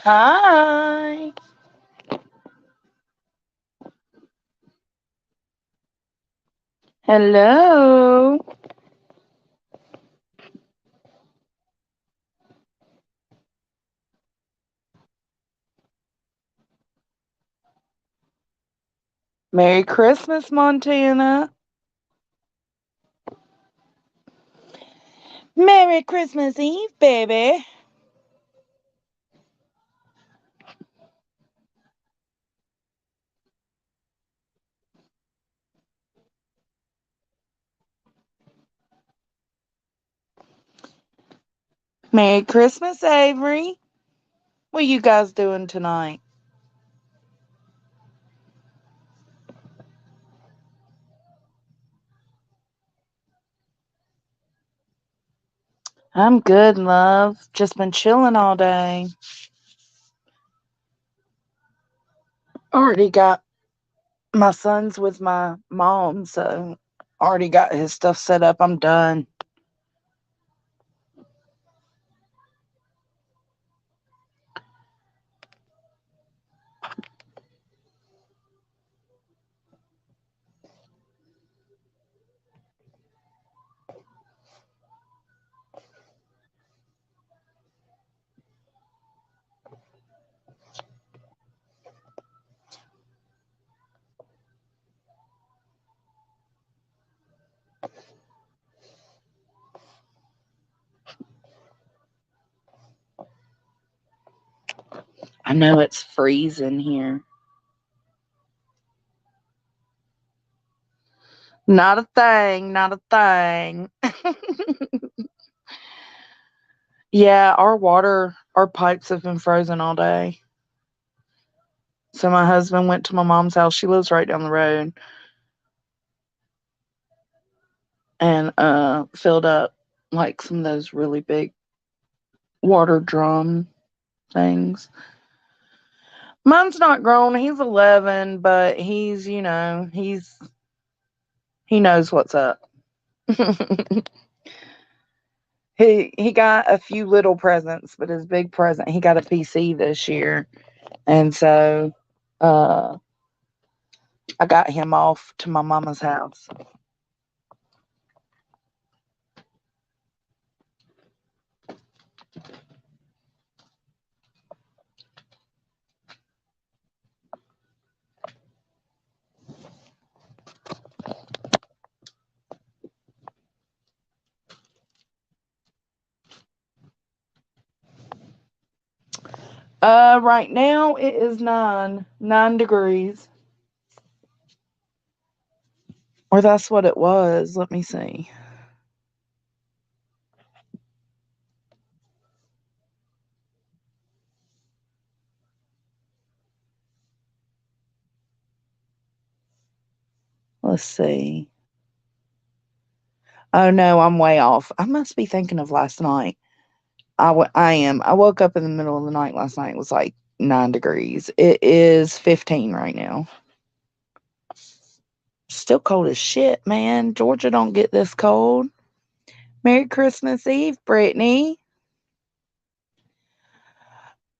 Hi. Hello. Merry Christmas, Montana. Merry Christmas Eve, baby. Merry Christmas, Avery. What you guys doing tonight? I'm good, love. Just been chilling all day. Already got my son's with my mom, so already got his stuff set up. I'm done. I know it's freezing here. Not a thing, not a thing. Yeah, our pipes have been frozen all day. So my husband went to my mom's house. She lives right down the road and filled up like some of those really big water drum things. Mine's not grown. He's 11, but he knows what's up. He got a few little presents, but his big present, he got a PC this year. And so uh I got him off to my mama's house. Right now it is 9 degrees. Or that's what it was. Let me see. Let's see. Oh no, I'm way off. I must be thinking of last night. I am. I woke up in the middle of the night last night. It was like 9 degrees. It is 15 right now. Still cold as shit, man. Georgia don't get this cold. Merry Christmas Eve, Brittany.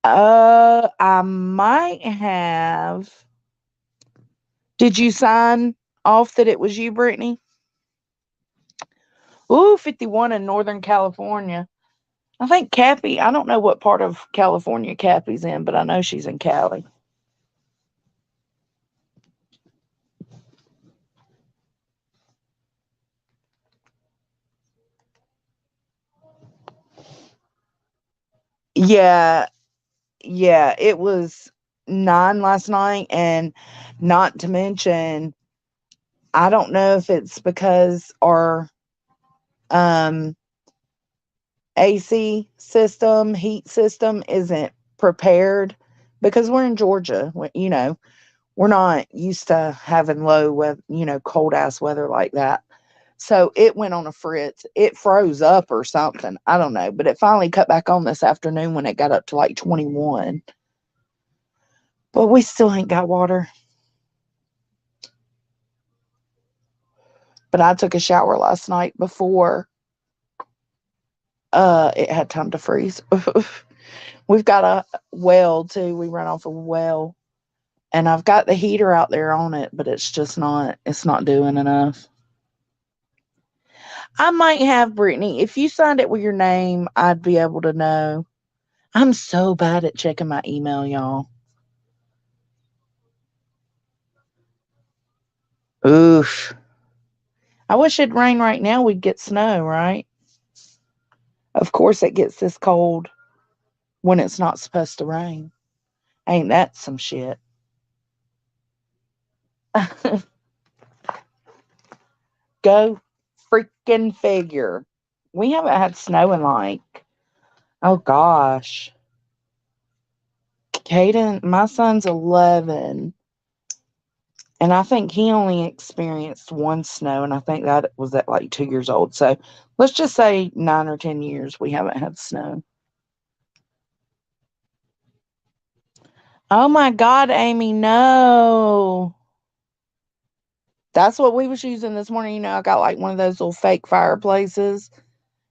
I might have. Did you sign off that it was you, Brittany? Ooh, 51 in Northern California. I think Cappy, I don't know what part of California Cappy's in, but I know she's in Cali. Yeah, yeah, it was 9 last night, and not to mention, I don't know if it's because our um AC system, heat system isn't prepared because we're in Georgia. We're not used to having low weather, cold ass weather like that. So it went on a fritz. It froze up or something. I don't know. But it finally cut back on this afternoon when it got up to like 21. But we still ain't got water. But I took a shower last night before it had time to freeze. We've got a well too. We run off a well. And I've got the heater out there on it, but it's not doing enough. I might have, Brittany. If you signed it with your name, I'd be able to know. I'm so bad at checking my email, y'all. Oof. I wish it'd rain right now. We'd get snow, right? Of course, it gets this cold when it's not supposed to rain. Ain't that some shit? Go freaking figure. We haven't had snow in like, oh gosh. Caden, my son's 11, and I think he only experienced one snow, and I think that was at like 2 years old. So let's just say 9 or 10 years we haven't had snow. Oh my God, Amy, no. That's what we was using this morning. I got like one of those little fake fireplaces,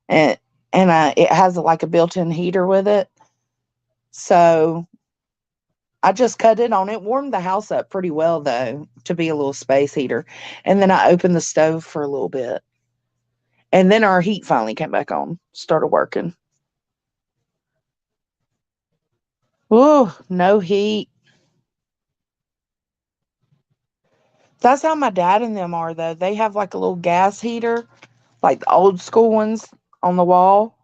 and it has like a built-in heater with it. So I just cut it on. It warmed the house up pretty well though, to be a little space heater. And then I opened the stove for a little bit. And then our heat finally came back on, started working. Ooh, no heat. That's how my dad and them are though. They have like a little gas heater, like the old school ones on the wall.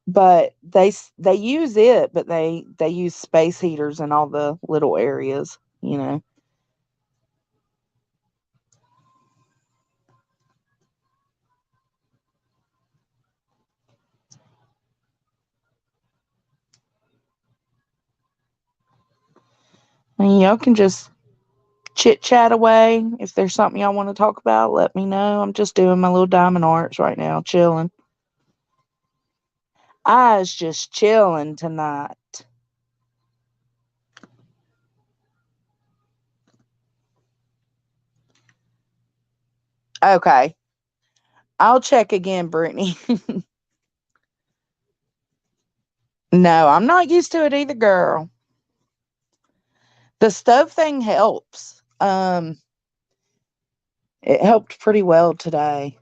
But they use it, but they use space heaters in all the little areas. And y'all can just chit chat away. If there's something y'all want to talk about, let me know. I'm just doing my little diamond arts right now, chilling. I was just chilling tonight. Okay. I'll check again, Brittany. No, I'm not used to it either, girl. The stove thing helps. It helped pretty well today.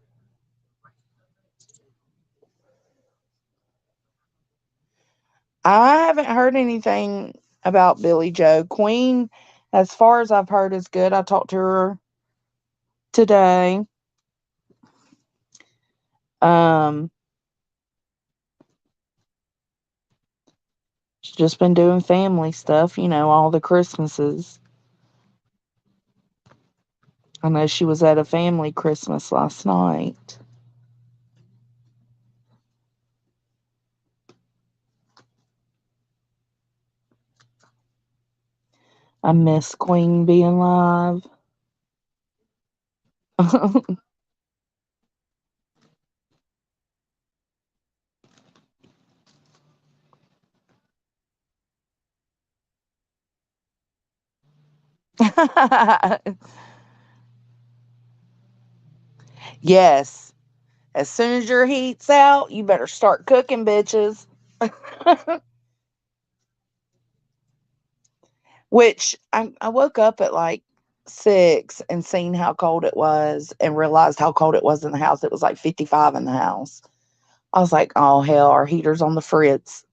I haven't heard anything about Billy Joe. Queen, as far as I've heard, is good. I talked to her today. Um, she's just been doing family stuff, all the Christmases. I know she was at a family Christmas last night. I miss Queen being live. Yes. As soon as your heat's out, you better start cooking, bitches. Which I woke up at like 6 and seen how cold it was and realized how cold it was in the house. It was like 55 in the house. I was like, oh, hell, our heater's on the fritz.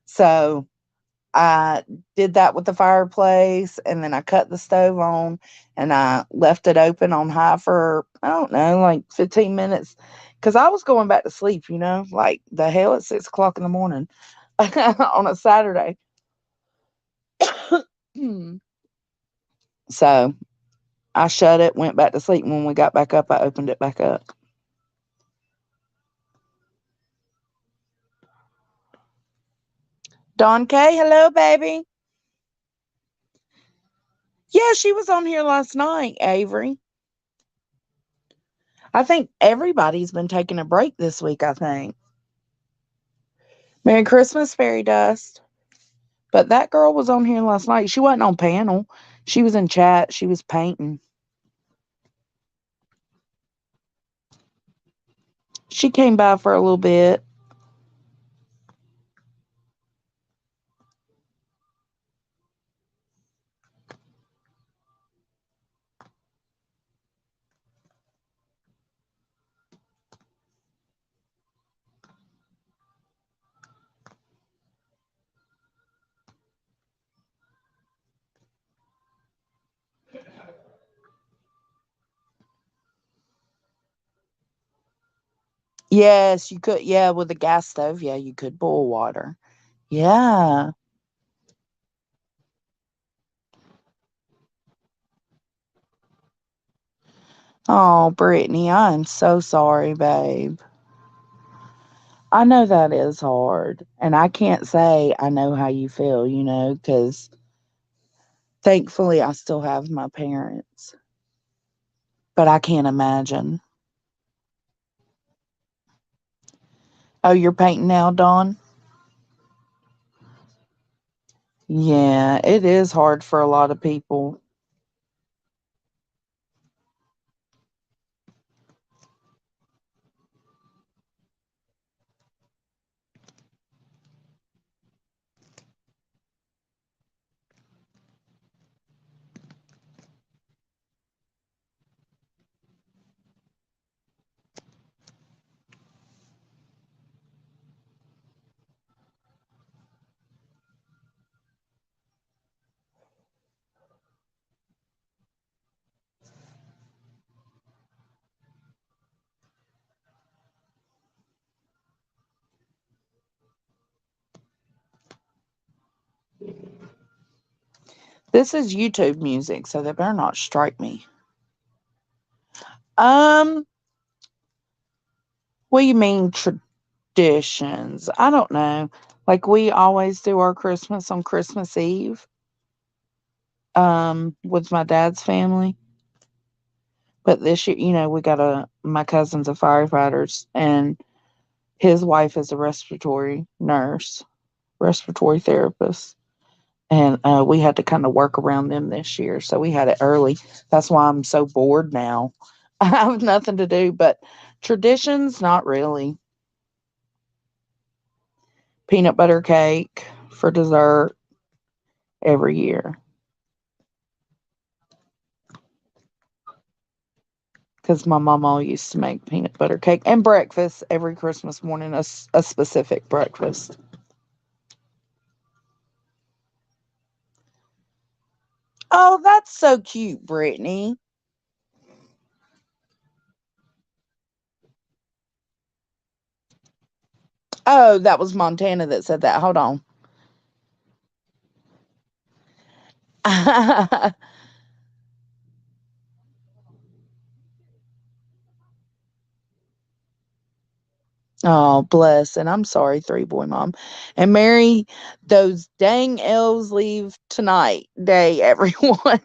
So I did that with the fireplace, and then I cut the stove on and I left it open on high for, I don't know, like 15 minutes. Because I was going back to sleep, like the hell at 6 o'clock in the morning on a Saturday. So I shut it, went back to sleep. And when we got back up, I opened it back up. Dawn K, hello, baby. Yeah, she was on here last night, Avery. I think everybody's been taking a break this week, I think. Merry Christmas, Fairy Dust. But that girl was on here last night. She wasn't on panel. She was in chat. She was painting. She came by for a little bit. Yes, you could. Yeah, with a gas stove, yeah, you could boil water. Yeah. Oh, Brittany, I am so sorry, babe. I know that is hard. And I can't say I know how you feel, because thankfully I still have my parents. But I can't imagine. Oh, you're painting now, Dawn? Yeah, it is hard for a lot of people. This is YouTube music, so they better not strike me. Um, what do you mean traditions? I don't know. Like we always do our Christmas on Christmas Eve, with my dad's family. But this year, we got my cousin's a firefighter and his wife is a respiratory nurse, respiratory therapist. And we had to kind of work around them this year. So we had it early. That's why I'm so bored now. I have nothing to do, but traditions, not really. Peanut butter cake for dessert every year because my mama used to make peanut butter cake and breakfast every Christmas morning, a specific breakfast. Oh, that's so cute, Brittany. Oh, that was Montana that said that. Hold on. Oh, bless. And I'm sorry, three boy mom. And Mary, those dang elves leave tonight day, everyone.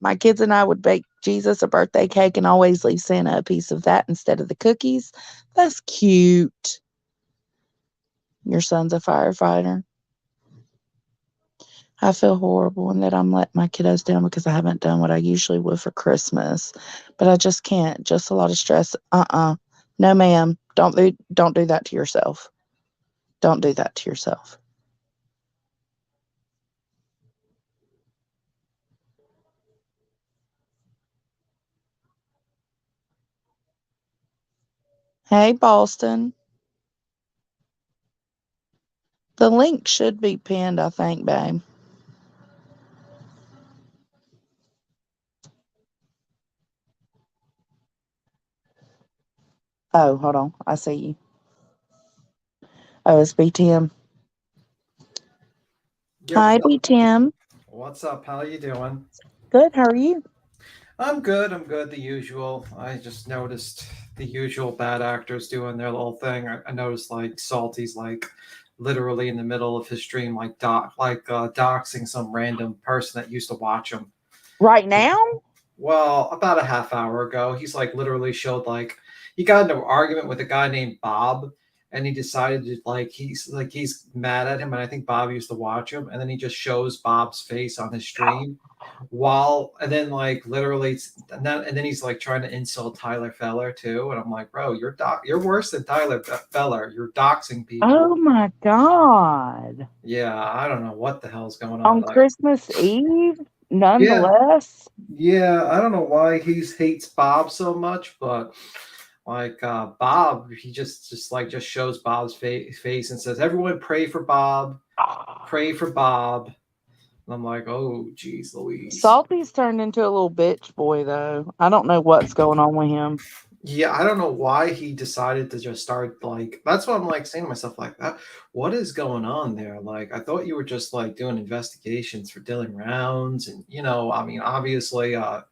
My kids and I would bake Jesus a birthday cake and always leave Santa a piece of that instead of the cookies. That's cute. Your son's a firefighter. I feel horrible and that I'm letting my kiddos down because I haven't done what I usually would for Christmas. But I just can't. Just a lot of stress. No, ma'am. Don't do that to yourself. Don't do that to yourself. Hey, Boston. The link should be pinned, I think, babe. Oh, hold on. I see you. Oh, it's B Tim. Yep, Hi, yep. B Tim. What's up? How you doing? Good. How are you? I'm good. I'm good. The usual. I just noticed the usual bad actors doing their little thing. I noticed like Salty's like literally in the middle of his stream, like doxing some random person that used to watch him. Right now? Well, about a half hour ago, he's like literally showed like he got into an argument with a guy named Bob, and he decided to he's mad at him, and I think Bob used to watch him, and then he just shows Bob's face on his stream while and then like literally and then he's like trying to insult Tyler Feller too, and I'm like, bro, you're worse than Tyler Feller. You're doxing people. Oh my God. Yeah, I don't know what the hell's going on. On Like, Christmas Eve, yeah, nonetheless. yeah, I don't know why he hates Bob so much, but like Bob, he just shows Bob's face and says, "Everyone pray for Bob, pray for Bob." And I'm like, "Oh, geez, Louise." Salty's turned into a little bitch boy, though. I don't know what's going on with him. Yeah, I don't know why he decided to just start like that's what I'm like saying to myself like that. What is going on there? Like I thought you were just like doing investigations for Dylan Rounds and I mean obviously I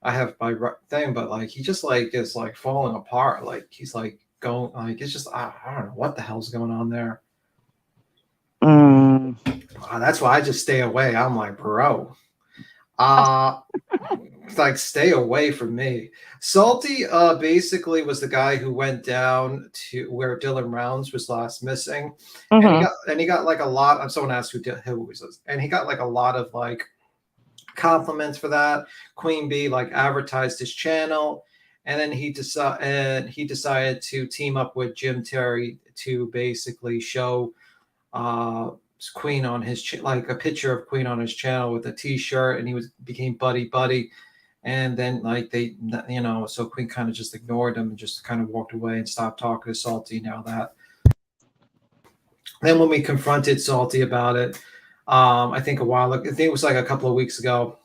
have my thing, but like he just like is like falling apart. Like he's like going like it's just I don't know what the hell's going on there. Mm. That's why I just stay away. I'm like, bro, uh like stay away from me. Salty basically was the guy who went down to where Dylan Rounds was last missing, and Hmm. he got like a lot. Someone asked who was this, and he got like a lot of like compliments for that. Queen Bee like advertised his channel, and then he decided to team up with Jim Terry to basically show uh Queen on his like a picture of Queen on his channel with a T-shirt, and he was became buddy buddy. And then like they so Queen kind of just ignored him and just kind of walked away and stopped talking to Salty. Now that then when we confronted Salty about it, I think a while ago, I think it was like a couple of weeks ago,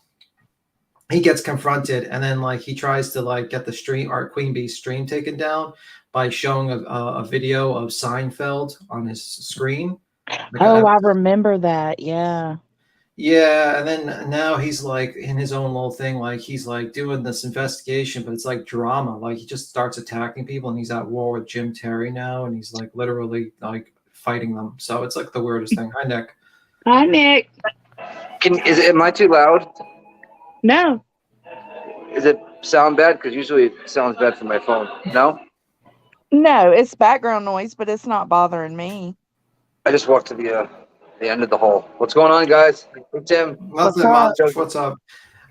he gets confronted and then like he tries to like get the stream or Queen Bee's stream taken down by showing a video of Seinfeld on his screen. Like Oh, I remember that. Yeah. yeah, and then now he's like in his own little thing, like he's like doing this investigation, but it's like drama. Like he just starts attacking people and he's at war with Jim Terry now, and he's like literally like fighting them. So it's like the weirdest thing. Hi Nick. Hi, Nick. Am I too loud? No, Is it sound bad? Because usually it sounds bad from my phone. No? no, it's background noise, but it's not bothering me. I just walked to the end of the hall. What's going on, guys? Hey, Tim. Nothing much. What's up?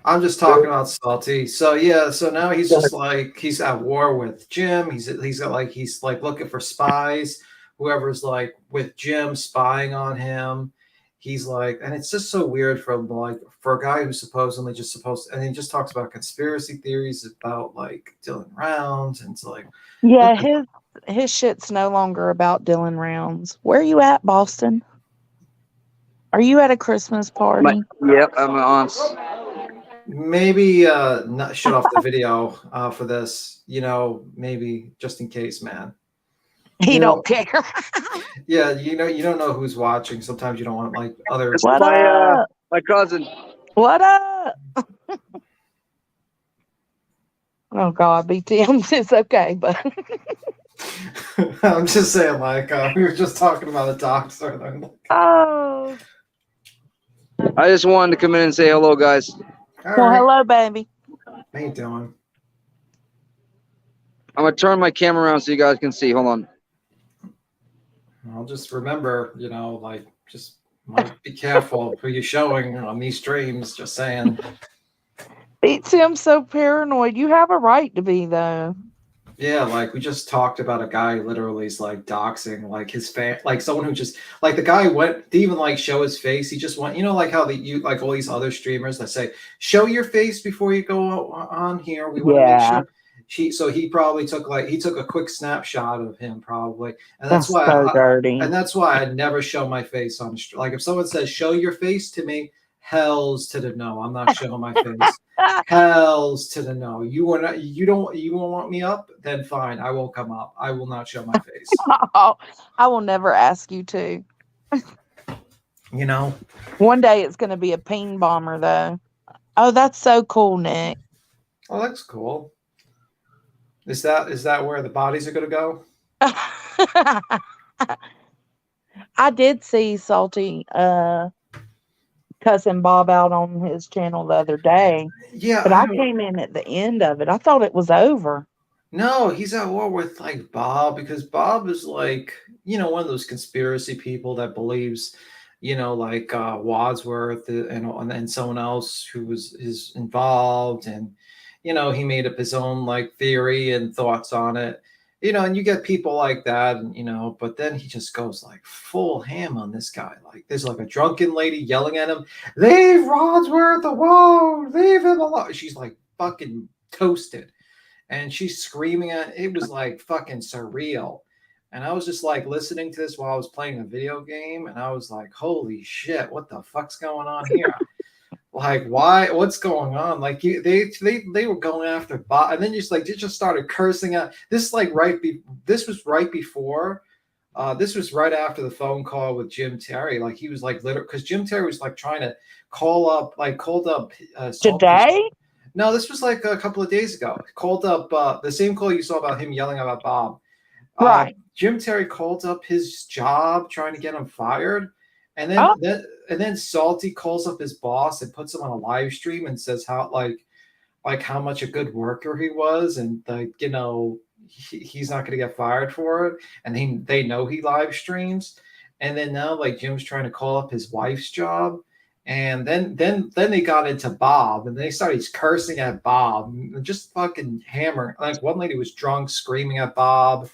I'm just talking about Salty. So yeah, so now he's just like he's at war with Jim. He's got like he's like looking for spies. Whoever's like with Jim spying on him. He's like, and it's just so weird for like for a guy who's supposedly just supposed and he just talks about conspiracy theories about like Dylan Rounds, and it's like Yeah, his shit's no longer about Dylan Rounds. Where are you at, Boston? Are you at a Christmas party? Yep, I'm my aunt's. maybe not shut off the video for this, maybe just in case, man. He You know, don't care. yeah, you don't know who's watching. Sometimes you don't want like other. This is What up? my cousin. What up? Oh God, BTM, it's okay, but I'm just saying, like we were just talking about a doctor. oh, I just wanted to come in and say hello, guys. All well, right. hello, baby. How you doing? I'm gonna turn my camera around so you guys can see. Hold on. I'll just remember, like just might be careful who you're showing on these streams. Just saying. BTM's so paranoid. You have a right to be, though. Yeah, like we just talked about a guy who literally is like doxing like his fan, like someone who just like the guy went didn't even like show his face. He just went, like how you like all these other streamers that say show your face before you go on here. We want to make sure. So he probably took a quick snapshot of him probably, and that's why so dirty. and that's why I never show my face on like if someone says show your face to me, hell's to the no, I'm not showing my face. Hells to the no. You won't want me up? Then fine. I won't come up. I will not show my face. Oh, I will never ask you to. One day it's going to be a ping bomber, though. Oh, that's so cool, Nick. Oh, that's cool. Is that where the bodies are going to go? I did see Salty cussing Bob out on his channel the other day. Yeah, but I came in at the end of it. I thought it was over. No, he's at war with like Bob because Bob is like, one of those conspiracy people that believes, like Wadsworth and someone else who is involved, and he made up his own like theory and thoughts on it. And you get people like that, and but then he just goes like full ham on this guy. Like there's like a drunken lady yelling at him, "Leave Wadsworth alone! Leave him alone!" She's like fucking toasted. And she's screaming at it was like fucking surreal. And I was just like listening to this while I was playing a video game, and I was like, holy shit, what the fuck's going on here? Like, why? What's going on? Like, they were going after Bob, and then they just started cursing out. This like this was right before. This was right after the phone call with Jim Terry. Like he was like literally because Jim Terry was like trying to called up Salty. Today? No, this was like a couple of days ago. Called up the same call you saw about him yelling about Bob. Right. Jim Terry called up his job trying to get him fired, and Oh, then Salty calls up his boss and puts him on a live stream and says how like how much a good worker he was, and like he's not going to get fired for it, and they know he live streams, and then now like Jim's trying to call up his wife's job, and then they got into Bob, and they started cursing at Bob, and just fucking hammering. Like one lady was drunk, screaming at Bob,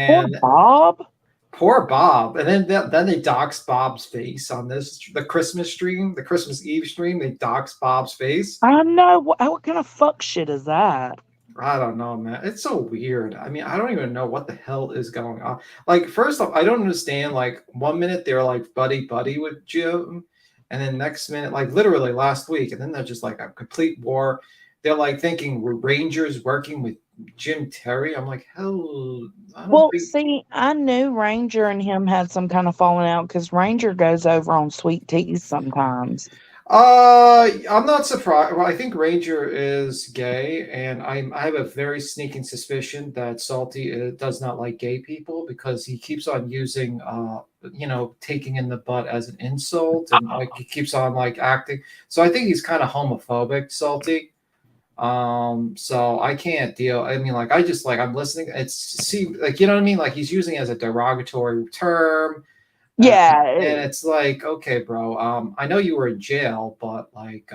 poor and Bob. poor Bob. And then they doxed Bob's face on the Christmas stream, the Christmas Eve stream. They doxed Bob's face. I know. What kind of fuck shit is that? I don't know, man. It's so weird. I mean, I don't even know what the hell is going on. Like, first off, I don't understand. Like, 1 minute they're like buddy buddy with Jim, and then next minute, like literally last week, and then they're just like a complete war. They're like thinking we're Rangers working with Jim Terry. I'm like, hell, I don't Well, think. see, I knew Ranger and him had some kind of falling out because Ranger goes over on sweet teas sometimes. I'm not surprised. Well, I think Ranger is gay, and I have a very sneaking suspicion that Salty does not like gay people because he keeps on using, taking in the butt as an insult, and like he keeps on like acting. So I think he's kind of homophobic, Salty. So I can't deal. I mean, like I just like I'm listening. Like you know what I mean. Like he's using it as a derogatory term. Yeah. And it's like, okay, bro. I know you were in jail, but like,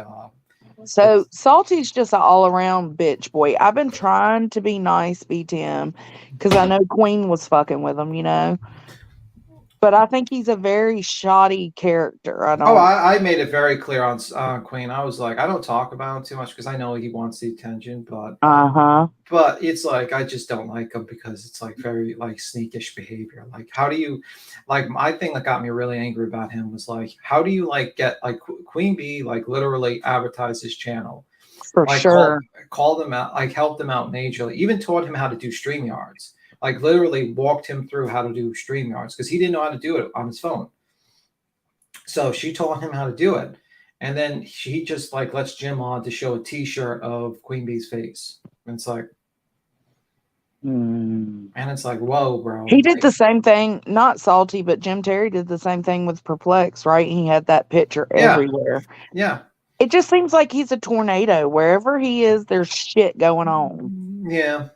So Salty's just an all around bitch boy. I've been trying to be nice, BTM, because I know Queen was fucking with him, But I think he's a very shoddy character. I oh, don't. I made it very clear on Queen. I was like, I don't talk about him too much because I know he wants the attention, Uh huh. but it's like I just don't like him because it's like very like sneakish behavior. Like, how do you, like, my thing that got me really angry about him was like, how do you like get like Queen Bee like literally advertised his channel, For like sure. called him out, like helped him out majorly, even taught him how to do StreamYards, like literally walked him through how to do StreamYards because he didn't know how to do it on his phone. So she taught him how to do it. And then she just like lets Jim on to show a t-shirt of Queen Bee's face. And it's like, Mm. and it's like, whoa, bro. He did Like, the same thing, not Salty, but Jim Terry did the same thing with Perplex, right? He had that picture yeah, everywhere. yeah, It just seems like he's a tornado. Wherever he is, there's shit going on. yeah.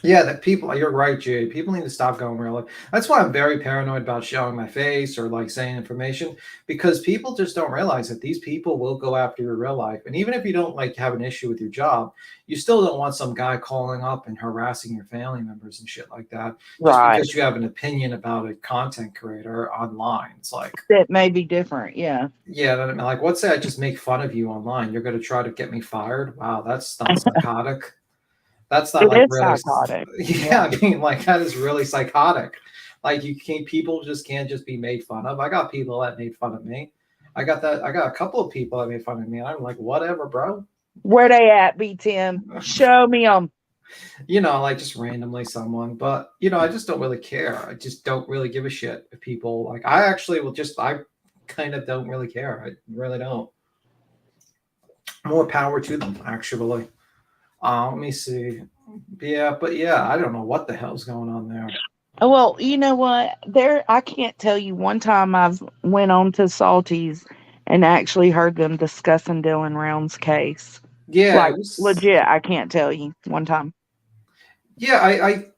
Yeah, that people, you're right, Jay. People need to stop going real life. That's why I'm very paranoid about showing my face or like saying information because people just don't realize that these people will go after your real life. And even if you don't like have an issue with your job, you still don't want some guy calling up and harassing your family members and shit like that just Right. because you have an opinion about a content creator online. It's like, It may be different. Yeah. yeah, like, let's say I just make fun of you online. You're going to try to get me fired? Wow, that's not psychotic. That's not It like is really, psychotic. yeah. I mean, like that is really psychotic. Like people just can't just be made fun of. I got people that made fun of me. I got a couple of people that made fun of me. And I'm like, whatever, bro. Where they at, B10? Show me them. Like just randomly someone. But I just don't really care. I just don't really give a shit if people like. I kind of don't really care. I really don't. More power to them, actually. Let me see. Yeah, but yeah, I don't know what the hell's going on there. Well, you know what? I can't tell you. One time I've went on to Salty's and actually heard them discussing Dylan Round's case. Yeah, Like legit, I can't tell you. One time. Yeah,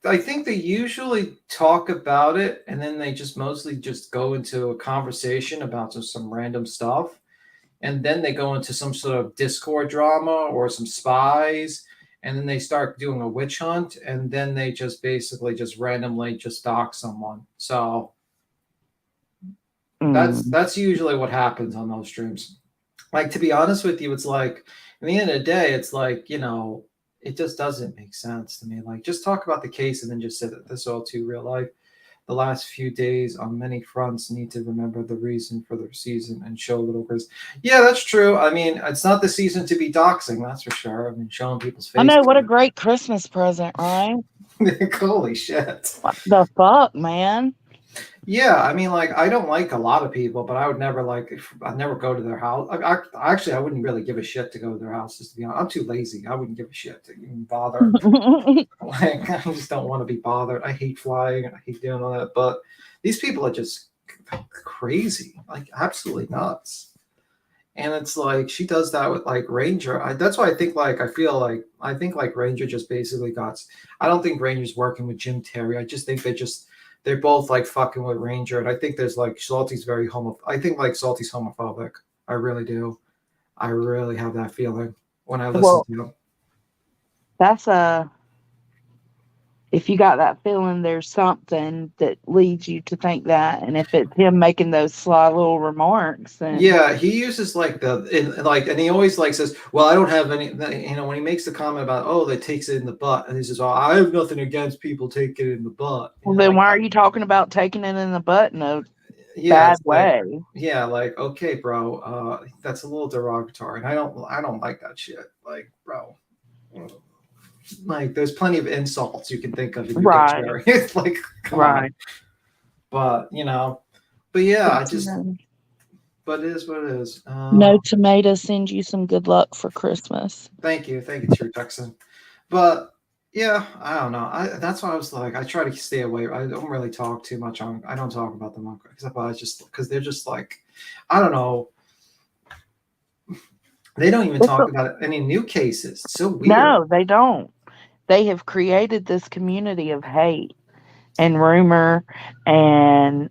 I think they usually talk about it and then they just mostly just go into a conversation about just some random stuff. And then they go into some sort of Discord drama or some spies. And then they start doing a witch hunt. And then they just basically just randomly just dox someone. So that's usually what happens on those streams. Like, to be honest with you, it's like, at the end of the day, it's like, it just doesn't make sense to me. Like, just talk about the case and then just say that this all too real life. The last few days on many fronts need to remember the reason for their season and show a little grace. Yeah, that's true. I mean, it's not the season to be doxing, that's for sure. I mean, showing people's I faces. know, what a great Christmas present, right? Holy shit. What the fuck, man? Yeah, I mean, like, I don't like a lot of people, but I would never I'd never go to their house. Actually, I wouldn't really give a shit to go to their houses, to be honest. I'm too lazy. I wouldn't give a shit to even bother. Like, I just don't want to be bothered. I hate flying. I hate doing all that. But these people are just crazy, like absolutely nuts. And it's like she does that with like Ranger. That's why I think I think like Ranger just basically got. I don't think Ranger's working with Jim Terry. I just think they're both like fucking with Ranger. And I think there's like Salty's very I think like Salty's homophobic. I really do. I really have that feeling when I listen to him. That's if you got that feeling, there's something that leads you to think that, and if it's him making those sly little remarks, then yeah, he uses like and he always like says, "Well, I don't have any." You know, when he makes the comment about, "Oh, that takes it in the butt," and he says, "Oh, I have nothing against people taking it in the butt." well, then why are you talking about taking it in the butt in a yeah, bad way? Like, yeah, like okay, bro, that's a little derogatory, and I don't like that shit, like, bro. Like, there's plenty of insults you can think of in your dictionary. It's like, come on. But but yeah, but it is what it is. No Tomato sends you some good luck for Christmas. Thank you, True Texan. But yeah, I don't know. That's why I was like, I try to stay away. I don't really talk too much on. I don't talk about them on, except I just because they're just like, I don't know. They don't even talk about any new cases. It's so weird. No, they don't. They have created this community of hate and rumor and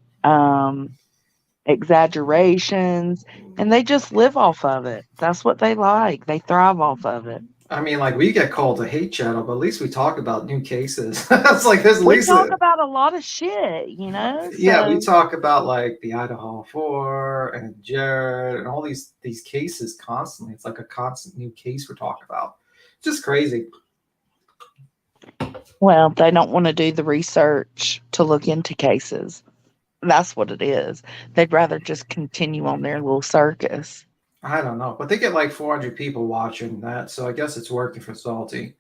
exaggerations, and they just live off of it. That's what they like. They thrive off of it. I mean, like, we get called a hate channel, but at least we talk about new cases. It's like there's at we least talk about a lot of shit, you know. Yeah, we talk about like the Idaho 4 and Jared and all these cases constantly. It's like a constant new case we're talking about. Just crazy. Well, they don't want to do the research to look into cases. That's what it is. They'd rather just continue on their little circus. I don't know, but they get like 400 people watching that, so I guess it's working for Salty.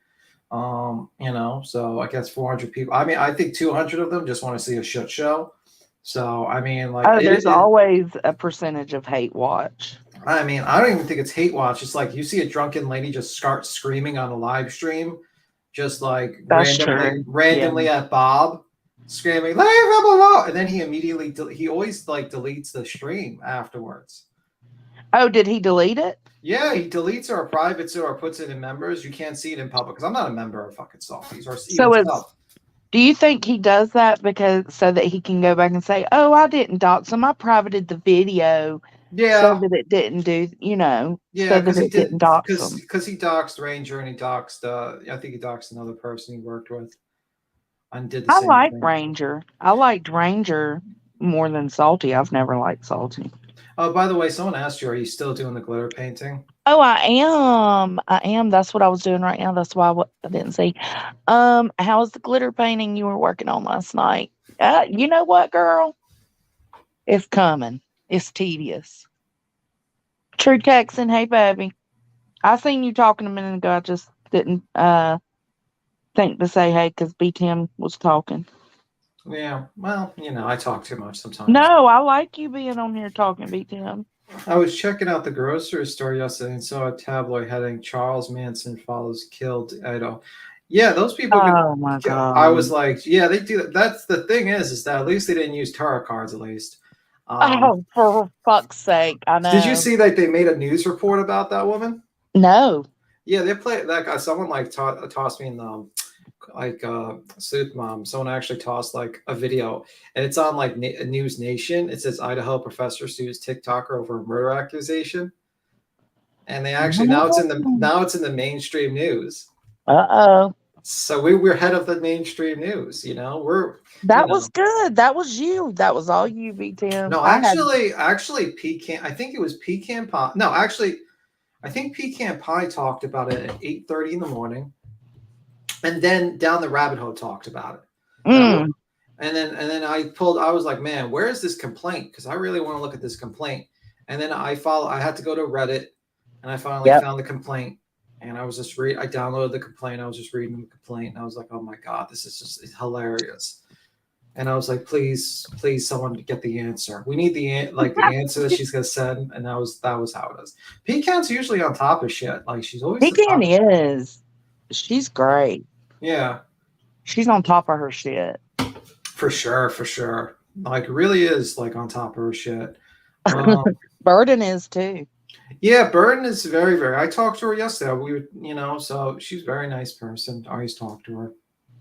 So I guess 400 people. I mean, I think 200 of them just want to see a shit show. So I mean, like, there's always a percentage of hate watch. I mean, I don't even think it's hate watch. It's like you see a drunken lady just start screaming on a live stream, just like randomly at Bob, screaming, "Leave him alone!" And then he immediately he always like deletes the stream afterwards. Oh, did he delete it? Yeah, he deletes or privates it or puts it in members. You can't see it in public because I'm not a member of fucking Salties or even stuff. Do you think he does that so that he can go back and say, "Oh, I didn't dox him. I privated the video." Yeah. So that it didn't do, Yeah, so that it didn't dox him. Because he doxed Ranger and he doxed, I think he doxed another person he worked with. And did the same like thing. Ranger. I liked Ranger more than Salty. I've never liked Salty. Oh, by the way, someone asked you, are you still doing the glitter painting? Oh, I am. That's what I was doing right now. That's why I didn't see. How's the glitter painting you were working on last night? You know what, girl? It's coming. It's tedious. True Texan, hey, baby. I seen you talking a minute ago. I just didn't think to say hey because B-Tim was talking. Yeah, well, I talk too much sometimes. No, I like you being on here talking, B-Tim. I was checking out the grocery store yesterday and saw a tabloid heading, Charles Manson follows killed Idaho. Yeah, those people. Oh my God. I was like, yeah, they do. That's the thing is that at least they didn't use tarot cards, at least. For fuck's sake, I know. Did you see that they made a news report about that woman? No. Yeah, they play that guy. Someone like tossed me in the Sooth Mom. Someone actually tossed like a video, and it's on like News Nation. It says Idaho professor sues TikToker over a murder accusation, and they actually now it's in the mainstream news. So we're head of the mainstream news. That was good. That was you. That was all you, B-Tim. No, actually, Pecan. I think it was Pecan Pie. No, actually, I think Pecan Pie talked about it at 8:30 in the morning, and then Down the Rabbit Hole talked about it. And then I was like, man, where is this complaint? Because I really want to look at this complaint. And then I had to go to Reddit, and I finally Yep. found the complaint. And I downloaded the complaint. I was just reading the complaint, and I was like, oh my god, this is just hilarious. And I was like, please, someone get the answer. We need the answer that she's gonna send. And that was how it is. Pecan's usually on top of shit. Like she's always the Pecan top. is. She's great. Yeah, She's on top of her shit. for sure, for sure. Like really is like on top of her shit. Um, Burden is too. yeah, Burden is very, very. I talked to her yesterday. So she's a very nice person. I always talk to her.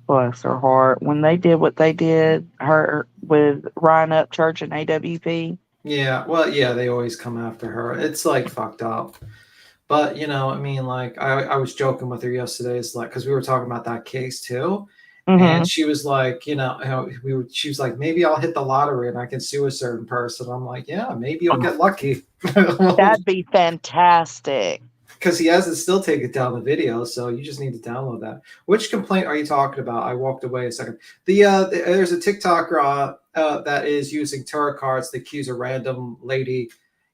Bless her heart. When they did what they did, her with Ryan Upchurch and AWP. Yeah, well, yeah, they always come after her. It's like fucked up. But I mean, like I was joking with her yesterday. It's like because we were talking about that case too, and Mm-hmm. she was like, she was like, maybe I'll hit the lottery and I can sue a certain person. I'm like, yeah, maybe you'll get lucky. That'd be fantastic. Because he hasn't still taken down the video, so you just need to download that. Which complaint are you talking about? I walked away a second. There's a TikToker that is using tarot cards to accuse a random lady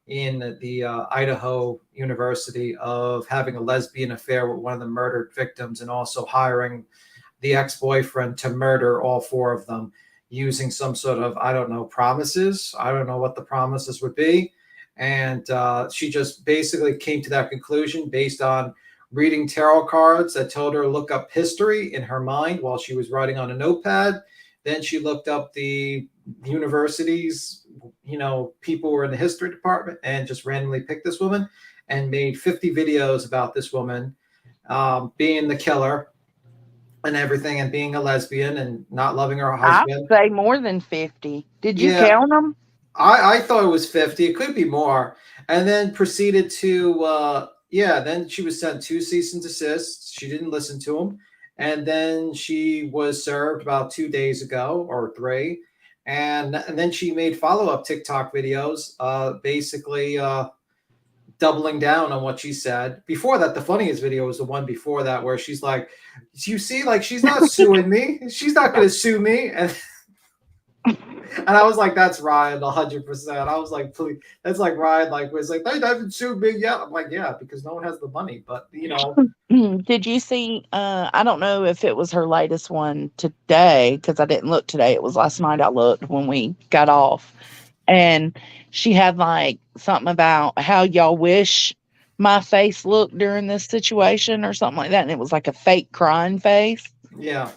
in the Idaho University of having a lesbian affair with one of the murdered victims, and also hiring the ex-boyfriend to murder all four of them using some sort of, I don't know, promises. I don't know what the promises would be. And she just basically came to that conclusion based on reading tarot cards that told her to look up history in her mind while she was writing on a notepad. Then she looked up the universities, people were in the history department, and just randomly picked this woman and made 50 videos about this woman being the killer and everything, and being a lesbian and not loving her I'd husband. say more than 50. Did you Yeah, count them? I thought it was 50. It could be more. And then proceeded to, then she was sent 2 cease and desists. She didn't listen to him. And then she was served about 2 days ago or three. And then she made follow-up TikTok videos, basically doubling down on what she said. Before that, the funniest video was the one before that where she's like, you see, like, she's not suing me. She's not going to sue me. And I was like, that's Ryan, 100%. I was like, please, that's like Ryan, like, was like, they haven't sued me yet. I'm like, yeah, because no one has the money. But, Did you see? I don't know if it was her latest one today because I didn't look today. It was last night I looked when we got off. And she had like something about how y'all wish my face looked during this situation or something like that. And it was like a fake crying face. yeah,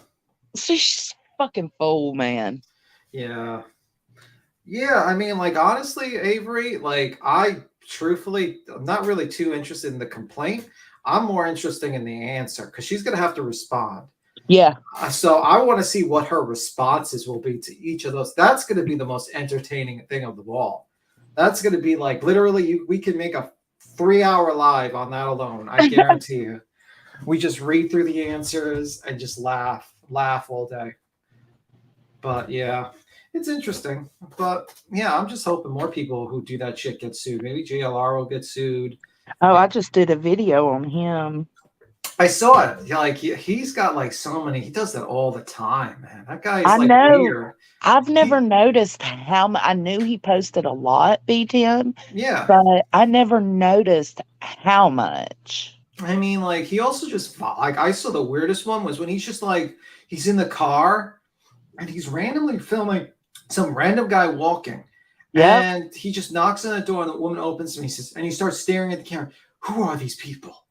So she's a fucking fool, man. yeah. Yeah, I mean, like, honestly, Avery, like, I'm not really too interested in the complaint. I'm more interested in the answer because she's going to have to respond. Yeah. So I want to see what her responses will be to each of those. That's going to be the most entertaining thing of the all. That's going to be like literally, we can make a 3-hour live on that alone. I guarantee you. We just read through the answers and just laugh all day. But yeah, it's interesting. But yeah, I'm just hoping more people who do that shit get sued. Maybe JLR will get sued. Oh, I just did a video on him. I saw it. Yeah, like he's got like so many. He does that all the time, man. That guy is I like know. weird. I've never noticed how I knew he posted a lot, BTM, Yeah. but I never noticed how much. I mean, like he also just like I saw the weirdest one was when he's just like he's in the car and he's randomly filming some random guy walking. Yep. And he just knocks on the door and the woman opens and he starts staring at the camera. Who are these people?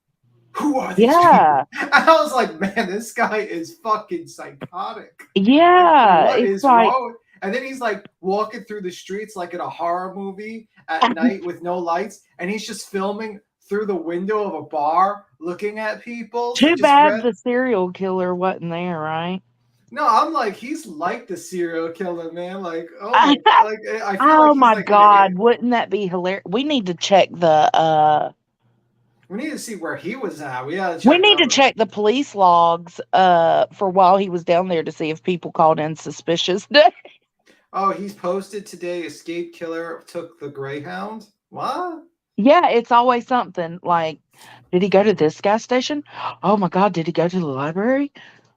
Who are these Yeah. people? And I was like, man, this guy is fucking psychotic. Yeah. Like, what it's is like, wrong? And then he's like walking through the streets like in a horror movie at night with no lights, and he's just filming through the window of a bar, looking at people. too bad the serial killer wasn't there, right? No, I'm like, he's like the serial killer, man. Like, oh my, like I feel Oh like he's my like God, wouldn't that be hilarious? We need to check the we need to see where he was at. We need to check the police logs for while he was down there to see if people called in suspicious. Oh, he's posted today, escaped killer took the Greyhound. What? Yeah, it's always something like, did he go to this gas station? Oh my God, did he go to the library?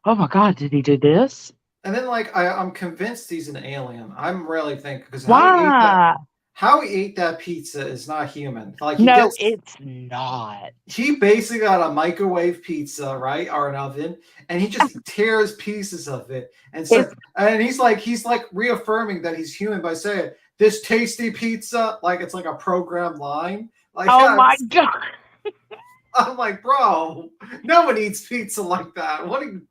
Oh my God, did he do this? And then like I'm convinced he's an alien. I'm really thinking because Why? how he ate that pizza is not human. Like No, it's not. he basically got a microwave pizza, right, or an oven, and he just tears pieces of it, and so It's and he's like reaffirming that he's human by saying this tasty pizza, like it's like a program line. Like oh yeah, my god. I'm like, bro, no one eats pizza like that. What are you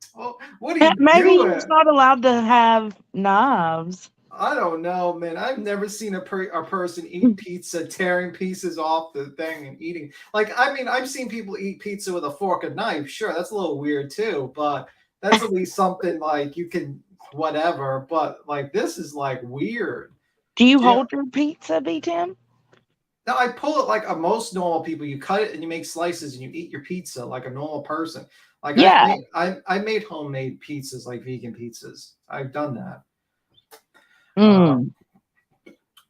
Maybe he's doing? not allowed to have knives. I don't know, man. I've never seen a person eat pizza, tearing pieces off the thing and eating. Like, I mean, I've seen people eat pizza with a fork and knife. Sure, that's a little weird too, but that's at least something like you can whatever. But like, this is like weird. Do you Yeah. hold your pizza, B Tim? Now I pull it like a most normal people. You cut it and you make slices and you eat your pizza like a normal person. Like Yeah. I made homemade pizzas, like vegan pizzas. I've done that. Mm.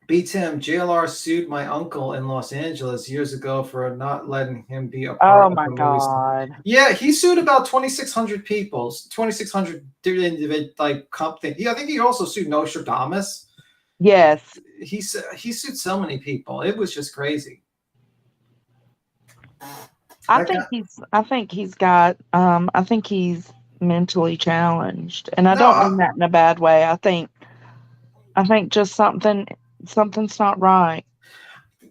B. Tim, JLR sued my uncle in Los Angeles years ago for not letting him be a part Oh of my the movie. god. Yeah, he sued about 2,600 people, 2,600 individual like company. Yeah, I think he also sued Nostradamus. Yes. He sued so many people. It was just crazy. I That think guy, he's mentally challenged. And I no, don't mean that in a bad way. I think just something's not right.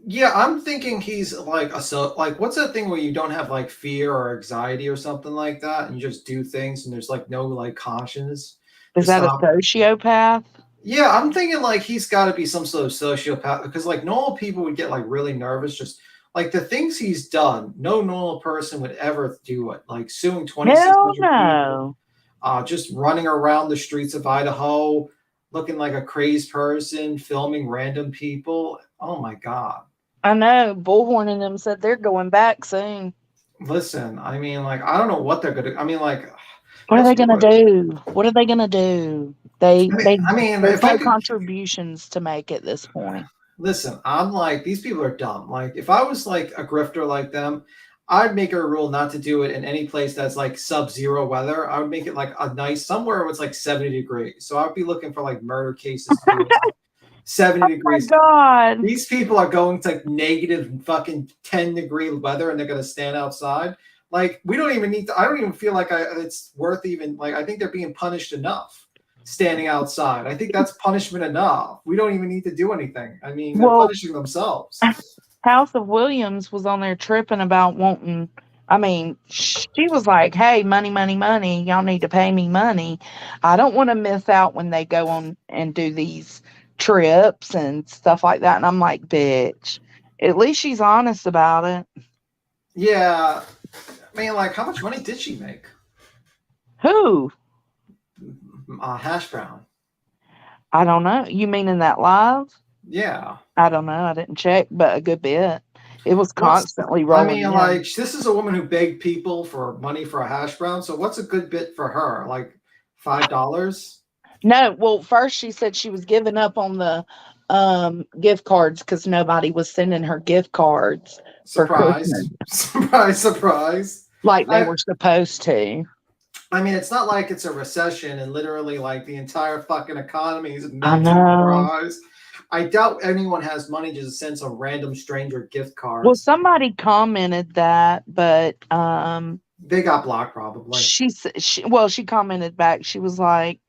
yeah, I'm thinking he's like like what's that thing where you don't have like fear or anxiety or something like that, and you just do things and there's like no like conscience to Is that a stop. sociopath? Yeah, I'm thinking like he's got to be some sort of sociopath because like normal people would get like really nervous. Just like the things he's done, no normal person would ever do it. Like suing Hell 2,600 people, no. just running around the streets of Idaho, looking like a crazed person, filming random people. Oh my god! I know. Bullhorn and them said they're going back soon. Listen, I mean, like I don't know what they're gonna. I mean, like What are those they people. gonna do? What are they gonna do? They they I mean, there's if I no could contributions to make at this point. listen, I'm like, these people are dumb. Like, if I was like a grifter like them, I'd make a rule not to do it in any place that's like sub-zero weather. I would make it like a nice somewhere where it's like 70 degrees. So I'd be looking for like murder cases to do it like 70 My degrees. God. These people are going to like negative fucking 10-degree weather and they're gonna stand outside. Like, we don't even need to, I don't even feel like it's worth even like I think they're being punished enough standing outside. I think that's punishment enough. We don't even need to do anything. I mean, they're Well, punishing themselves. House of Williams was on there tripping about wanting. I mean, she was like, "Hey, money, money, money! Y'all need to pay me money. I don't want to miss out when they go on and do these trips and stuff like that." And I'm like, "Bitch, at least she's honest about it." Yeah. I mean, like, how much money did she make? Who? Hash brown. I don't know. You mean in that live? Yeah. I don't know. I didn't check, but a good bit. It was What's constantly I rolling mean, in. like, this is a woman who begged people for money for a hash brown. So what's a good bit for her? Like $5? No, well, first she said she was giving up on the gift cards because nobody was sending her gift cards for Christmas Surprise. Surprise, surprise. like they I were supposed to. I mean, it's not like it's a recession and literally like the entire fucking economy is I melting before know. our eyes. I doubt anyone has money to send some random stranger gift Well, cards. somebody commented that, but They got blocked probably. she commented back. She was like,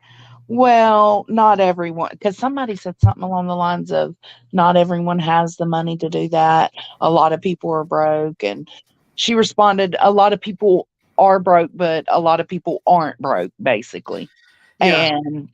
"Well, not everyone," because somebody said something along the lines of, "Not everyone has the money to do that. A lot of people are broke," and she responded, "A lot of people are broke, but a lot of people aren't broke, basically." Yeah, And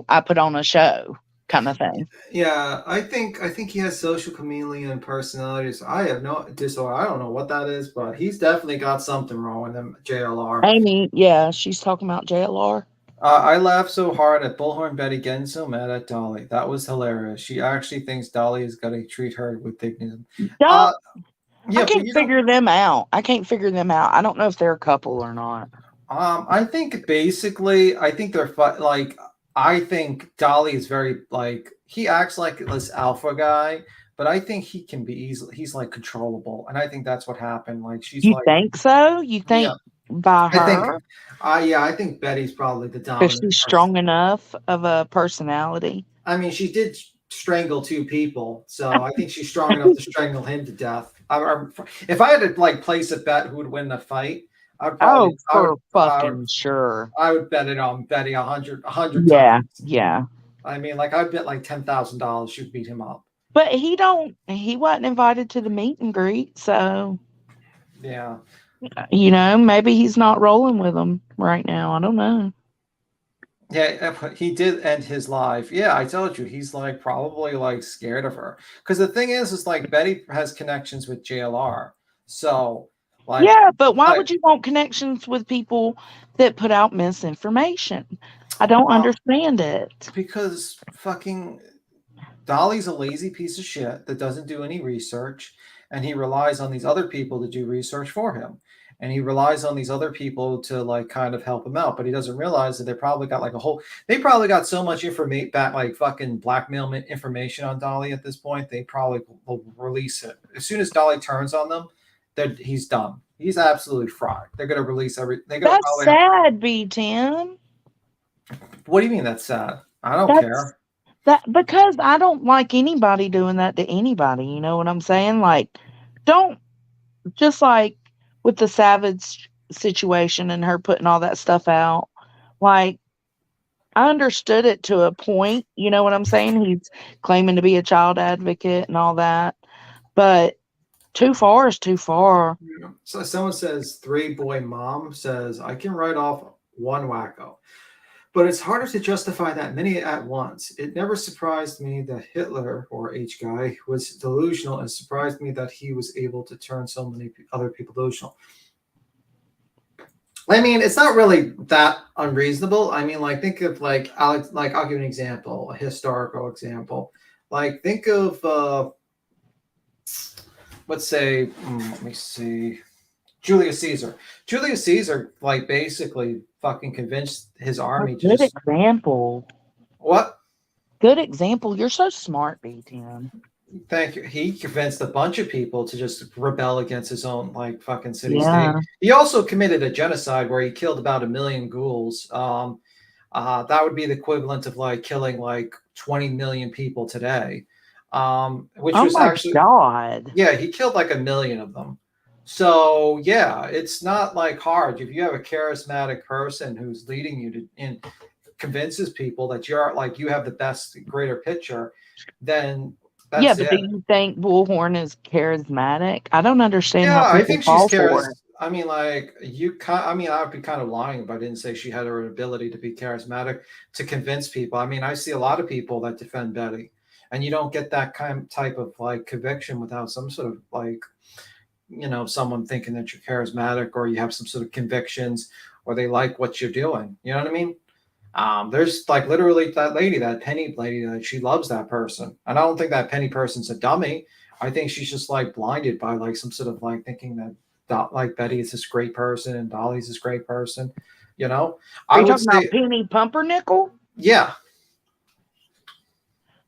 I put on a show, kind of thing. yeah. I think he has social chameleon personalities. I have no disorder. I don't know what that is, but he's definitely got something wrong with him. JLR. Amy, yeah, she's talking about JLR. I laughed so hard at Bullhorn Betty getting so mad at Dolly. That was hilarious. She actually thinks Dolly is going to treat her with dignity. Duh, Uh, I yeah, but can't figure them out. I can't figure them out. I don't know if they're a couple or not. I think basically, I think they're like. I think Dolly is very like he acts like this alpha guy, but I think he can be easily. He's like controllable, and I think that's what happened. Like she's You like, think so? You yeah, think? by I think, her yeah, I think Betty's probably the because dominant she's person. strong enough of a personality. I mean, she did strangle two people, so I think she's strong enough to strangle him to death. If I had to like place a bet who would win the fight, I'd Oh, probably, for fucking sure. I would bet it on Betty a hundred Yeah, times. yeah. I mean, like I'd bet like $10,000 she'd beat him up. But he wasn't invited to the meet and greet, so Yeah, maybe he's not rolling with them right now. I don't know. yeah, he did end his life. Yeah, I told you, he's like probably like scared of her. Because the thing is like Betty has connections with JLR, so like, Yeah, but why like, would you want connections with people that put out misinformation? I don't well, understand it. because fucking Dolly's a lazy piece of shit that doesn't do any research, and he relies on these other people to do research for him. And he relies on these other people to like kind of help him out, but he doesn't realize that they probably got so much information back, like fucking blackmail information on Dolly at this point. They probably will release it as soon as Dolly turns on them. That he's done. He's absolutely fried. They're gonna release They're gonna That's probably. sad, B10. What do you mean that's sad? I don't That's care. that because I don't like anybody doing that to anybody. You know what I'm saying? Like, don't just like with the Savage situation and her putting all that stuff out. Like, I understood it to a point. You know what I'm saying? He's claiming to be a child advocate and all that, but too far is too far. So someone says 3 boy mom says I can write off one wacko, but it's harder to justify that many at once. It never surprised me that Hitler or H guy was delusional, and surprised me that he was able to turn so many other people delusional. I mean, it's not really that unreasonable. I mean, like think of like Alex. Like I'll give an example, a historical example. Like think of let's say, let me see, Julius Caesar. Julius Caesar, like, basically fucking convinced his A army to good just example. what? Good example. You're so smart, B10. Thank you. He convinced a bunch of people to just rebel against his own like fucking city state. Yeah. He also committed a genocide where he killed about 1 million ghouls. That would be the equivalent of like killing like 20 million people today. Which Oh was my actually, God. yeah, he killed like 1 million of them. So yeah, it's not like hard. If you have a charismatic person who's leading you to and convinces people that you're like you have the best, greater picture, then Yeah, that's but do it. you think Bullhorn is charismatic? I don't understand how Yeah, I people think she's fall for charis. it. I mean, like I mean, I'd be kind of lying if I didn't say she had her ability to be charismatic to convince people. I mean, I see a lot of people that defend Betty, and you don't get that kind type of like conviction without some sort of like someone thinking that you're charismatic or you have some sort of convictions or they like what you're doing. You know what I mean? There's like literally that lady, that Penny lady, that she loves that person. And I don't think that Penny person's a dummy. I think she's just like blinded by like some sort of like thinking that like Betty is this great person and Dolly's this great person. You know, Are I you would talking about say, Penny Pumpernickel? yeah,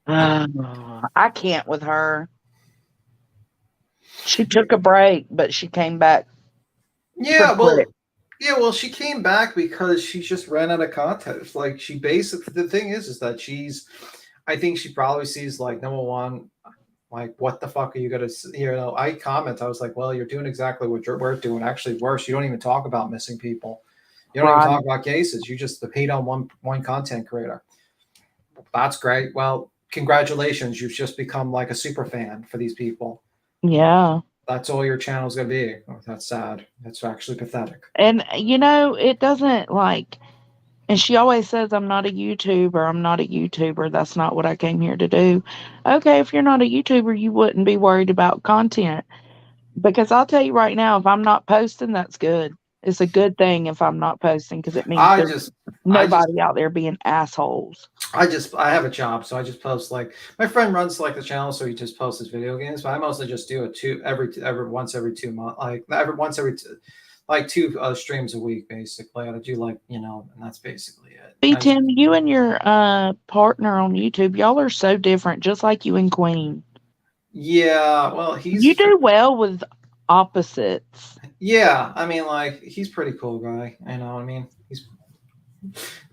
I can't with her. She took a break, but she came back yeah. pretty quick. Well, she came back because she just ran out of content. Like she basically, the thing is that I think she probably sees like number one, like what the fuck are you gonna, I comment, I was like, well, you're doing exactly what we're doing. Actually, worse, you don't even talk about missing people. You don't even Right. talk about cases. You just hate on one content creator. That's great. Well, congratulations, you've just become like a super fan for these people. Yeah. That's all your channel's gonna be. Oh, that's sad. That's actually pathetic. And, it doesn't like, and she always says, I'm not a YouTuber. I'm not a YouTuber. That's not what I came here to do. Okay, if you're not a YouTuber, you wouldn't be worried about content. Because I'll tell you right now, if I'm not posting, that's good. It's a good thing if I'm not posting because it means I there's just I just nobody out there being assholes. I have a job, so I just post like my friend runs like the channel, so he just posts his video games. But I mostly just do it every once every 2 months, like every once every like two streams a week, basically. I do like and that's basically it. B10, you and your partner on YouTube, y'all are so different, just like you and Queen. Yeah, well, You do well with opposites. Yeah, I mean, like he's pretty cool guy. I know. I mean, he's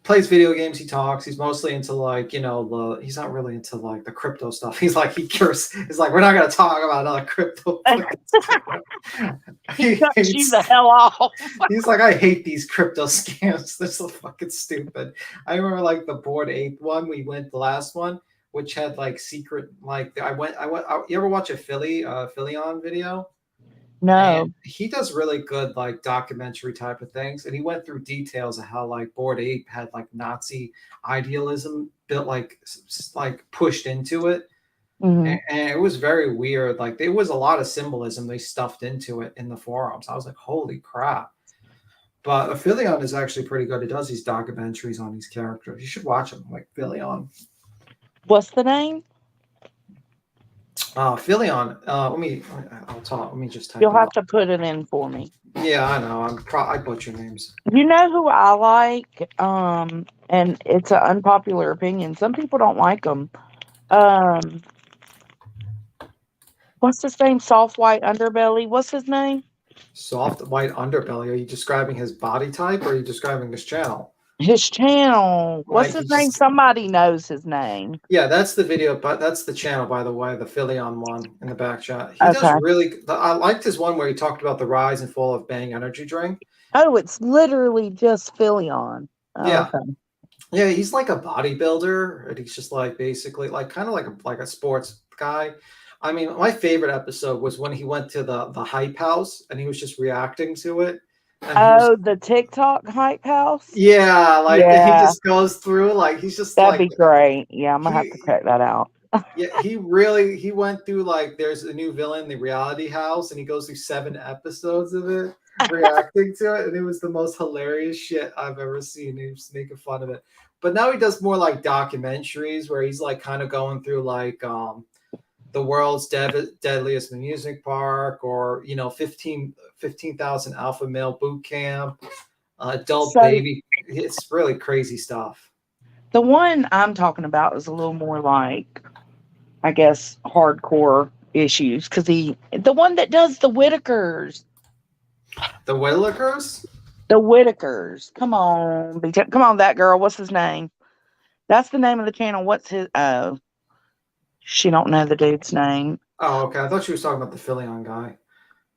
plays video games. He talks. He's mostly into like he's not really into like the crypto stuff. He's like he cures. He's like we're not gonna talk about another crypto. He he cuts you hates. the hell off. He's like I hate these crypto scams. They're so fucking stupid. I remember like the Board Ape one. We went the last one, which had like secret like I went. You ever watch a Philly on video? And No. he does really good like documentary type of things, and he went through details of how like Board Ape had like Nazi idealism built like pushed into it, Hmm. and it was very weird. Like there was a lot of symbolism they stuffed into it in the forums. I was like, holy crap. But Aphelion is actually pretty good. It does these documentaries on these characters. You should watch them, like Aphelion. What's the name? Aphelion. I'll talk. Let me just type You'll it have up. to put it in for me. Yeah, I know. I butcher names. You know who I like? And it's an unpopular opinion. Some people don't like them. Um, what's his name? Soft white underbelly. What's his name? Soft white underbelly. Are you describing his body type or are you describing his channel? His channel. What's Like his he's name? just Somebody knows his name. yeah, that's the video, but that's the channel, by the way, the Philion one in the back shot. He does Okay. really. I liked his one where he talked about the rise and fall of Bang Energy Drink. Oh, it's literally just Philion. Yeah, Okay. yeah, he's like a bodybuilder, and he's just like basically like kind of like a sports guy. I mean, my favorite episode was when he went to the hype house and he was just reacting to it, and he was Oh, the TikTok hype house? yeah, like he Yeah, just goes through like he's just that'd like be great. Yeah, I'm gonna have to he check that out. yeah, he went through like there's a new villain, the reality house, and he goes through 7 episodes of it, reacting to it, and it was the most hilarious shit I've ever seen. He was making fun of it. But now he does more like documentaries where he's like kind of going through like the world's deadliest amusement park or 15,000 alpha male boot camp, adult So baby. It's really crazy stuff. the one I'm talking about is a little more like, I guess, hardcore issues because the one that does the Whitakers, The Whittlakers? the Whitakers. Come on, come on, that girl. What's his name? That's the name of the channel. What's his? Oh, she don't know the dude's name. Oh, okay. I thought she was talking about the Philion guy.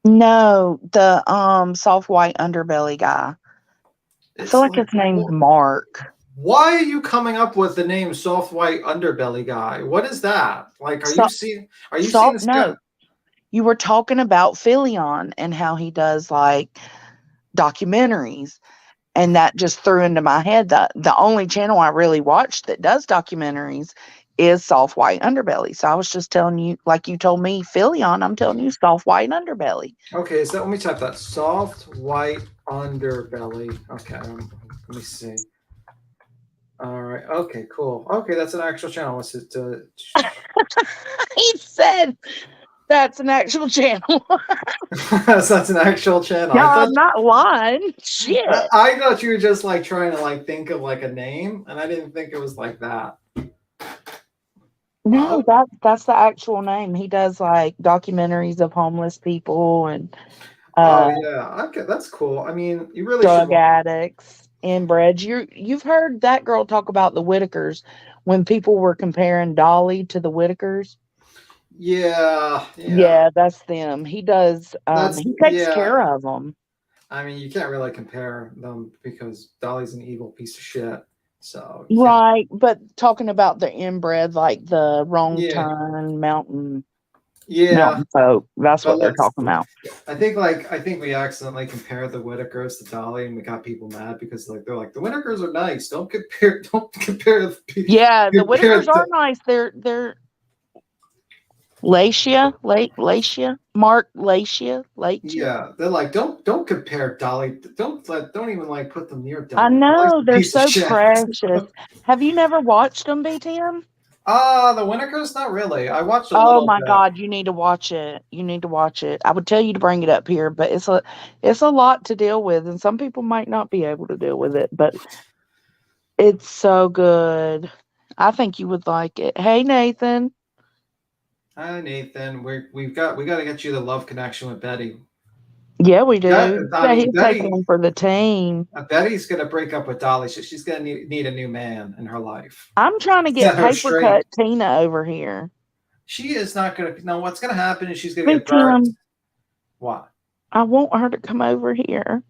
No, the soft white underbelly guy. I feel It's like like, his name's Mark. why are you coming up with the name Soft White Underbelly Guy? What is that? Like, So, are you seeing this guy? no, you were talking about Philion and how he does like documentaries, and that just threw into my head that the only channel I really watch that does documentaries is Soft White Underbelly. So I was just telling you, like you told me Philion, I'm telling you Soft White Underbelly. Okay, so let me type that. Soft White Underbelly. Okay, let me see. All right. Okay, cool. Okay, that's an actual channel. What's it? He said that's an actual channel. So that's an actual channel. No, I'm not lying. Shit. I thought you were just like trying to like think of like a name, and I didn't think it was like that. No, that's the actual name. He does like documentaries of homeless people and Oh yeah, okay, that's cool. I mean, you really should. drug addicts, inbreds. You've heard that girl talk about the Whitakers when people were comparing Dolly to the Whitakers. Yeah, yeah. Yeah, that's them. He does. That's He takes yeah. care of them. I mean, you can't really compare them because Dolly's an evil piece of shit. So you can't. Right, but talking about the inbred, like the wrong Yeah, turn mountain yeah. folk. That's But what they're let's. talking about. I think we accidentally compared the Whitakers to Dolly, and we got people mad because like they're like the Whitakers are nice. Don't compare Yeah, the compare Whitakers are the, nice. They're Lacia, Mark Lacia. yeah. They're like don't compare Dolly. Don't even like put them near I Dolly. Dolly's know a they're piece of so shit. precious. Have you never watched them, BTM? The Whitakers, not really. I watched a Oh little my bit. God, you need to watch it. You need to watch it. I would tell you to bring it up here, but it's a lot to deal with, and some people might not be able to deal with it, but it's so good. I think you would like it. Hey Nathan. Hi Nathan, we got to get you the love connection with Betty. Yeah, we That, do. I Yeah, mean, he'll take one for the team. Betty's gonna break up with Dolly. She's gonna need a new man in her life. I'm trying to get Set her paper straight. cut Tina over here. She is not gonna. No, what's gonna happen is she's gonna Hey, get burnt. Kim, What? I want her to come over here.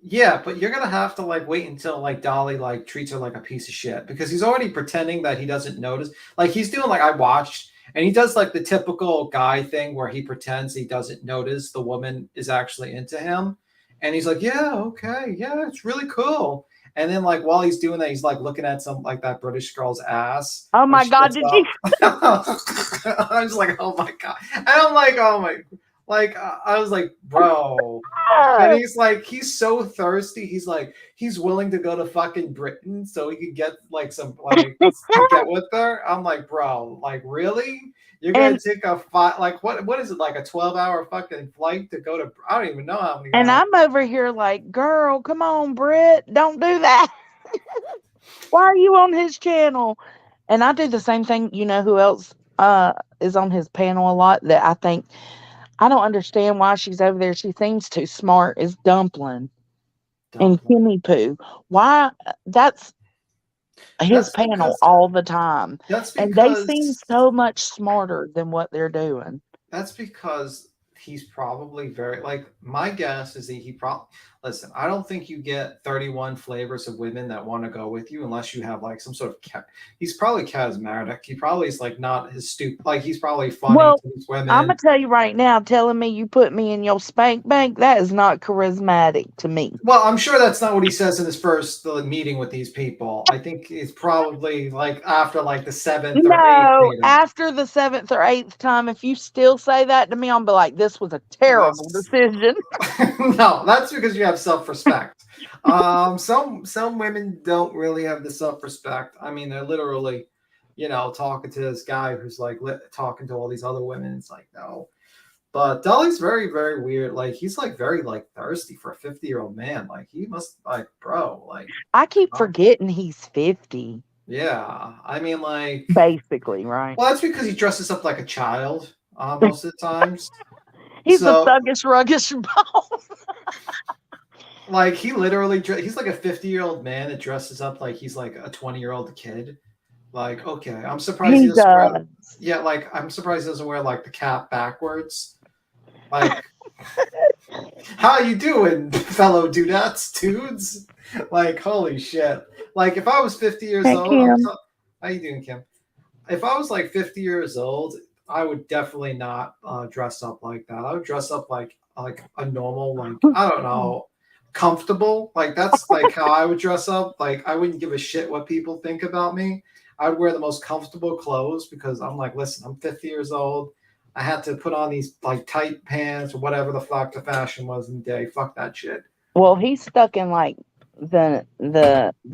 Yeah, but you're gonna have to like wait until like Dolly like treats her like a piece of shit because he's already pretending that he doesn't notice. Like he's doing like I watched and he does like the typical guy thing where he pretends he doesn't notice the woman is actually into him. And he's like, yeah, okay, yeah, it's really cool. And then like while he's doing that, he's like looking at some like that British girl's ass Oh when my she God, gets did you? up. I'm just like, oh my God. And I'm like, oh my like I was like, bro. And he's like, he's so thirsty. He's like, he's willing to go to fucking Britain so he could get like some like to get with her. I'm like, bro, like really? You're gonna and take a like what is it like a 12-hour fucking flight to go to? I don't even know how many and hours. I'm over here like, girl, come on, Britt, don't do that. Why are you on his channel? And I do the same thing. You know who else is on his panel a lot that I think I don't understand why she's over there. She seems too smart. Is Dumpling and Dumpling. Kimmy Poo. Why that's his That's panel because all the time. that's And they seem because so much smarter than what they're doing. That's because he's probably very like my guess is that he probably listen. I don't think you get 31 flavors of women that want to go with you unless you have like some sort of he's probably charismatic. He probably is like not his stupid like he's probably funny Well, to these I'm women. gonna tell you right now, telling me you put me in your spank bank, that is not charismatic to me. Well, I'm sure that's not what he says in his first meeting with these people. I think it's probably like after like the seventh or eighth No, meeting. after the seventh or eighth time, if you still say that to me, I'll be like, this was a terrible That's decision. no, that's because you have self-respect. Some women don't really have the self-respect. I mean, they're literally, talking to this guy who's like talking to all these other women. It's like no, but Dolly's very, very weird. Like he's like very like thirsty for a 50-year-old man. Like he must like, bro, like, I keep oh, forgetting he's 50, yeah. I mean, like, basically, right? well, that's because he dresses up like a child most of the times. He's the So thuggish, ruggish ball. like he literally he's like a 50-year-old man that dresses up like he's like a 20-year-old kid. Like, okay, I'm surprised he He doesn't wear does. yeah, like I'm surprised he doesn't wear like the cap backwards. Like, how you doing, fellow dudettes, dudes? Like, holy shit. Like if I was 50 years Hey, old, Kim. how you doing, Kim? If I was like 50 years old, I would definitely not dress up like that. I would dress up like a normal, like I don't know, comfortable. Like that's like how I would dress up. Like I wouldn't give a shit what people think about me. I would wear the most comfortable clothes because I'm like, listen, I'm 50 years old. I had to put on these like tight pants or whatever the fuck the fashion was in the day. Fuck that shit. Well, he's stuck in like the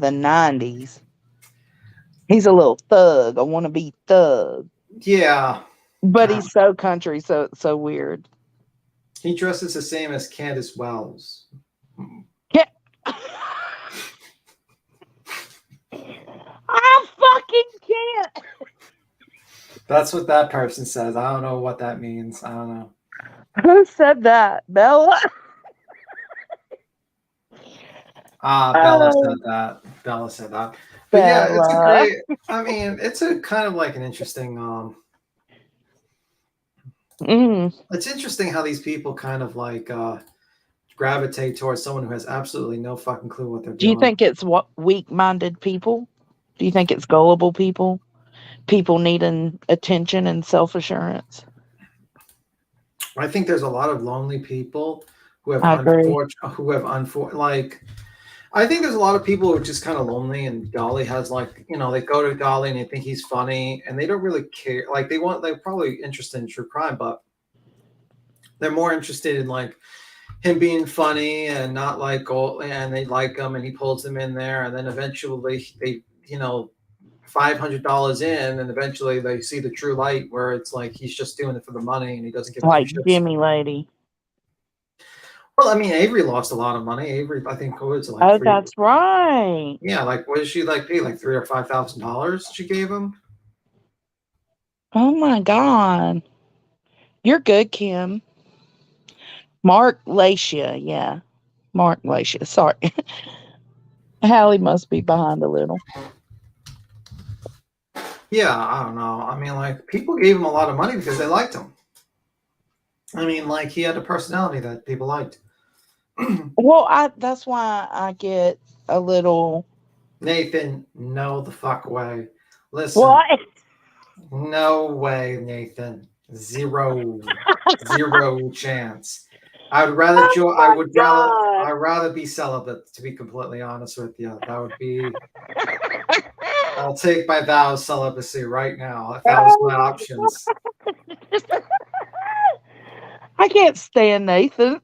90s. He's a little thug. I want to be thug. Yeah. But God. he's so country, so it's so weird. He dresses the same as Candace Wells. Yeah. I fucking can't. That's what that person says. I don't know what that means. I don't know. Who said that? Bella? Bella Oh, said that. Bella said that. But yeah, it's a Bella. great. I mean, it's a kind of like an interesting. Mm. It's interesting how these people kind of like gravitate towards someone who has absolutely no fucking clue what they're Do you doing. think it's what weak-minded people? Do you think it's gullible people? People needing attention and self-assurance? I think there's a lot of lonely people who have I agree. like. I think there's a lot of people who are just kind of lonely, and Dolly has like, they go to Dolly and they think he's funny, and they don't really care. Like they're probably interested in true crime, but they're more interested in like him being funny and not like gold, and they like him, and he pulls them in there, and then eventually they, $500 in, and eventually they see the true light where it's like he's just doing it for the money and he doesn't give two Like shits. Jimmy Lady. Well, I mean, Avery lost a lot of money. Avery, I think, was like Oh, three. that's right. Yeah, like what did she like pay? Like $3,000 or $5,000 she gave him. Oh my God. You're good, Kim. Mark Lacia, yeah. Mark Lacia. Sorry. Hallie must be behind a little. Yeah, I don't know. I mean, like, people gave him a lot of money because they liked him. I mean, like, he had a personality that people liked. Well, that's why I get a little. Nathan, no the fuck way. Listen, What? no way, Nathan. Zero chance. I would rather Oh I my would rather god. I'd rather be celibate, to be completely honest with you. That would be I'll take my vow of celibacy right now if that was my Oh, options. I can't stand Nathan.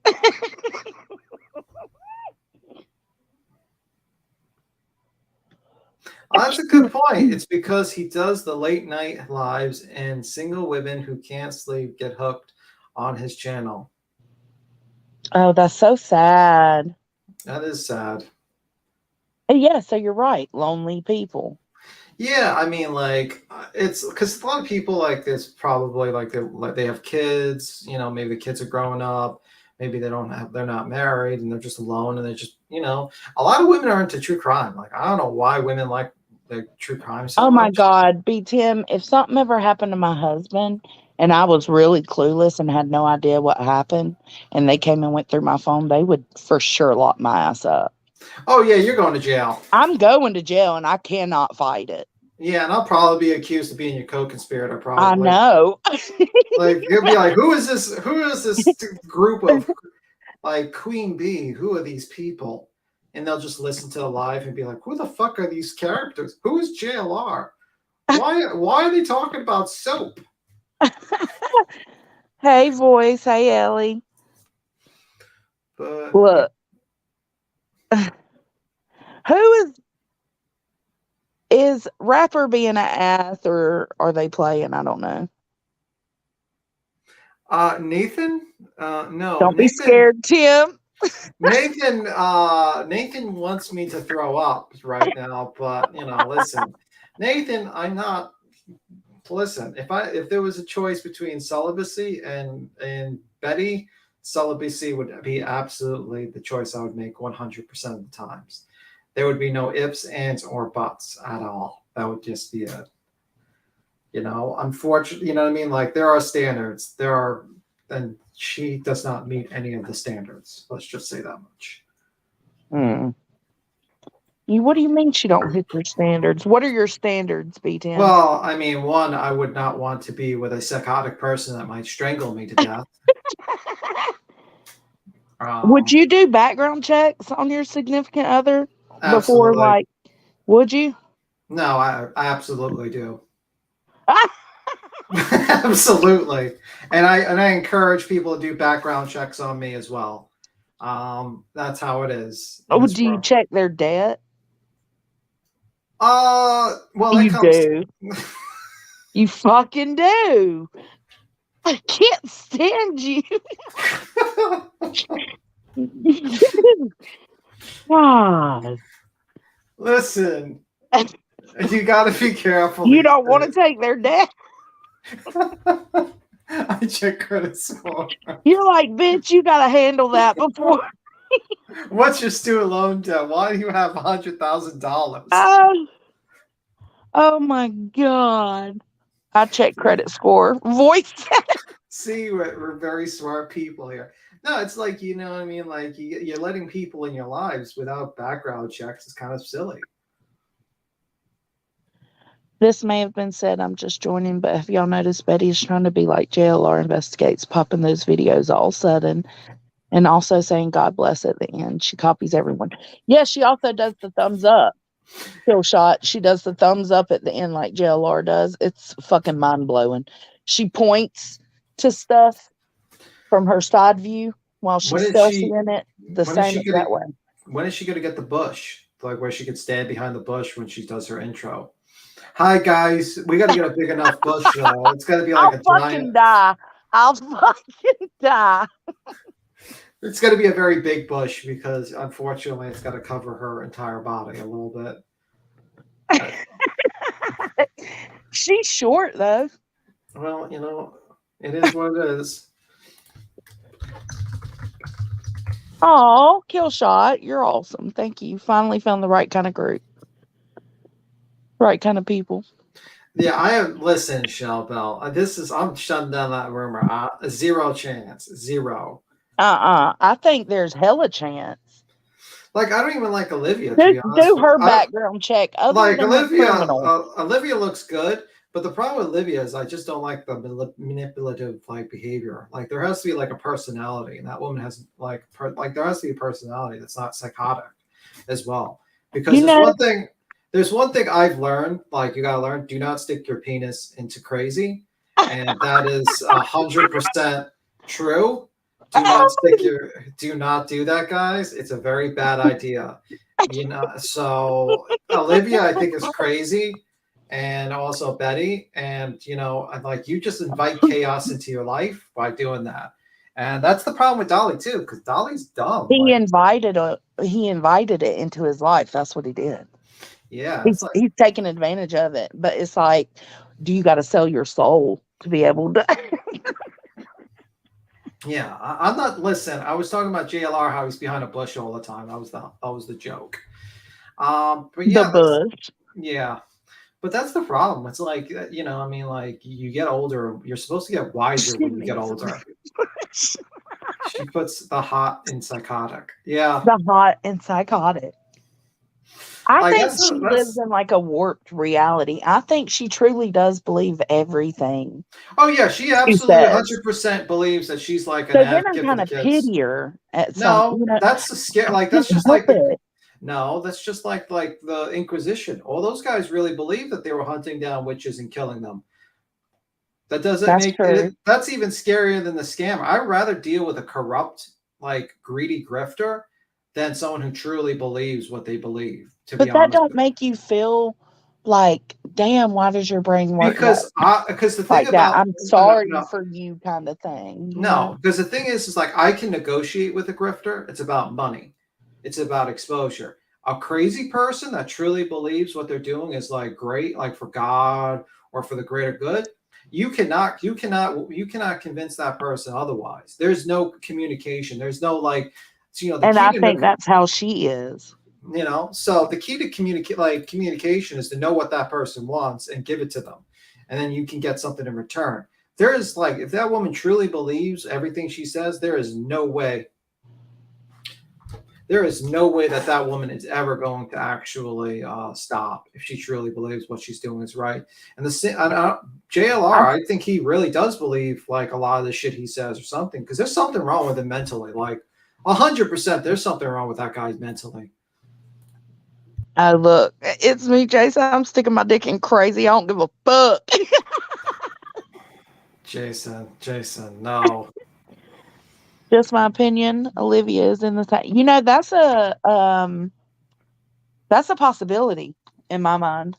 That's a good point. It's because he does the late night lives and single women who can't sleep get hooked on his channel. Oh, that's so sad. That is sad. Yeah, so you're right. Lonely people. Yeah, I mean, like it's because a lot of people like this probably like they have kids. You know, maybe the kids are growing up. Maybe they're not married and they're just alone and they just a lot of women are into true crime. Like I don't know why women like the true crime so Oh my much. God, B Tim, if something ever happened to my husband and I was really clueless and had no idea what happened and they came and went through my phone, they would for sure lock my ass up. Oh yeah, you're going to jail. I'm going to jail and I cannot fight it. Yeah, and I'll probably be accused of being your co-conspirator. I Probably. know. Like you'll be like, who is this? Who is this group of like Queen Bee? Who are these people? And they'll just listen to the live and be like, who the fuck are these characters? Who is JLR? Why are they talking about soap? Hey, voice. Hey, Ellie. But Look, who is rapper being an ass or are they playing? I don't know. Nathan, no, Don't be scared, Tim. Nathan wants me to throw up right now, but listen, Nathan, I'm not. Listen, if there was a choice between celibacy and Betty, celibacy would be absolutely the choice I would make 100% of the times. There would be no ifs, ands, or buts at all. That would just be it. Unfortunately, you know what I mean? Like there are standards. And she does not meet any of the standards. Let's just say that much. Hmm. What do you mean she don't hit your standards? What are your standards, B10? Well, I mean, one, I would not want to be with a psychotic person that might strangle me to death. Would you do background checks on your significant other before, Absolutely. like, would you? No, I absolutely do. Absolutely. And I encourage people to do background checks on me as well. That's how it is in Oh, this do you world. check their debt? Well, it You comes. do. You fucking do. I can't stand you. God. Listen, you got to be careful. You these don't want to days. take their debt. I check credit score. You're like, bitch, you got to handle that before. What's your student loan debt? Why do you have $100,000? Oh my God. I check credit score. Voice. See, we're very smart people here. No, it's like, you know what I mean? Like, you're letting people in your lives without background checks is kind of silly. This may have been said, I'm just joining, but have y'all noticed Betty is trying to be like JLR Investigates, popping those videos all sudden and also saying God bless at the end. She copies everyone. Yeah, she also does the thumbs up. Kill shot. She does the thumbs up at the end like JLR does. It's fucking mind blowing. She points to stuff from her side view while she's selfieing it the when is same she gonna exact way. when is she gonna get the bush? Like where she could stand behind the bush when she does her intro. Hi guys, we gotta get a big enough bush though. It's gotta be like I'll a fucking giant. die. I'll fucking die. It's gotta be a very big bush because unfortunately it's gotta cover her entire body a little bit. She's short though. Well, it is what it is. Oh, kill shot. You're awesome. Thank you. Finally found the right kind of group, right kind of people. Yeah, I am. Listen, Shell Bell. This is. I'm shutting down that rumor. Zero chance. Zero. I think there's hella chance. Like I don't even like Olivia to Do, be honest. do her I background check other like than the Olivia. criminal. Olivia looks good, but the problem with Olivia is I just don't like the manipulative like behavior. Like there has to be like a personality, and that woman has like there has to be a personality that's not psychotic as well. Because You there's know, one thing. There's one thing I've learned. Like you gotta learn. Do not stick your penis into crazy, and that is 100% true. Do not stick your. Do not do that, guys. It's a very bad idea. So Olivia, I think, is crazy, and also Betty, and like you just invite chaos into your life by doing that, and that's the problem with Dolly too, because Dolly's dumb. he Like, invited he invited it into his life. That's what he did. yeah, it's He's like, he's taking advantage of it. But it's like, do you got to sell your soul to be able to? yeah, I'm not. Listen, I was talking about JLR, how he's behind a bush all the time. That was the joke. But The yeah, bush. yeah. But that's the problem. It's like, I mean, like you get older, you're supposed to get wiser She when you get needs some older. She puts the hot in psychotic. Yeah. the hot and psychotic. I Like think she lives in like a warped reality. I think she truly does believe everything oh yeah, she she absolutely says. 100% believes that she's like an So then I advocate for kind the of kids. pity her at some, No, that's a scare. I Like can't that's just help like the it. no, that's just like the Inquisition. All those guys really believe that they were hunting down witches and killing them. That doesn't That's make true. it. That's even scarier than the scammer. I'd rather deal with a corrupt, like greedy grifter than someone who truly believes what they believe. To be But that honest, don't make you feel like, damn, why does your brain work because the thing like that? about I'm no, sorry no, for you kind of thing, you know? no, because the thing is like I can negotiate with a grifter. It's about money. It's about exposure. A crazy person that truly believes what they're doing is like great, like for God or for the greater good. You cannot convince that person otherwise. There's no communication. There's no like, the And key I to think that's how she is. so the key to communication is to know what that person wants and give it to them, and then you can get something in return. There is like if that woman truly believes everything she says, there is no way that that woman is ever going to actually stop if she truly believes what she's doing is right. And I, JLR, I think he really does believe like a lot of the shit he says or something because there's something wrong with him mentally. Like 100%, there's something wrong with that guy mentally. oh, look, it's me, Jason. I'm sticking my dick in crazy. I don't give a fuck. Jason, no. Just my opinion. Olivia is in the same. That's a possibility in my mind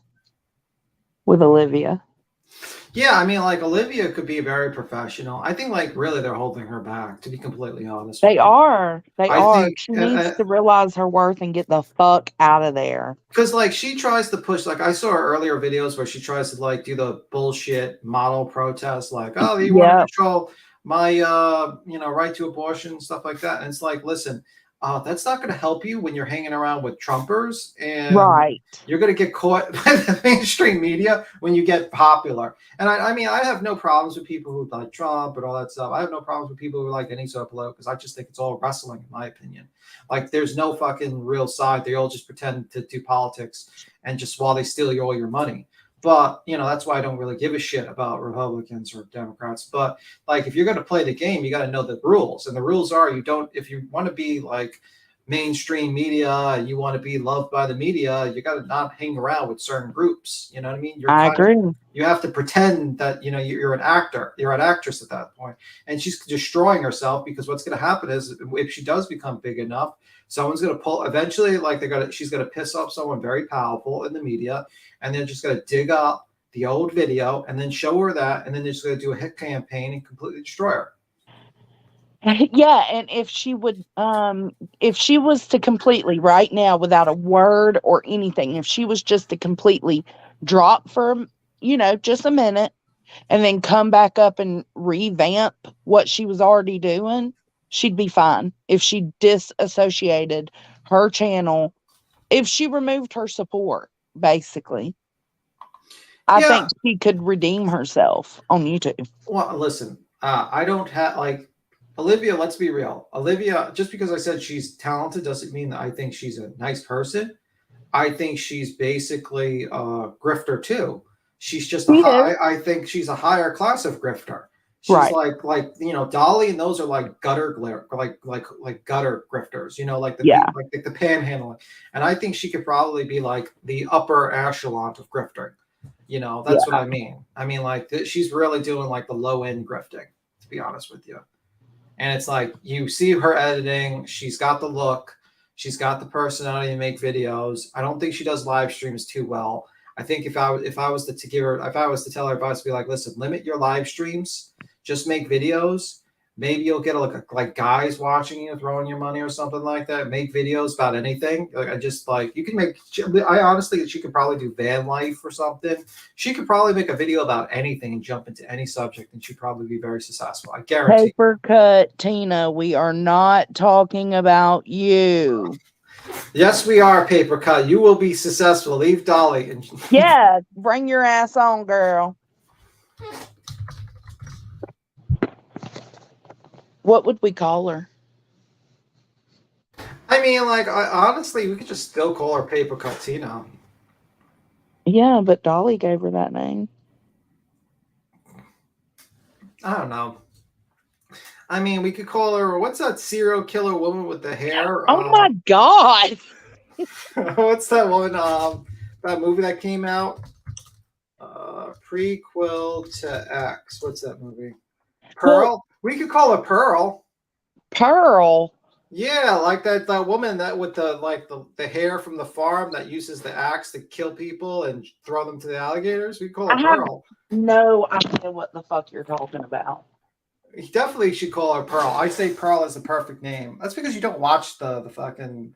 with Olivia. Yeah, I mean, like Olivia could be very professional. I think, like, really, they're holding her back. To be completely honest with They you, are. They I are. think, She needs to realize her worth and get the fuck out of there. because like she tries to push. Like I saw her earlier videos where she tries to like do the bullshit model protest, like, oh, you want to Yep. control my, right to abortion, stuff like that. And it's like, listen, that's not going to help you when you're hanging around with Trumpers and Right. you're going to get caught by the mainstream media when you get popular. And I mean, I have no problems with people who like Trump and all that stuff. I have no problems with people who like any sort of political because I just think it's all wrestling, in my opinion. Like, there's no fucking real side. They all just pretend to do politics and just while they steal all your money. But, that's why I don't really give a shit about Republicans or Democrats. But, like, if you're going to play the game, you got to know the rules. And the rules are if you want to be like mainstream media, you want to be loved by the media, you got to not hang around with certain groups. You know what I mean? I agree. You have to pretend that you're an actor, you're an actress at that point. And she's destroying herself because what's going to happen is if she does become big enough, someone's going to pull eventually, like she's going to piss off someone very powerful in the media, and they're just going to dig up the old video and then show her that, and then they're just going to do a hit campaign and completely destroy her. Yeah, and if she was to completely right now without a word or anything, if she was just to completely drop for, just a minute and then come back up and revamp what she was already doing, she'd be fine if she disassociated her channel, if she removed her support, basically. I Yeah. think she could redeem herself on YouTube. Well, listen, I don't have like Olivia. Let's be real. Olivia, just because I said she's talented doesn't mean that I think she's a nice person. I think she's basically a grifter too. She's just a She is. high. I think she's a higher class of grifter. She's Right. like Dolly, and those are like like gutter grifters. Like the Yeah. people like the panhandling. And I think she could probably be like the upper echelon of grifting. That's what Yeah. I mean. I mean, like she's really doing like the low end grifting, to be honest with you. And it's like you see her editing. She's got the look. She's got the personality to make videos. I don't think she does live streams too well. I think if I was to give her, if I was to tell her advice, to be like, listen, limit your live streams. Just make videos. Maybe you'll get like guys watching you, throwing your money or something like that. Make videos about anything. Like I just like you can make. I honestly, she could probably do van life or something. She could probably make a video about anything and jump into any subject, and she'd probably be very successful. I guarantee. Paper cut, Tina. We are not talking about you. Yes, we are, paper cut. You will be successful. Leave Dolly. And Yeah, bring your ass on, girl. What would we call her? I mean, like, honestly, we could just still call her Paper Cut Tina. Yeah, but Dolly gave her that name. I don't know. I mean, we could call her, what's that serial killer woman with the hair? Oh my God. What's that one? That movie that came out? Prequel to X. What's that movie? Pearl? Well, We could call her Pearl. Pearl. Yeah, like that woman that with the hair from the farm that uses the axe to kill people and throw them to the alligators. We call her Pearl. No idea what the fuck you're talking about. You definitely should call her Pearl. I say Pearl is the perfect name. That's because you don't watch the fucking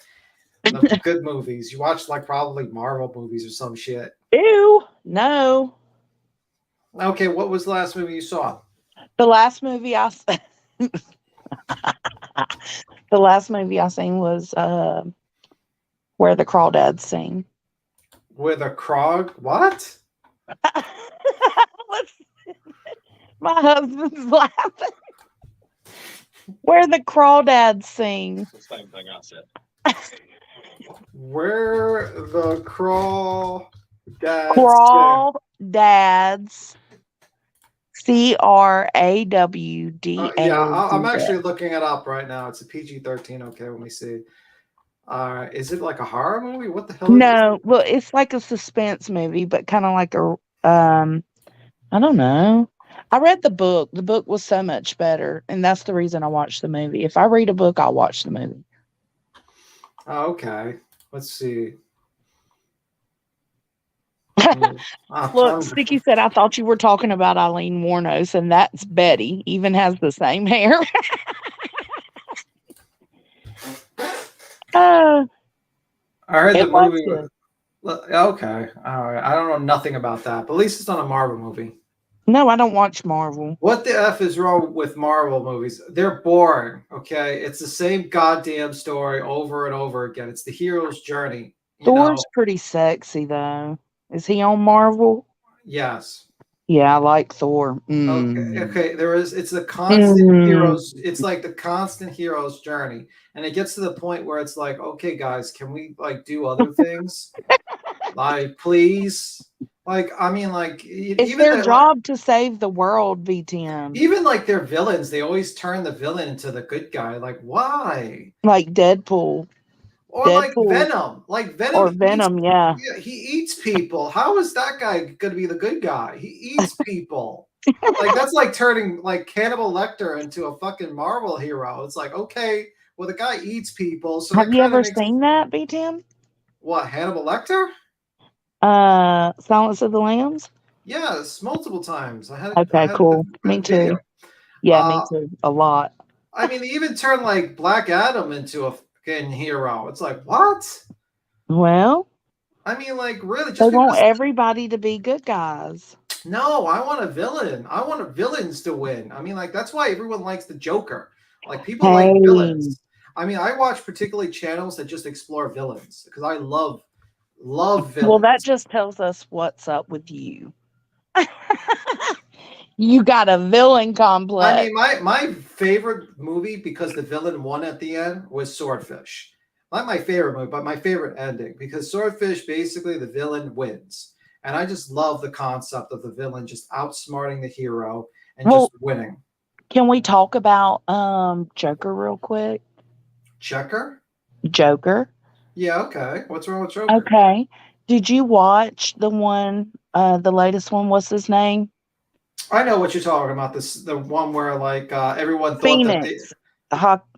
the good movies. You watch like probably Marvel movies or some shit. Ew. No. Okay, what was the last movie you saw? The last movie I the last movie I seen was Where the Crawdads Sing. Where the Krog? What? My husband's laughing. Where the Crawdads Sing. It's the same thing I said. Where the Crawdads Crawdads. CRAWDADS. Yeah, I'm actually looking it up right now. It's a PG-13. Okay, let me see. Is it like a horror movie? What the hell? No, well, it's like a suspense movie, but kind of like a I don't know. I read the book. The book was so much better, and that's the reason I watched the movie. If I read a book, I'll watch the movie. Oh, okay. Let's see. Look, Sticky said, I thought you were talking about Eileen Warnos, and that's Betty. Even has the same hair. I heard the movie. Good. Okay. All right. I don't know nothing about that, but at least it's not a Marvel movie. No, I don't watch Marvel. What the F is wrong with Marvel movies? They're boring, okay? It's the same goddamn story over and over again. It's the hero's journey. Thor's pretty sexy, though. Is he on Marvel? Yes. Yeah, I like Thor. Okay. It's the constant hero's. It's like the constant hero's journey, and it gets to the point where it's like, okay, guys, can we like do other things? Like, please. Like, I mean, like, it's their job to save the world, VTM. Even like their villains, they always turn the villain into the good guy. Like, why? Like Deadpool. Or like Venom. Like Venom. Or Venom, yeah. He eats people. How is that guy going to be the good guy? He eats people. Like, that's like turning like Hannibal Lecter into a fucking Marvel hero. It's like, okay, well, the guy eats people. So have you ever seen that, VTM? What, Hannibal Lecter? Silence of the Lambs? Yes, multiple times. Cool. Me too. Yeah, me too. A lot. I mean, they even turned like Black Adam into a fucking hero. It's like, what? Well, I mean, like, really? They want everybody to be good guys. No, I want a villain. I want villains to win. I mean, like, that's why everyone likes the Joker. Like people like Hey. villains. I mean, I watch particularly channels that just explore villains because I love Well, that villains. just tells us what's up with you. You got a villain I complex. mean, my favorite movie because the villain won at the end was Swordfish. Not my favorite movie, but my favorite ending because Swordfish basically the villain wins, and I just love the concept of the villain just outsmarting the hero and Well, just winning. can we talk about Joker real quick? Checker? Joker. Yeah, okay. What's wrong with Joker? Okay. Did you watch the latest one? What's his name? I know what you're talking about. This the one where like everyone thought that they Phoenix.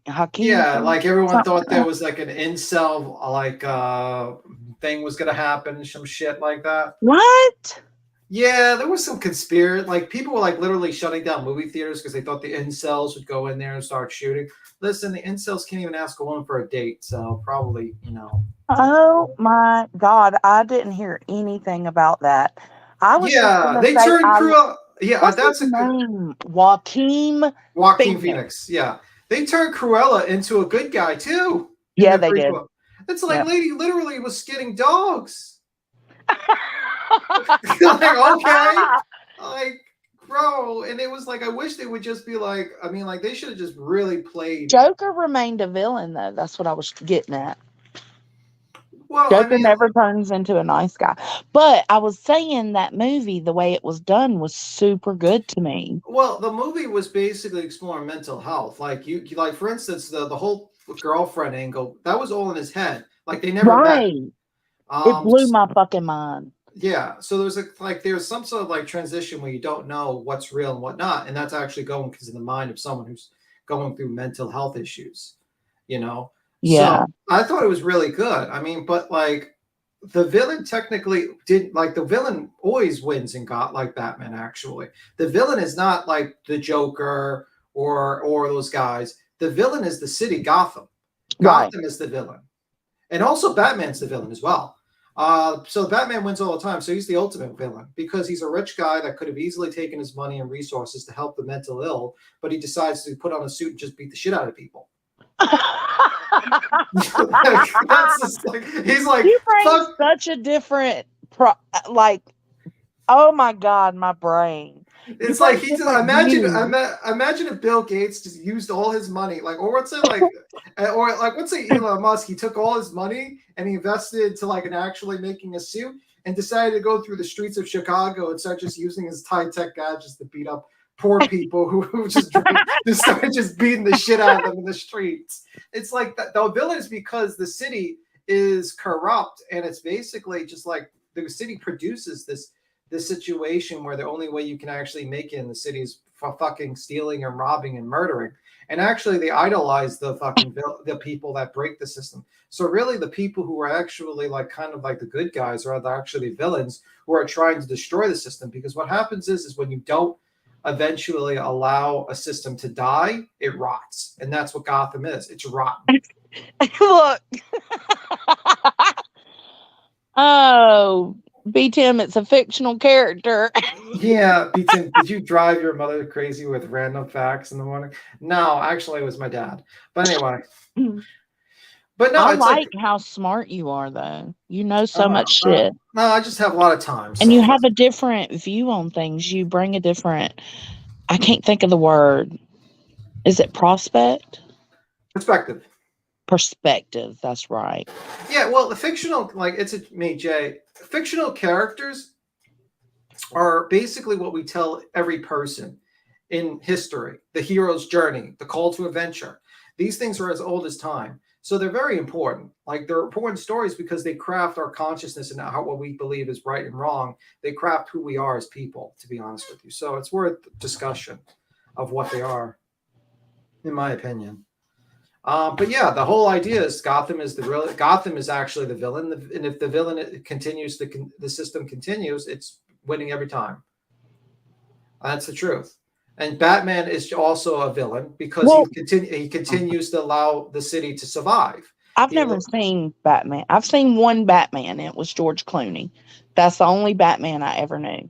Hakeem yeah, Phoenix? like everyone Something thought like there that. was like an incel like thing was gonna happen, some shit like that. What? Yeah, there was some conspiracy. Like people were like literally shutting down movie theaters because they thought the incels would go in there and start shooting. Listen, the incels can't even ask a woman for a date, so probably Oh my God. I didn't hear anything about that. I was just Yeah, gonna they say turned Cruella. Yeah, what's his that's a good name? Joaquin Joaquin Phoenix. Phoenix. Yeah, they turned Cruella into a good guy too in Yeah, the they did. prequel. It's like Yep. lady literally was skinning dogs. Like okay, like bro, and it was like I wish they would just be like. I mean, like they should have just really played. Joker remained a villain though. That's what I was getting at. Well, I Joker mean, never turns into a nice guy. But I was saying that movie, the way it was done was super good to me. well, the movie was basically exploring mental health. Like like for instance, the whole girlfriend angle that was all in his head. Like they never met. Right. It Um, blew my fucking mind. Yeah, so there's like there's some sort of like transition where you don't know what's real and what not, and that's actually going because in the mind of someone who's going through mental health issues, you know. Yeah. So I thought it was really good. I mean, but like the villain technically did like the villain always wins in got like Batman. Actually, the villain is not like the Joker or those guys. The villain is the city Gotham. Right. Gotham is the villain. And also Batman's the villain as well. So Batman wins all the time. So he's the ultimate villain because he's a rich guy that could have easily taken his money and resources to help the mental ill, but he decides to put on a suit and just beat the shit out of people. That's just like he's like You bring fuck. such a different like, oh my God, my brain. You It's bring like he just different views. imagine if Bill Gates just used all his money, like or let's say like or like let's say Elon Musk, he took all his money and he invested into like an actually making a suit and decided to go through the streets of Chicago and start just using his high-tech gadgets to beat up poor people who just started just beating the shit out of them in the streets. It's like the villain is because the city is corrupt and it's basically just like the city produces this situation where the only way you can actually make it in the city is fucking stealing and robbing and murdering. And actually, they idolize the people that break the system. So really, the people who are actually like kind of like the good guys are actually villains who are trying to destroy the system. Because what happens is when you don't eventually allow a system to die, it rots, and that's what Gotham is. It's rotten. Look. Oh, B Tim, it's a fictional character. Yeah, Beaton, did you drive your mother crazy with random facts in the morning? No, actually, it was my dad. But anyway, but no, I it's like, like how smart you are, though. You know so much uh, shit. no, I just have a lot of time. And you So have a different view on things. You bring a different, I can't think of the word. Is it prospect? perspective. Perspective. That's right. Yeah, well, the fictional, like it's a me, Jay. Fictional characters are basically what we tell every person in history, the hero's journey, the call to adventure. These things are as old as time. So they're very important. Like they're important stories because they craft our consciousness and how what we believe is right and wrong. They craft who we are as people, to be honest with you. So it's worth discussion of what they are, in my opinion. But yeah, the whole idea is Gotham is actually the villain, and if the villain continues, the system continues, it's winning every time. That's the truth. And Batman is also a villain because Well, he continues to allow the city to survive. I've He, never seen Batman. I've seen one Batman, and it was George Clooney. That's the only Batman I ever knew.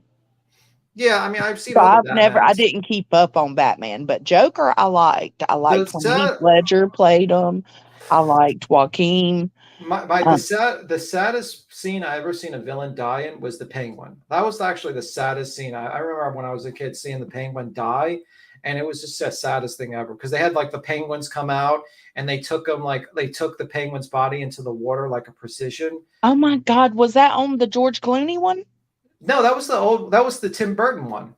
Yeah, I mean, I've seen So all the I Batmans. didn't keep up on Batman, but Joker I liked. I The liked when Heath sad, Ledger played him. I liked Joaquin. Um, the saddest scene I ever seen a villain die in was the Penguin. That was actually the saddest scene. I remember when I was a kid seeing the Penguin die, and it was just the saddest thing ever because they had like the penguins come out and they took the penguin's body into the water like a precision. oh my God, was that on the George Clooney one? No, that was the Tim Burton one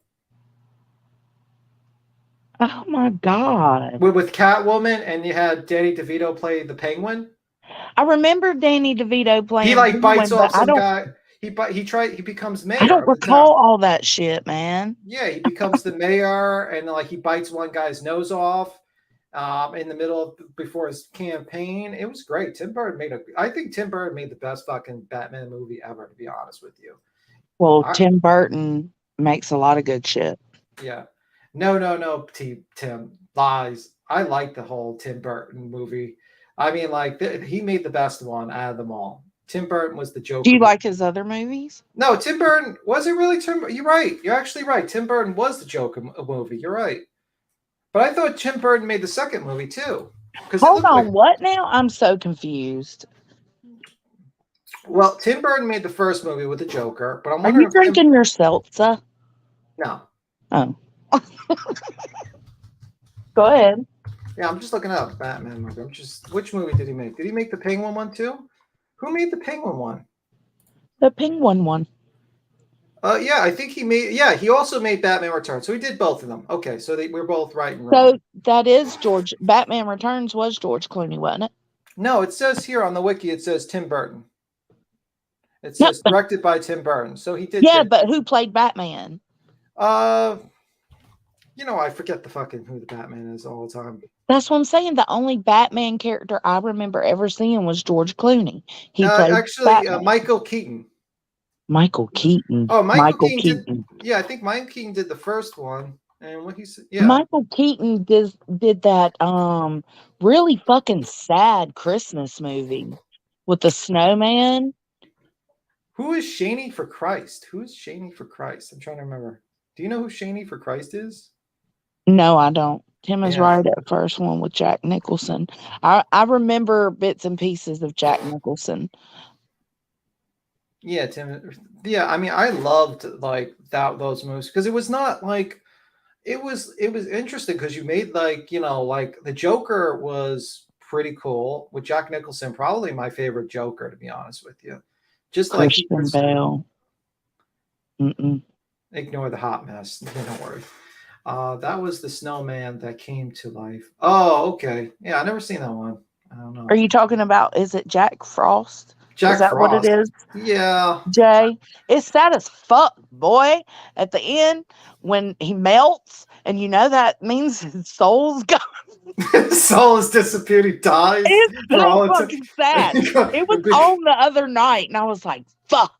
Oh my God. with Catwoman, and you had Danny DeVito play the Penguin. I remember Danny DeVito He playing like bites Penguin, but off some guy. He becomes I mayor don't of the town. recall all that shit, man. Yeah, he becomes the mayor, and like he bites one guy's nose off in the middle of before his campaign. It was great. I think Tim Burton made the best fucking Batman movie ever. To be honest with you, Well, I, Tim Burton makes a lot of good shit. yeah, no, Tim lies. I like the whole Tim Burton movie. I mean, like he made the best one out of them all. Tim Burton was the Do Joker you movie. like his other movies? No, Tim Burton was it really Tim? You're right. You're actually right. Tim Burton was the Joker movie. You're right. But I thought Tim Burton made the second movie too, because it Hold looked like. on, what now? I'm so confused. Well, Tim Burton made the first movie with the Joker, but I'm Are you wondering if Tim. drinking your seltzer? No, Oh, go ahead. yeah, I'm just looking up Batman movie. Which movie did he make? Did he make the Penguin one too? Who made the Penguin one? The penguin one. Yeah, I think he made. Yeah, he also made Batman Returns. So he did both of them. Okay, so we're both right and wrong. So that is George. Batman Returns was George Clooney, wasn't it? No, it says here on the wiki. It says Tim Burton. It Yep. says directed by Tim Burton. So he did. Yeah, but who played Batman? Uh, I forget who the Batman is all the time. That's what I'm saying. The only Batman character I remember ever seeing was George Clooney. He played Actually, Batman. Michael Keaton. Michael Keaton. Oh, Michael Keaton. Yeah, I think Michael Keaton did the first one, and what he said. Yeah, Michael Keaton did that really fucking sad Christmas movie with the snowman. who is Shaney for Christ? Who is Shaney for Christ? I'm trying to remember. Do you know who Shaney for Christ is? No, I don't. Tim is Yeah. right at first one with Jack Nicholson. I remember bits and pieces of Jack Nicholson. Yeah, Tim. Yeah, I mean, I loved like those movies because it was not like it was interesting because you made like like the Joker was pretty cool with Jack Nicholson, probably my favorite Joker to be honest with you. Just like Christian Bale. ignore the hot mess. Don't worry. That was the snowman that came to life. Oh, okay. Yeah, I never seen that one. I don't know. Are you talking about? Is it Jack Frost? Jack Is that Frost. what it is? Yeah. Jay, it's sad as fuck, boy. At the end, when he melts, and that means his soul's gone. His soul has disappeared. He dies. It's for so all fucking sad. It was on the other night, and I was like, fuck.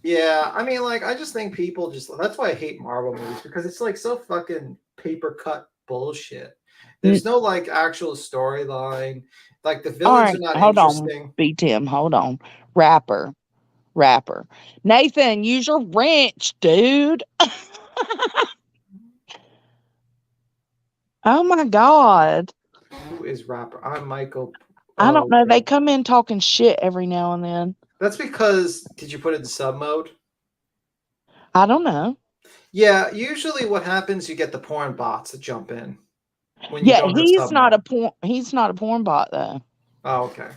Yeah, I mean, like, I just think people that's why I hate Marvel movies because it's like so fucking paper cut bullshit. There's no like actual storyline. Like the villains are not interesting. On, B Tim, hold on. Rapper. Nathan, use your wrench, dude. Oh my God. Who is rapper? I'm Michael. I don't know. They come in talking shit every now and then. That's because did you put it in sub mode? I don't know. Yeah, usually what happens, you get the porn bots that jump in. He's not a porn bot though. Oh, okay.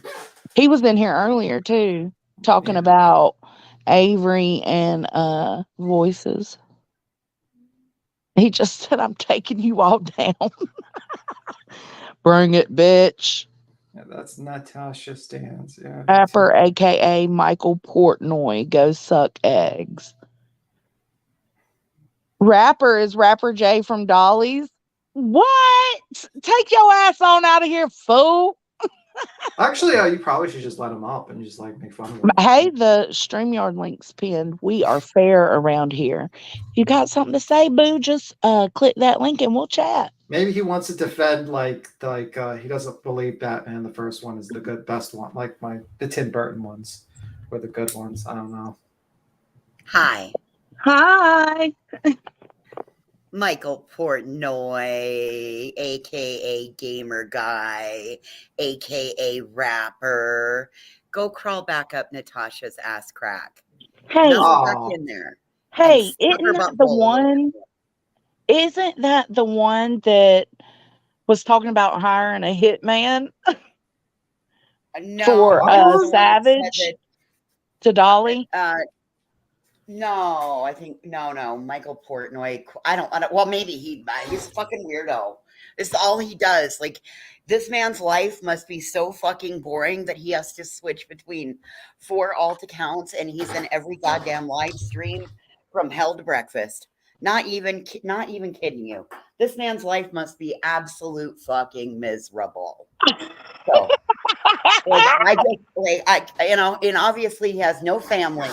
He was in here earlier too, talking about Avery and voices. He just said, "I'm taking you all down." Bring it, bitch. Yeah, that's Natasha Stans. Yeah. Rapper, aka Michael Portnoy, go suck eggs. Rapper is Rapper J from Dolly's. What? Take your ass on out of here, fool. Actually, you probably should just let him up and just like make fun of him. Hey, the StreamYard link's pinned. We are fair around here. If you got something to say, boo, just click that link and we'll chat. Maybe he wants to defend like he doesn't believe Batman the first one is the best one. Like the Tim Burton ones were the good ones. I don't know. Hi, Hi. Michael Portnoy, aka Gamer Guy, aka Rapper. Go crawl back up Natasha's ass crack. Hey, Nuzzle back in there. hey, and suck her isn't that butthole the a little one? Isn't that the one that was talking about hiring a hitman bit. No, for that's the one that said Savage to Dolly? No, I think no. Michael Portnoy. I don't. Well, maybe he's a fucking weirdo. It's all he does. Like this man's life must be so fucking boring that he has to switch between 4 alt accounts, and he's in every goddamn live stream from hell to breakfast. Not even kidding you. This man's life must be absolute fucking miserable. So, and obviously he has no family.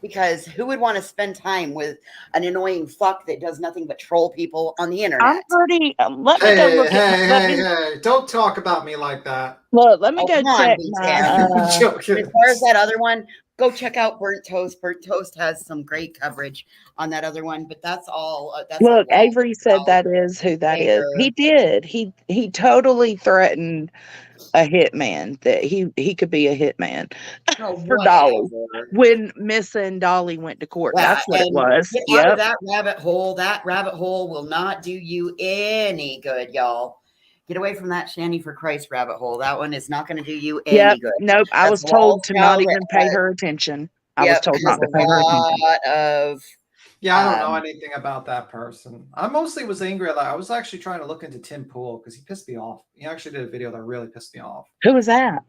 Because who would want to spend time with an annoying fuck that does nothing but troll people on the internet? I'm pretty. Let me go look at. Hey! Don't talk about me like that. Look, let me go Come on, check B-Tam. my. As far as that other one, go check out Burnt Toast. Burnt Toast has some great coverage on that other one, but that's all. That's Look, a lot Avery said that is who that is. He did. He totally threatened a hitman that he could be a hitman for Dolly when Miss and Dolly went to court. Yeah, That's what it and was. get out of that rabbit hole. That rabbit hole will not do you any good, y'all. Get away from that Shandy for Christ rabbit hole. That one is not going to do you any good. Nope. I was That's a wall told to scout not even that pay has- her attention. I was Yep, told not has to a pay her attention. lot of. Yeah, I don't know anything about that person. I mostly was angry. I was actually trying to look into Tim Pool because he pissed me off. He actually did a video that really pissed me off. Who was that?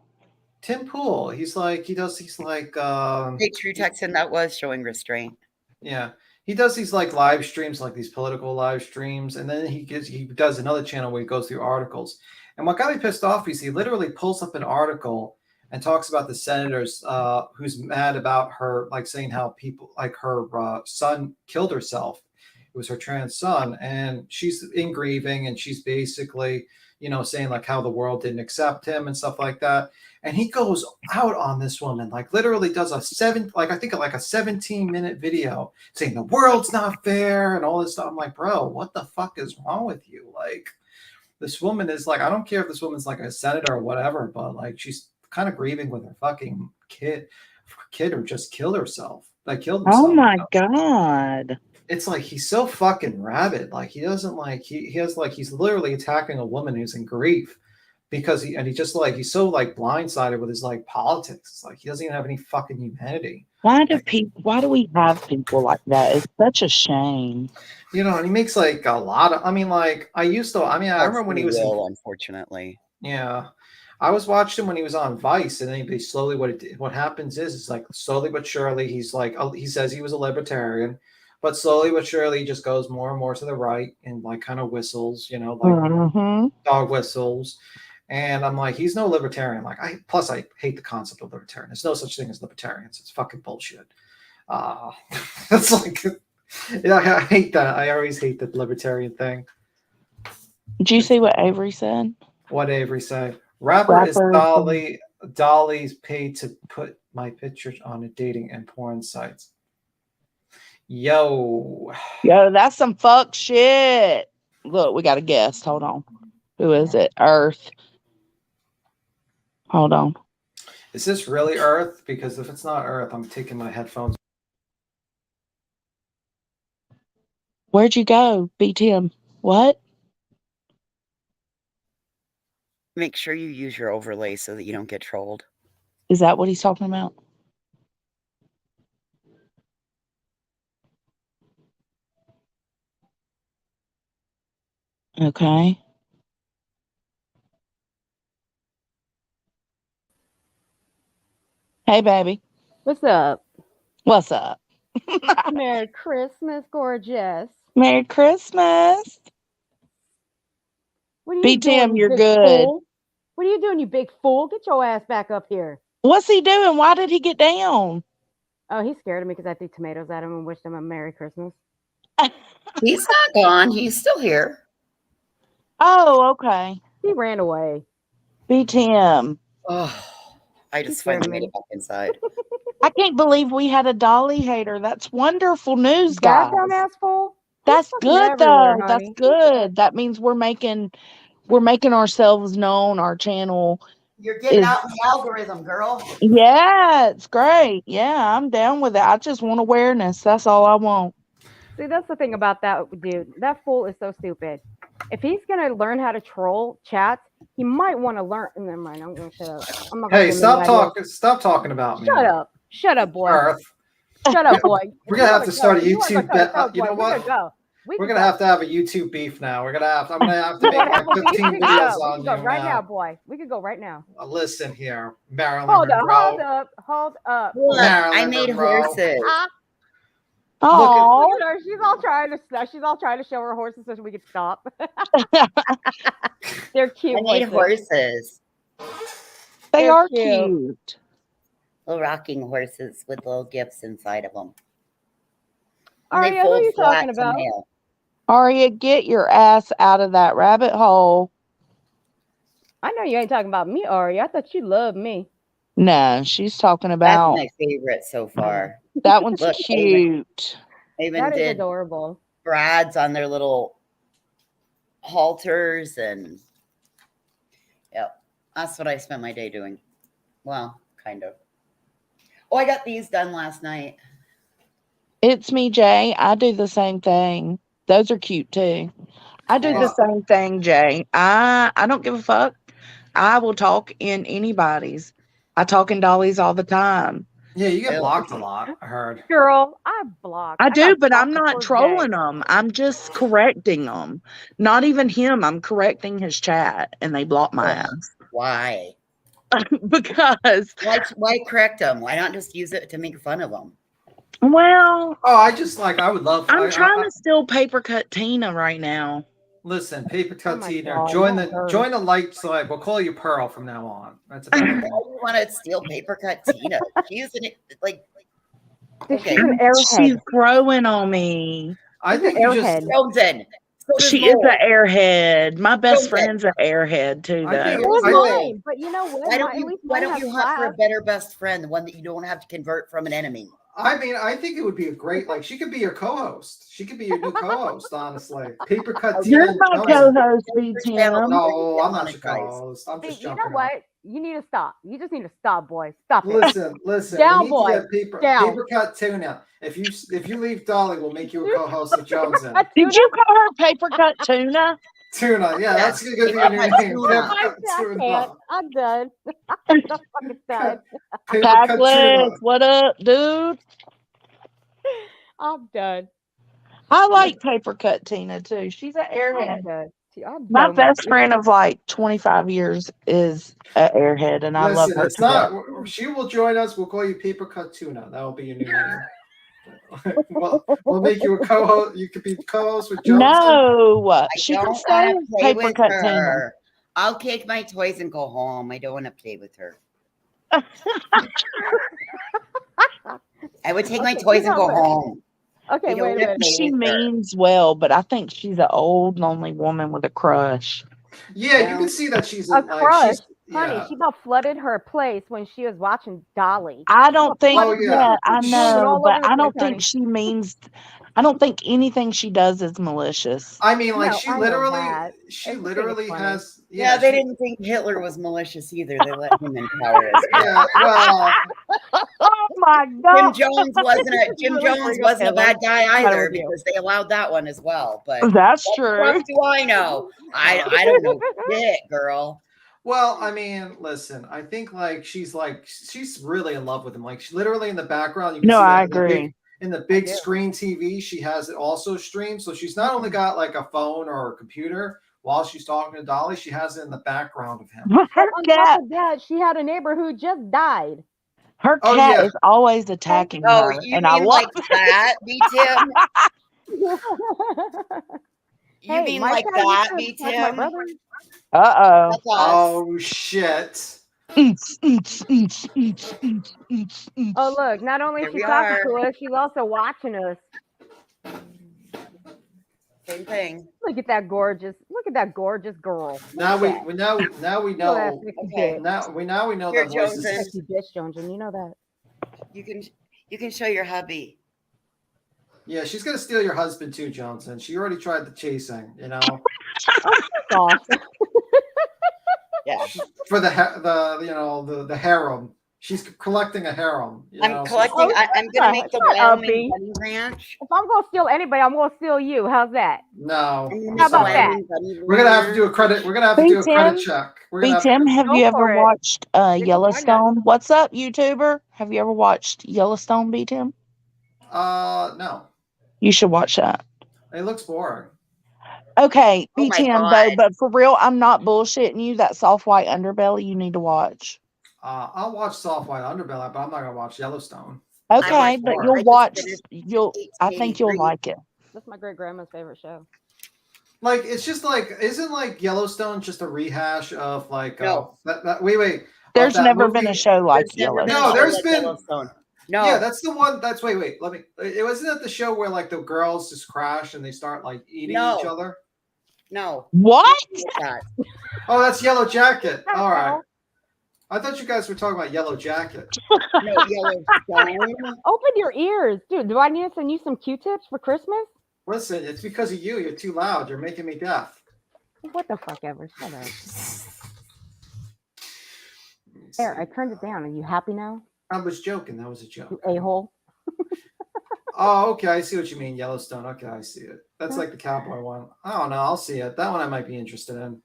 Tim Pool. He's like Hey, True Texan, that was showing restraint. Yeah. He does these like live streams, like these political live streams, and then he does another channel where he goes through articles. And what got me pissed off is he literally pulls up an article and talks about the senators who's mad about her, like saying how people like her son killed herself. It was her trans son, and she's in grieving, and she's basically, saying like how the world didn't accept him and stuff like that. And he goes out on this woman, like literally does a 17-minute video saying the world's not fair and all this stuff. I'm like, bro, what the fuck is wrong with you? Like, this woman is like, I don't care if this woman's like a senator or whatever, but like she's kind of grieving with her fucking kid or just killed herself. Like killed himself. Oh my God. It's like he's so fucking rabid. Like he doesn't like he has like he's literally attacking a woman who's in grief because he's so like blindsided with his like politics. It's like he doesn't even have any fucking humanity. Why do we have people like that? It's such a shame. And he makes like a lot of. I remember when he was unfortunately. Yeah. I was watching him when he was on Vice, and then he slowly what happens is like slowly but surely he's like he says he was a libertarian, but slowly but surely he just goes more and more to the right and like kind of whistles, dog whistles. And I'm like, he's no libertarian. Like I hate the concept of libertarian. There's no such thing as libertarians. It's fucking bullshit. It's like, I hate that. I always hate the libertarian thing. Did you see what Avery said? What Avery said? Rapper is Dolly. Dolly's paid to put my pictures on a dating and porn sites. Yo, that's some fuck shit. Look, we got a guest. Hold on. Who is it? Earth. Hold on. Is this really Earth? Because if it's not Earth, I'm taking my headphones. Where'd you go, BTM? What? Make sure you use your overlay so that you don't get trolled. Is that what he's talking about? Okay. Hey, baby. What's up? What's up? Merry Christmas, gorgeous. Merry Christmas. What are you BTM, doing, you're big good. fool? What are you doing, you big fool? Get your ass back up here. What's he doing? Why did he get down? Oh, he's scared of me because I threw tomatoes at him and wished him a Merry Christmas. He's not gone. He's still here. Oh, okay. He ran away. Beat him. Oh, I just scared finally of made me. it back inside. I can't believe we had a Dolly hater. That's wonderful news, That guys. dumbass fool. That's fucking good everywhere, though. That's honey. good. That means we're making ourselves known. Our channel You're getting is out in the algorithm, girl. yeah, it's great. Yeah, I'm down with it. I just want awareness. That's all I want. See, that's the thing about that dude. That fool is so stupid. If he's gonna learn how to troll chats, he might want to learn. Never mind. I'm gonna shut up. I'm not gonna Hey, give him stop any talking. Stop talking about ideas. me. Shut up. Shut up, boy. Earth. Shut up, boy. We're gonna have to start a You wanna YouTube go, bet. You know boy. what? We could go. We're gonna have to have a YouTube beef now. I'm gonna have to make like 15 We videos could on go you right now, now. boy. We could go right now. Listen here, Marilyn Hold up. Monroe. Hold up. Look, I Marilyn made Monroe. horses. Oh, Look at her. She's all trying to show her horses so we can stop. They're cute. I made horses. they They're are cute. cute. Little rocking horses with little gifts inside of them. Aria, who are you talking about? Aria, get your ass out of that rabbit hole. I know you ain't talking about me, Aria. I thought you loved me. No, she's talking That's about my favorite so far. that one's Look, cute. I even That is did adorable. brads on their little halters, and yep, that's what I spent my day doing. Well, kind of. Oh, I got these done last night. It's me, Jay. I do the same thing. Those are cute too. I do the same thing, Jay. I don't give a fuck. I will talk in anybody's. I talk in Dolly's all the time. Yeah, you get blocked a lot. I heard. Girl, I blocked. I do, got but I'm blocked not before trolling Jay. them. I'm just correcting them. Not even him. I'm correcting his chat, and they block my ass Why? because. Why correct them? Why not just use it to make fun of them? Well, Oh, I would love. I'm trying to steal paper cut Tina right now. Listen, Paper Cut Tina, God, join not her. the light side. We'll call you Pearl from now on. That's a Why do you want to steal paper cut Tina? She's like She's an airhead. She's growing on me. I think She's an you just. airhead. Frozen. So does She is Mole. an airhead. My best Frozen. friend's an airhead too, I though. think- So is I mine, but you know what? Why don't At you least why mine don't has you hunt for a class. better best friend, the one that you don't have to convert from an enemy? I mean, I think it would be a great. Like, she could be your co-host. She could be your new co-host. Honestly, Paper Cut Tina. You're my co-host, B. Tim. No, I'm not your co-host. I'm just See, you jumping. know what? You need to stop. You just need to stop, boy. Stop it. Listen. Down, we need boy. to get Down. paper cut tuna. If you leave Dolly, we'll make you a co-host of Joneson. Did you call her paper cut tuna? Tuna, yeah, that's gonna be your new name. Tuna. Paper cut I tuna. can't. I'm done. I'm fucking done. Paper cut tuna. Packless, what up, dude? I'm done. I like paper cut Tina too. She's an I'm airhead. done. I'm My done. best friend of like 25 years is an airhead, and I love Listen, her. it's to death. not. She will join us. We'll call you Paper Cut Tuna. That will be your new name. we'll make you a co-host. You could be co-host with Joneson. No, she I can don't stay want to with play paper with cut Tina. her. I'll take my toys and go home. I don't want to play with her. I would take my toys and go home. Okay, You wait a don't minute. She means well, but I think she's an old, lonely woman with a crush. Yeah, you can see that she's A crush. She's, Honey, yeah. she about flooded her place when she was watching Dolly. I don't think. Oh, yeah. Yeah, I She's know, all but over the I don't place, honey. think she means. I don't think anything she does is malicious. I mean, like No, she I know literally, that. she I just think literally it's funny. has. Yeah, they she- didn't think Hitler was malicious either. They let him in power. Yeah, well, Oh my Jim god! Jones wasn't a bad guy Better either with you. because they allowed that one as well. But That's what true. do I know? I don't know shit, girl. well, I mean, listen. I think she's really in love with him. Like, she literally in the background. You can No, see that I in the big- agree. in the big do. screen TV, she has it also streamed. So she's not only got like a phone or a computer while she's talking to Dolly, she has it in the background of him. Her On cat, top of that, she had a neighbor who just died. her Oh, cat yeah. is always attacking Oh, her, you and I mean love like that, B. Tim? You Hey, mean my like cat that, used to attack my B-Tim? brother. Uh That's us. Oh shit! Oh, look, not only is Here she we talking are. to us, she's also watching us. Same thing. Look at that gorgeous girl. Now Look we at that. now we Look at that know sexy Okay. bitch. now we know Here, that voices. Josen. Sexy bitch, Johnson. You know that. You can show your hubby. Yeah, she's gonna steal your husband too, Johnson. She already tried the chasing, you know, Oh, fuck off. Yeah. for the harem. She's collecting a harem. You I'm know, collecting. Oh, I'm gonna make the shut up, Wyoming B. Bunny Ranch. If I'm gonna steal anybody, I'm gonna steal you. How's that? no. I'm gonna I'm make How the about sorry. that? Wyoming Bunny We're gonna have to Ranch. do a credit. We're gonna have to do a credit check. We're gonna have Tim, have Go you ever for it. watched Stick 'em on it. Yellowstone? What's up, YouTuber? Have you ever watched Yellowstone, B Tim? no. You should watch that. It looks boring. Okay, Oh B my Tim though, God. but for real, I'm not bullshitting you. That soft white underbelly you need to watch. I'll watch Soft White Underbelly, but I'm not gonna watch Yellowstone. Okay, watched but boring. you'll I just watch finished I think you'll 1883. like it. That's my great grandma's favorite show. Like it's just like isn't like Yellowstone just a rehash of like No. wait of There's that never been a movie? show like There's never been a No, show Yellowstone. there's like been- Yellowstone. No. Yeah, that's the one. That's wait. Let me. It wasn't that the show where like the girls just crash and they start like eating No. each other. No. What? Nothing like that. Oh, that's Yellow Jacket. What the All right. hell? I thought you guys were talking about Yellow Jacket. No, Yellowstone. Open your ears, dude. Do I need to send you some Q-tips for Christmas? Listen, it's because of you. You're too loud. You're making me deaf. What the fuck ever? Shut up. There, I turned it down. Are you happy now, I was joking. That was a you joke. a-hole? Oh, okay. I see what you mean. Yellowstone. Okay, I see it. That's like the cowboy one. I don't know. I'll see it. That one I might be interested in.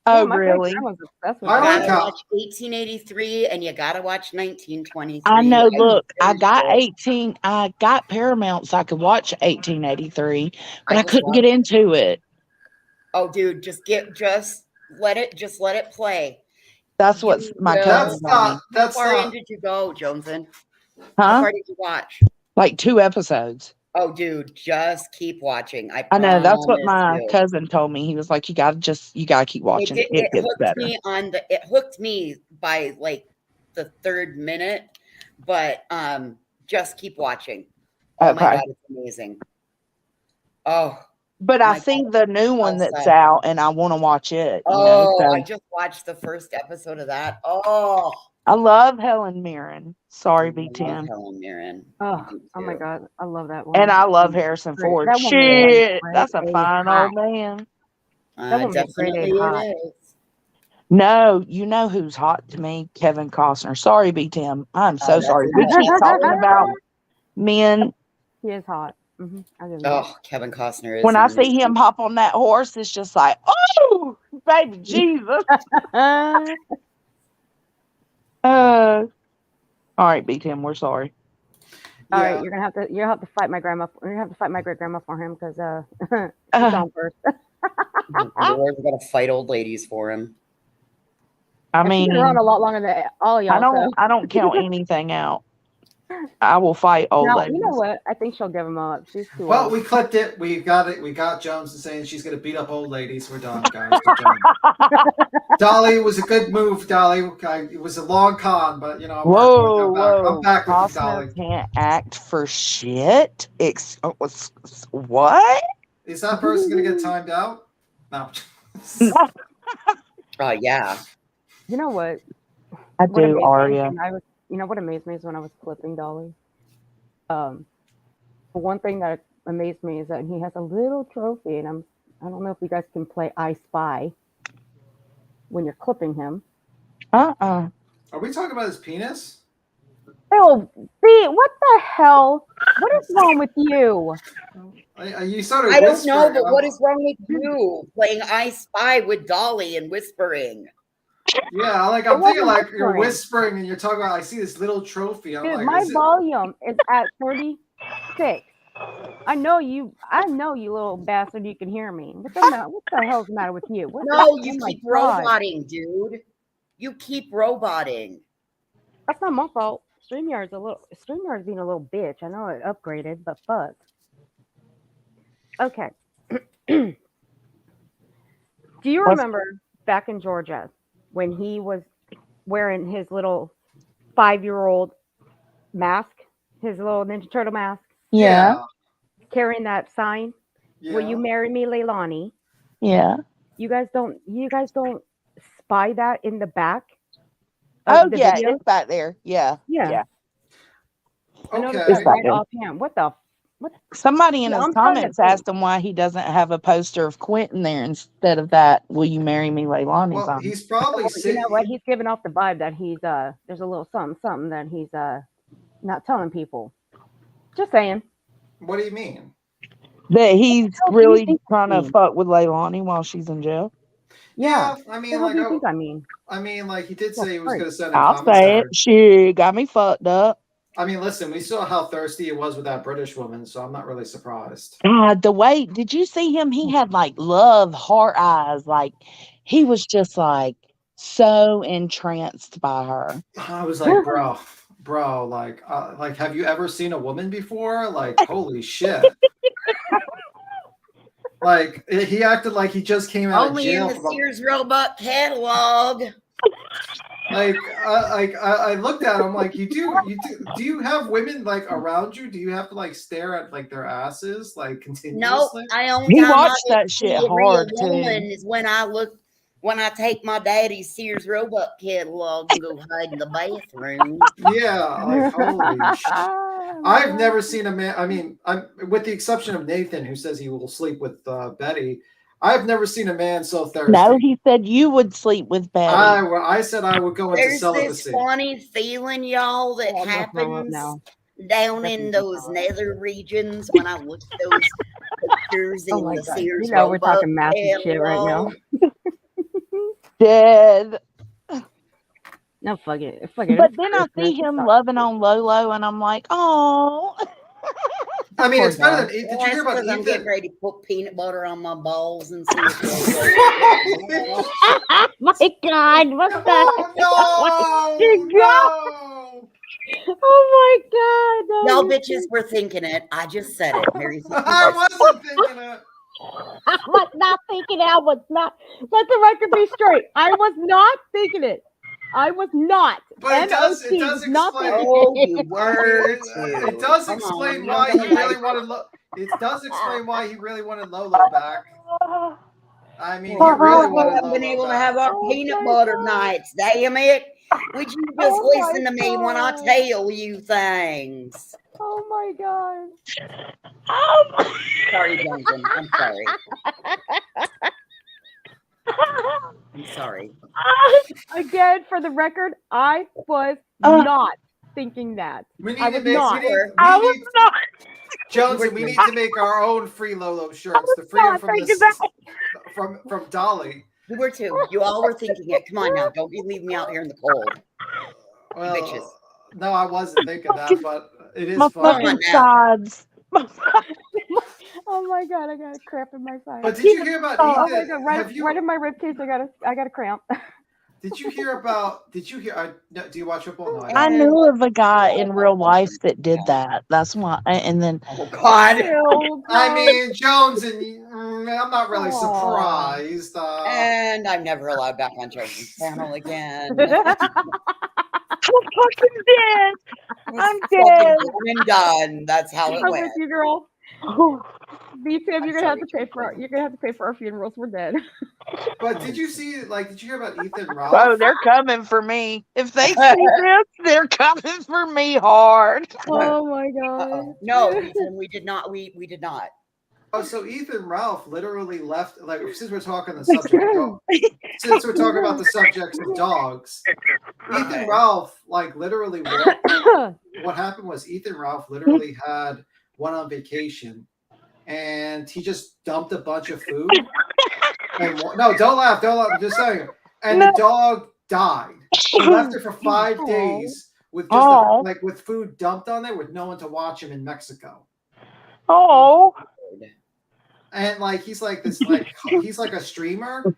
Oh, my really? grandma's obsessed with I You that. like gotta how- watch 1883 and you gotta watch 1923. I know. Look, I finished got it. 18. I got Paramount, so I could watch 1883, but I just couldn't get watched- into it. Oh, dude, just let it play. That's what You my will- cousin told me. How That's far in not. did you go, Joneson? How Huh? far did you watch? Like 2 episodes. Oh, dude, just keep watching. I know. That's what promise my you. cousin told me. He was like, you gotta keep watching. It It gets hooked better. me it hooked me by like the third minute, but just keep watching. Oh my Okay. God, it's amazing. Oh, But my I see the new one Elsa. that's out, and I want to watch it. You know, oh, so I just watched the first episode of that. Oh, I love Helen Mirren. Sorry, I B love Tim. Helen Mirren. Oh, I do oh my too. God, I love that one. And I love Harrison Great. Ford. That woman is Shit, great that's a as fine hot. old man. That woman is great Definitely and hot. it is. No, you know who's hot to me? Kevin Costner. Sorry, B Tim. I'm so that's sorry. a We keep hot talking one. about men. He is hot. I give him that. Oh, Kevin Costner is. When I see amazing. him hop on that horse, it's just like, oh, baby Jesus. All right, B Tim, we're sorry. All Yeah. right, you'll have to fight my grandma. You're gonna have to fight my great grandma for him because she's Uh, on first. We're gonna fight old ladies for him. I And she's mean, been around a lot longer than all y'all. I don't count anything out. I will fight old Now, ladies. you know what? I think she'll give him up. She's too Well, old. we clipped it. We got it. We got Jones saying she's going to beat up old ladies. We're done, guys. We're done. Dolly, it was a good move, Dolly. It was a long con, but you know, I'm Whoa, back with you, Costner Dolly. can't act for shit. What? Is that person going to get timed out? No. Oh yeah. You know what? I What do, amazed me Aria. when what amazed me is when I was clipping Dolly. One thing that amazed me is that he has a little trophy, and I don't know if you guys can play I Spy when you're clipping him. Are we talking about his penis? Oh, B, what the hell? What is wrong with you? You started I don't know, whispering, but and what I'm- is wrong with you playing I Spy with Dolly and whispering? Yeah, like It I'm thinking wasn't like you're whispering. whispering and you're talking about I see this little trophy. I'm Dude, like, my is it- volume is at 36. I know you little bastard, you can hear me. What the hell's the matter with you? No, you oh my keep God. roboting, dude. You keep roboting. That's not my fault. StreamYard's being a little bitch. I know it upgraded, but fuck. Okay. Do you What's remember back in Georgia when he was wearing his little 5-year-old mask, his little Ninja Turtle mask, yeah, Yeah. carrying that sign? Will you Yeah. marry me, Leilani? yeah. You guys don't spy that in the back Oh of the yeah, video? it's back there. Yeah, Yeah. yeah. I noticed It's that Okay. back right there. offhand. What the what Somebody in yeah, his I'm starting to comments think. asked him why he doesn't have a poster of Quentin there instead of that "Will you marry me, Leilani's" Well, on. he's probably Well, you know what? He's giving off the vibe that he's there's a little something that he's not telling people. Just saying. What do you mean? That he's What do you really think I trying to mean? fuck with Leilani while she's in jail. Yeah. Yeah, I What the mean, hell like, do you think I mean? he did Well, say he was great. going to send a I'll say it. commissary. She got me fucked up. I mean, listen, we saw how thirsty he was with that British woman, so I'm not really surprised. God, the way did you see him? He had like love heart eyes. Like he was just like so entranced by her. I was like, bro, like, have you ever seen a woman before? Like, holy shit! Like, he acted like he just came out of Only in jail the from. Sears Roebuck catalog. I looked at him like, do you have women like around you? Do you have to like stare at like their asses like Nope. continuously? I only He time I watched ever that shit see a real hard woman too. is when I take my daddy's Sears Roebuck catalog and go hide in the bathroom. Yeah, like holy shit. Oh my I've God. never seen a man. I mean, I'm with the exception of Nathan, who says he will sleep with Betty. I've never seen a man so thirsty. No, he said you would sleep with Betty. I said I would go into There's this celibacy. funny feeling, y'all, that Oh, that's wrong happens now. down That's in not those wrong. nether regions when I look at those pictures Oh in my the God. Sears You know we're Roebuck talking massive shit right now. catalog. Dead. No, fuck it. Fuck it. But It's then I Christmas. see It's him all loving good. on Lolo, and I'm like, oh. I mean, Poor it's better guy. than. Did you That's hear about because I'm getting Ethan? ready to put peanut butter on my balls and see if they'll go. My God, what the Oh Good no! Oh my God. Y'all No, bitches were thinking it. I just said it. Mary I wasn't thinking it. I was not thinking it. I was not. Let the record be straight. I was not thinking it. I was not. But it does was not explain. thinking Oh, it. you were It too. does Come explain on, why don't he go really away. wanted. It does explain why he really wanted Lolo back. I mean, he Well, really that's why wanted we haven't been Lolo able to back. have our Oh peanut my butter God. nights. Damn it. Would you just Oh my listen to me when I God. tell you things? Oh my God. Oh. Sorry, Duncan. I'm sorry. I'm sorry. Again, for the record, I was Uh, not thinking that. We need I to was make. not. I was not. Jonesy, we You need to make our own free Lolo shirts to free him not from thinking this that. from Dolly. were too. You all were thinking it. Come on now. Don't be leaving me out here in the cold. Well, Bitches. no, I wasn't thinking that, but it is My Come funny. on fucking now. sides. Oh my God, I got a cramp in my side. But did you hear about Oh my Ethan? God, right, Have you? right in my ribcage, I got a cramp. Did you hear about? Did you hear? No, do you watch football? No, I I don't. knew of a guy in real life that did that. That's why. And then Oh God. Oh I God. mean, Jones, and I'm not really Aw. surprised. And I'm never allowed back on Jones's channel again. I'm fucking dead. I'm Fucking dead. done and done. That's how it I'm went. with you, girl. Me too. You're gonna have to pay for. You're gonna have to pay for our funerals. We're dead. But did you see? Like, did you hear about Ethan Oh, Ralph? they're coming for me. If they see this, they're coming for me hard. Oh my God. No, Ethan, we did not. We did not. Oh, so Ethan Ralph literally left. Like, since we're talking the subject, since we're talking about the subjects of dogs, Ethan Ralph, like, literally, what happened was Ethan Ralph literally went on vacation, and he just dumped a bunch of food. And no, don't laugh, I'm just saying. And the dog died. He left it for 5 days with just with food dumped on there, with no one to watch him in Mexico. Oh. And like he's like this, like he's like a streamer,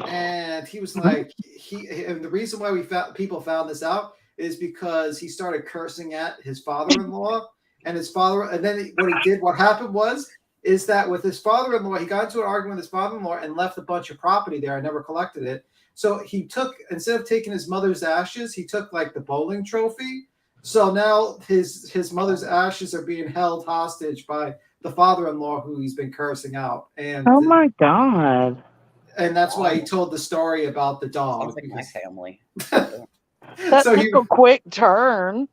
and he was like and the reason why people found this out is because he started cursing at his father-in-law, and his father, and then what happened was is that with his father-in-law, he got into an argument with his father-in-law and left a bunch of property there and never collected it. So he took, instead of taking his mother's ashes, he took like the bowling trophy. So now his mother's ashes are being held hostage by the father-in-law who he's been cursing out. And Oh my God. and that's why he told the story about the dog. Sounds like my family. That So took a quick turn.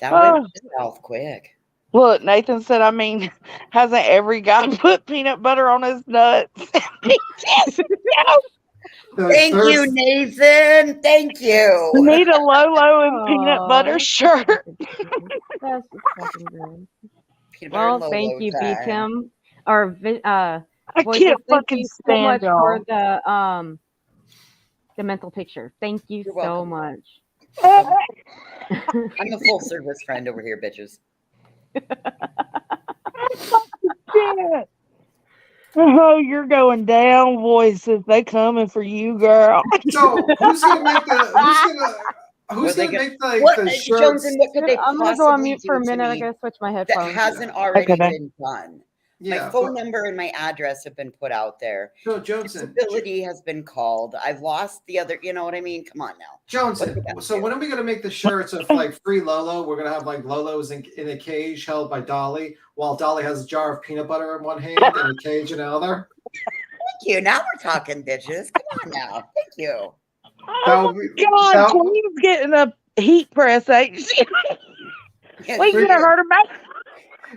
That went south quick. Look, Nathan said, I mean, hasn't every guy put peanut butter on his nuts? Thank you, Nathan. Thank you. Need a Lolo and peanut butter shirt. That's just fucking good. Peanut butter Well, Lolo thank you, time. Tim. Or I Voices, can't thank fucking you so stand much for y'all. the mental picture. Thank you You're so welcome. much. I'm a full service friend over here, bitches. Shit. Oh, you're going down, Voices. They coming for you, girl. So who's gonna make the shirts? Jones, and what could they I'm gonna go on possibly mute for a do to minute. I me gotta switch my that headphones. hasn't already Okay. been done? My Yeah, phone number and my address have been put out there. So Johnson, Disability has been called. I've lost the other. You know what I mean? Come on now. Johnson. So when are we gonna make the shirts of like free Lolo? We're gonna have like Lolo's in a cage held by Dolly, while Dolly has a jar of peanut butter in one hand and a cage in the other. Thank you. Now we're talking, bitches. Come on now. Thank you. Oh my God, Queen's getting a heat press, ain't she? We could have heard about.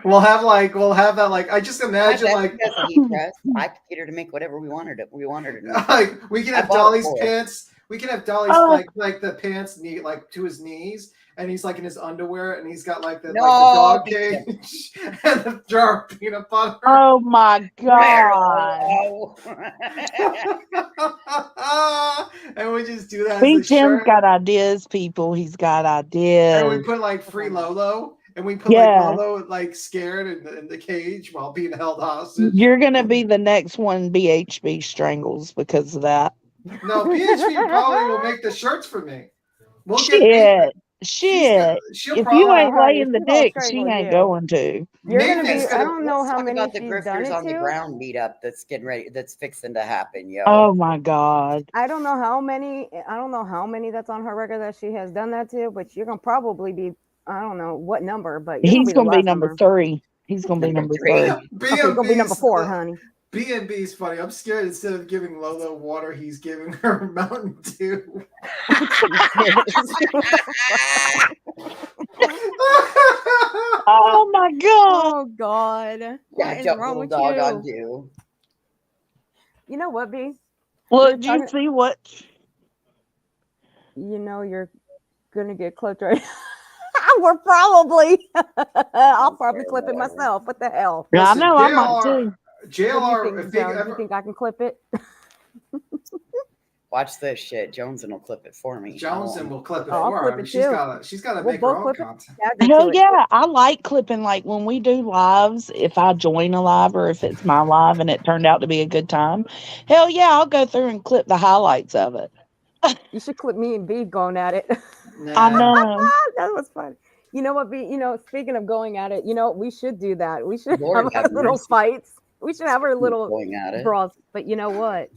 We'll have that like I just imagine like a heat press. I could get her to make whatever we wanted it. We wanted her to make. like we can have Dolly's pants. We can have Dolly's like the pants knee like to his knees, and he's like in his underwear, and he's got like the dog cage and the jar of peanut butter. Oh my God! And we just do that. Big Tim's got ideas, people. He's got ideas. And we put like free Lolo. And we put like Lolo like scared in the cage while being held hostage. You're gonna be the next one BHB strangles because of that. No, BHB probably will make the shirts for me. We'll Shit. get If you ain't laying the dick, she ain't going to. You're gonna be. I don't know how many about the she's done grifters it on the to. ground meetup that's getting ready. That's fixing to happen, yo. Oh my God! I don't know how many. I don't know how many that's on her record that she has done that to, but you're gonna probably be. I don't know what number, but he's gonna be number 3. He's gonna be number 3. Okay, he's gonna be number 4, honey. B&B is funny. I'm scared instead of giving Lolo water, he's giving her Mountain Dew. Oh my God! Oh God! What is wrong with dog you? on Dew. You know what, B? Look, do you see what? You know you're gonna get clipped right. We're probably. I'll probably clip it myself. What the hell? I know I might too. JLR, do you think I can clip it? Watch this shit. Joneson will clip it for me. Joneson will clip it I'll for clip her. it She's got to make her own content. Hell yeah, I like clipping. Like when we do lives, if I join a live or if it's my live and it turned out to be a good time, hell yeah, I'll go through and clip the highlights of it. You should clip me and B going at it. I know. That was fun. You know what, B? You know, speaking of going at it, you know, we should do that. We should Lord have our little mercy. fights. We should have our little Going at it. brawls. But you know what?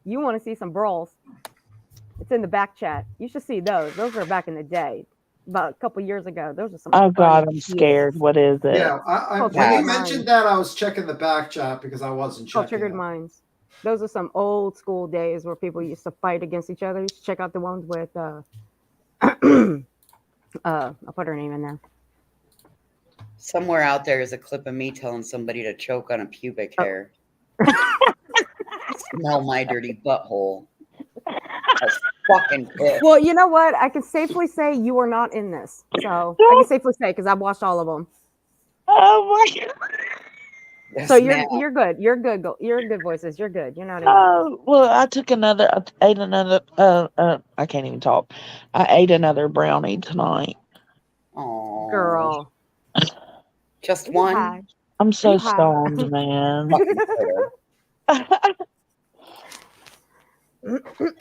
You want to see some brawls? It's in the back chat. You should see those. Those are back in the day, about a couple years ago. Those are some. Oh God, fun I'm scared. What is it? Yeah, when you mentioned that, I was checking the back chat because I wasn't checking. Triggered minds. Those are some old school days where people used to fight against each other. You should check out the ones with I'll put her name in there. Somewhere out there is a clip of me telling somebody to choke on a pubic hair. Smell my dirty butthole. That's fucking pissed. Well, you know what? I can safely say you are not in this. So I can safely say because I've watched all of them. Oh my God. Yes, So ma'am. you're good. You're good. You're good, Voices. You're good. You're not in. Oh well, I ate another. I can't even talk. I ate another brownie tonight. Oh, Girl. Just one. Hi. I'm so Hi. stoned, man.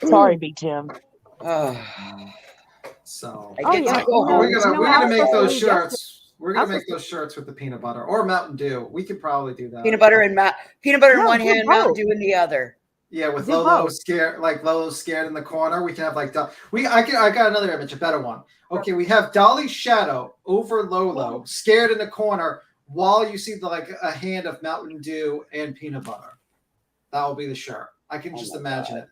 Sorry, B Tim. So I get to go home. we're gonna make those shirts. We're gonna make those shirts with the peanut butter or Mountain Dew. We could probably do that. Peanut butter in No, one do hand, both. Mountain Dew in the other. Yeah, with Do Lolo both. scared, like Lolo's scared in the corner. We can have like I got another image, a better one. Okay, we have Dolly's shadow over Lolo, scared in the corner, while you see like a hand of Mountain Dew and peanut butter. That will be the shirt. I can just imagine it.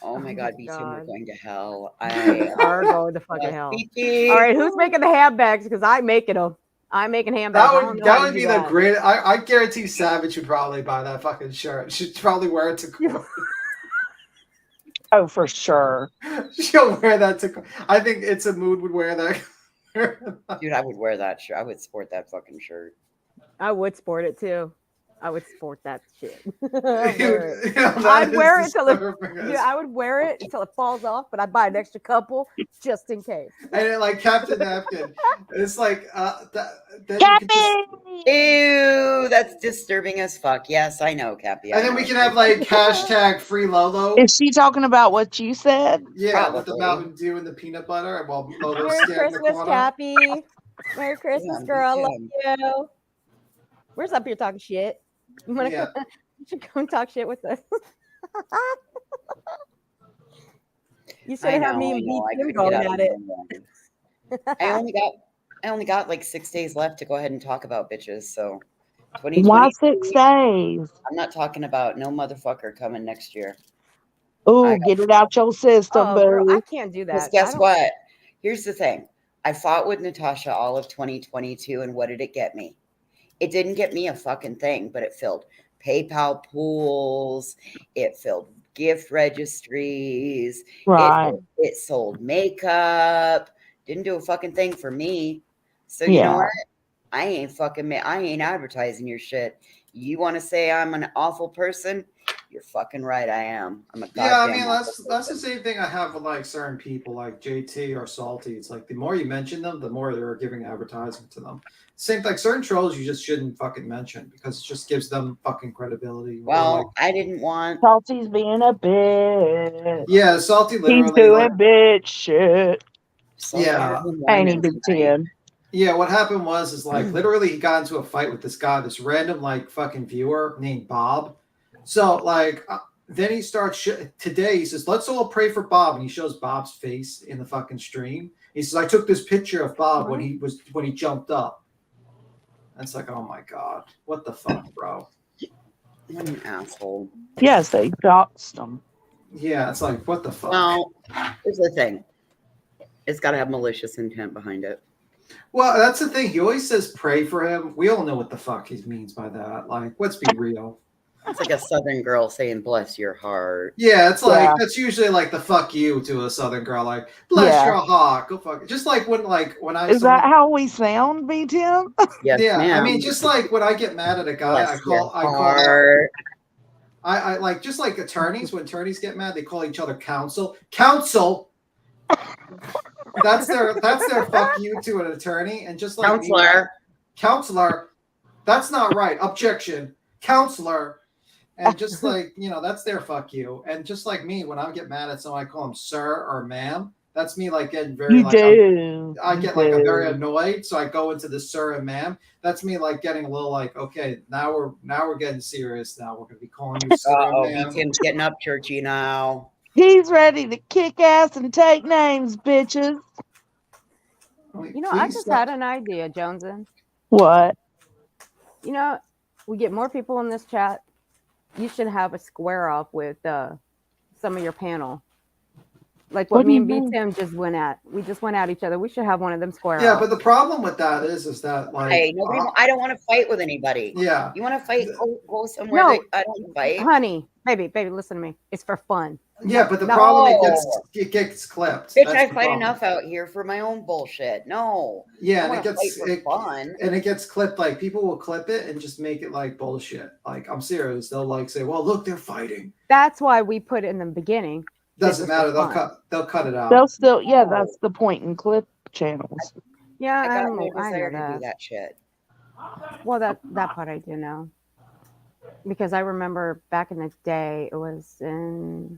Oh my God, my BC, we're God. going to hell. Are going to fucking hell. BT. All right, who's making the handbags? Because I'm making them. I'm making handbags. That would be the great. I guarantee Savage would probably buy that fucking shirt. She'd probably wear it to court. Oh, for sure. She'll wear that to. I think It's a Mood would wear that. Dude, I would wear that shirt. I would sport that fucking shirt. I would sport it too. I would sport that shit. I'd wear it until I would wear it until it falls off, but I'd buy an extra couple just in case. And it, like Captain Napkin, it's like Ew, that's disturbing as fuck. Yes, I know, Cappy. And then we can have like hashtag free Lolo. Is she talking about what you said? Yeah, Probably. with the Mountain Dew and the peanut butter, and while Lolo's Merry scared in the Christmas, corner. Cappy. Merry Christmas, Yeah, girl. me Love too. you. Where's up here talking shit? You want to you should come talk shit with us. You should have had me and I BT couldn't going get out at of it. I only got like 6 days left to go ahead and talk about bitches. So Why 2020. 6 days? I'm not talking about no motherfucker coming next year. Oh, get it out your system, Oh, girl, I boo. can't do Because that. guess what? Here's the thing. I fought with Natasha all of 2022, and what did it get me? It didn't get me a fucking thing, but it filled PayPal pools. It filled gift registries. Right. It sold makeup. Didn't do a fucking thing for me. So you know Yeah. what? I ain't advertising your shit. You want to say I'm an awful person? You're fucking right. I am. I'm a goddamn. Yeah, I mean awful that's the person. same thing I have with like certain people like JT or Salty. It's like the more you mention them, the more they're giving advertisement to them. Same like certain trolls you just shouldn't fucking mention because it just gives them fucking credibility. Well, I didn't want. Salty's being a bitch. Yeah, Salty He's literally doing bitch shit. Yeah. Ain't he, Big Ten? Yeah, what happened was like literally he got into a fight with this guy, this random like fucking viewer named Bob. So like then he starts today. He says, "Let's all pray for Bob," and he shows Bob's face in the fucking stream. He says, "I took this picture of Bob when he jumped up." And it's like, oh my god, what the fuck, bro? What an asshole. Yes, they doxed him. Yeah, it's like, what the fuck? Well, here's the thing. It's got to have malicious intent behind it. Well, that's the thing. He always says pray for him. We all know what the fuck he means by that. Like, let's be real. It's like a Southern girl saying, bless your heart. Yeah, it's like, that's usually like the fuck you to a Southern girl. Like, bless your heart. Go fuck it. Just like when I... Is that how we sound, B. Tim? Yes, yeah, ma'am. I mean, just like when I get mad at a guy, I like, just like attorneys, when attorneys get mad, they call each other counsel. Counsel! That's their fuck you to an attorney. And just like counselor, that's not right. Objection. Counselor. And just like, that's their fuck you. And just like me, when I get mad at someone, I call them sir or ma'am. That's me like getting very I get like a very annoyed. So I go into the sir and ma'am. That's me like getting a little like, okay, now we're getting serious. Now we're gonna be calling you sir and ma'am. Tim's getting up churchy now. He's ready to kick ass and take names, bitches. I just had an idea, Joneson. What? We get more people in this chat. You should have a square off with some of your panel. Like what me and B Tim just went at. We just went at each other. We should have one of them square off. But the problem with that is that like hey, I don't want to fight with anybody. Yeah. You want to fight? Go somewhere. No, I don't fight. Honey, baby, listen to me. It's for fun. Yeah, but the problem it gets clipped. Bitch, I fight enough out here for my own bullshit. No. Yeah, and it gets clipped. Like people will clip it and just make it like bullshit. Like I'm serious. They'll like say, "Well, look, they're fighting." That's why we put it in the beginning. Doesn't matter. They'll cut it out. They'll still that's the point in clip channels. Yeah, I got no know desire to do that shit. Well, that part I do know. Because I remember back in the day, it was right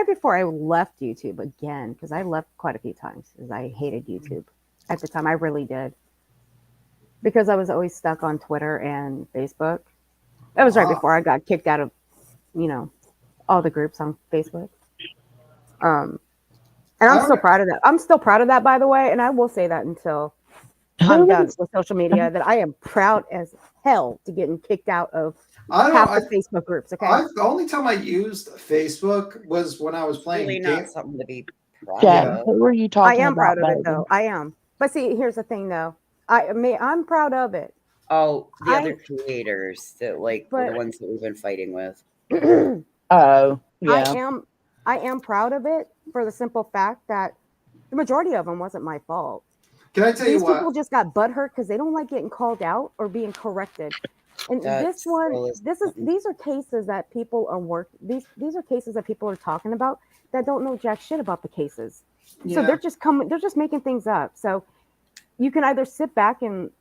before I left YouTube again, because I left quite a few times because I hated YouTube. at the time. I really did. Because I was always stuck on Twitter and Facebook. That was right before I got kicked out of, all the groups on Facebook. And I'm still proud of that. I'm still proud of that, by the way. And I will say that until I'm done with social media, that I am proud as hell to getting kicked out of half the Facebook groups. Okay. The only time I used Facebook was when I was playing really game. not something to be proud Chad, of. who are you talking about? I am proud of it, baby? though. I am. But see, here's the thing, though. I'm proud of it. Oh, the other creators that were the ones that we've been fighting with. Oh, yeah. I am proud of it for the simple fact that the majority of them wasn't my fault. Can I tell you what? These people just got butthurt because they don't like getting called out or being corrected. And these are cases that people are these are cases that people are talking about that don't know jack shit about the cases. Yeah. So they're just making things up. So you can either sit back and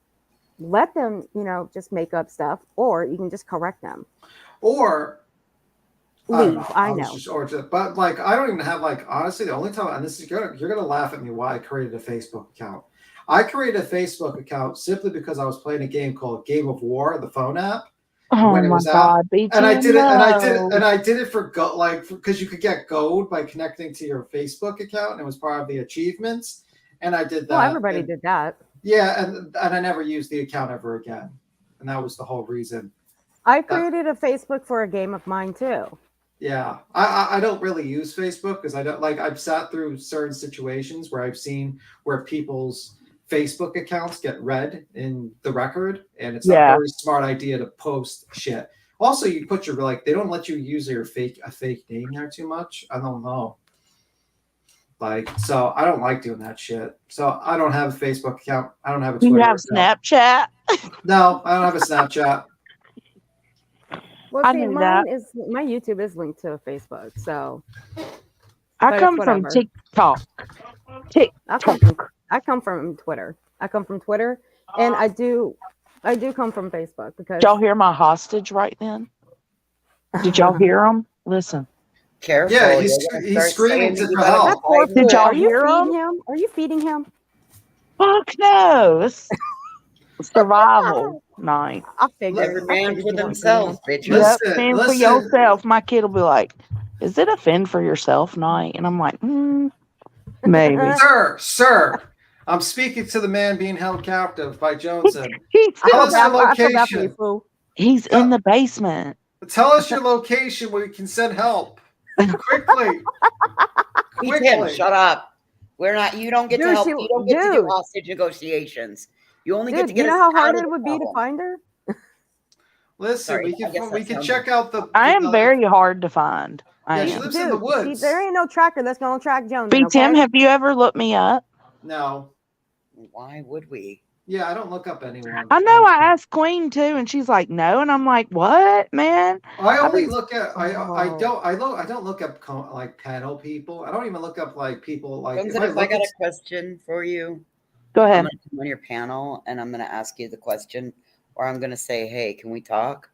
let them, just make up stuff, or you can just correct them. Or leave. I know. But I don't even have honestly the only time, and this is you're gonna laugh at me why I created a Facebook account. I created a Facebook account simply because I was playing a game called Game of War, the phone app. Oh my God! And I did it for because you could get gold by connecting to your Facebook account, and it was part of the achievements. And I did that. Well, everybody did that. Yeah, and I never used the account ever again, and that was the whole reason. I created a Facebook for a game of mine too. Yeah, I don't really use Facebook because I don't I've sat through certain situations where I've seen where people's Facebook accounts get read in the record, and it's not a very smart idea to post shit. Also, you put your they don't let you use a fake name there too much. I don't know. So I don't like doing that shit. So I don't have a Facebook account. I don't have a Twitter account. You have Snapchat? No, I don't have a Snapchat. Well, see, my YouTube is linked to Facebook, so I come from TikTok. I come from Twitter. And I do come from Facebook because. Did y'all hear my hostage right then? Did y'all hear him? Listen. Careful. Yeah, he's screaming for help. Did y'all hear him? Are you feeding him? Fuck no. It's survival night. I figure man for themselves, bitches. Yep, fend for yourself. My kid will be like, is it a fend for yourself night? And I'm like, maybe. Sir, I'm speaking to the man being held captive by Johnson. Tell us your location. He's in the basement. Tell us your location where we can send help. Quickly. Tim, shut up. We're not. You don't get to help. You don't get to do hostage negotiations. You only get to get. You know how hard it would be to find her. Listen, we can check out the. I am very hard to find. She lives in the woods. There ain't no tracker that's gonna track Jones. Tim, have you ever looked me up? No. Why would we? Yeah, I don't look up anyone. I know. I asked Queen too, and she's like, "No," and I'm like, "What, man?" I only look at. I don't look up panel people. I don't even look up people if I got a question for you, go ahead. I'm gonna come on your panel and I'm gonna ask you the question, or I'm gonna say, "Hey, can we talk?"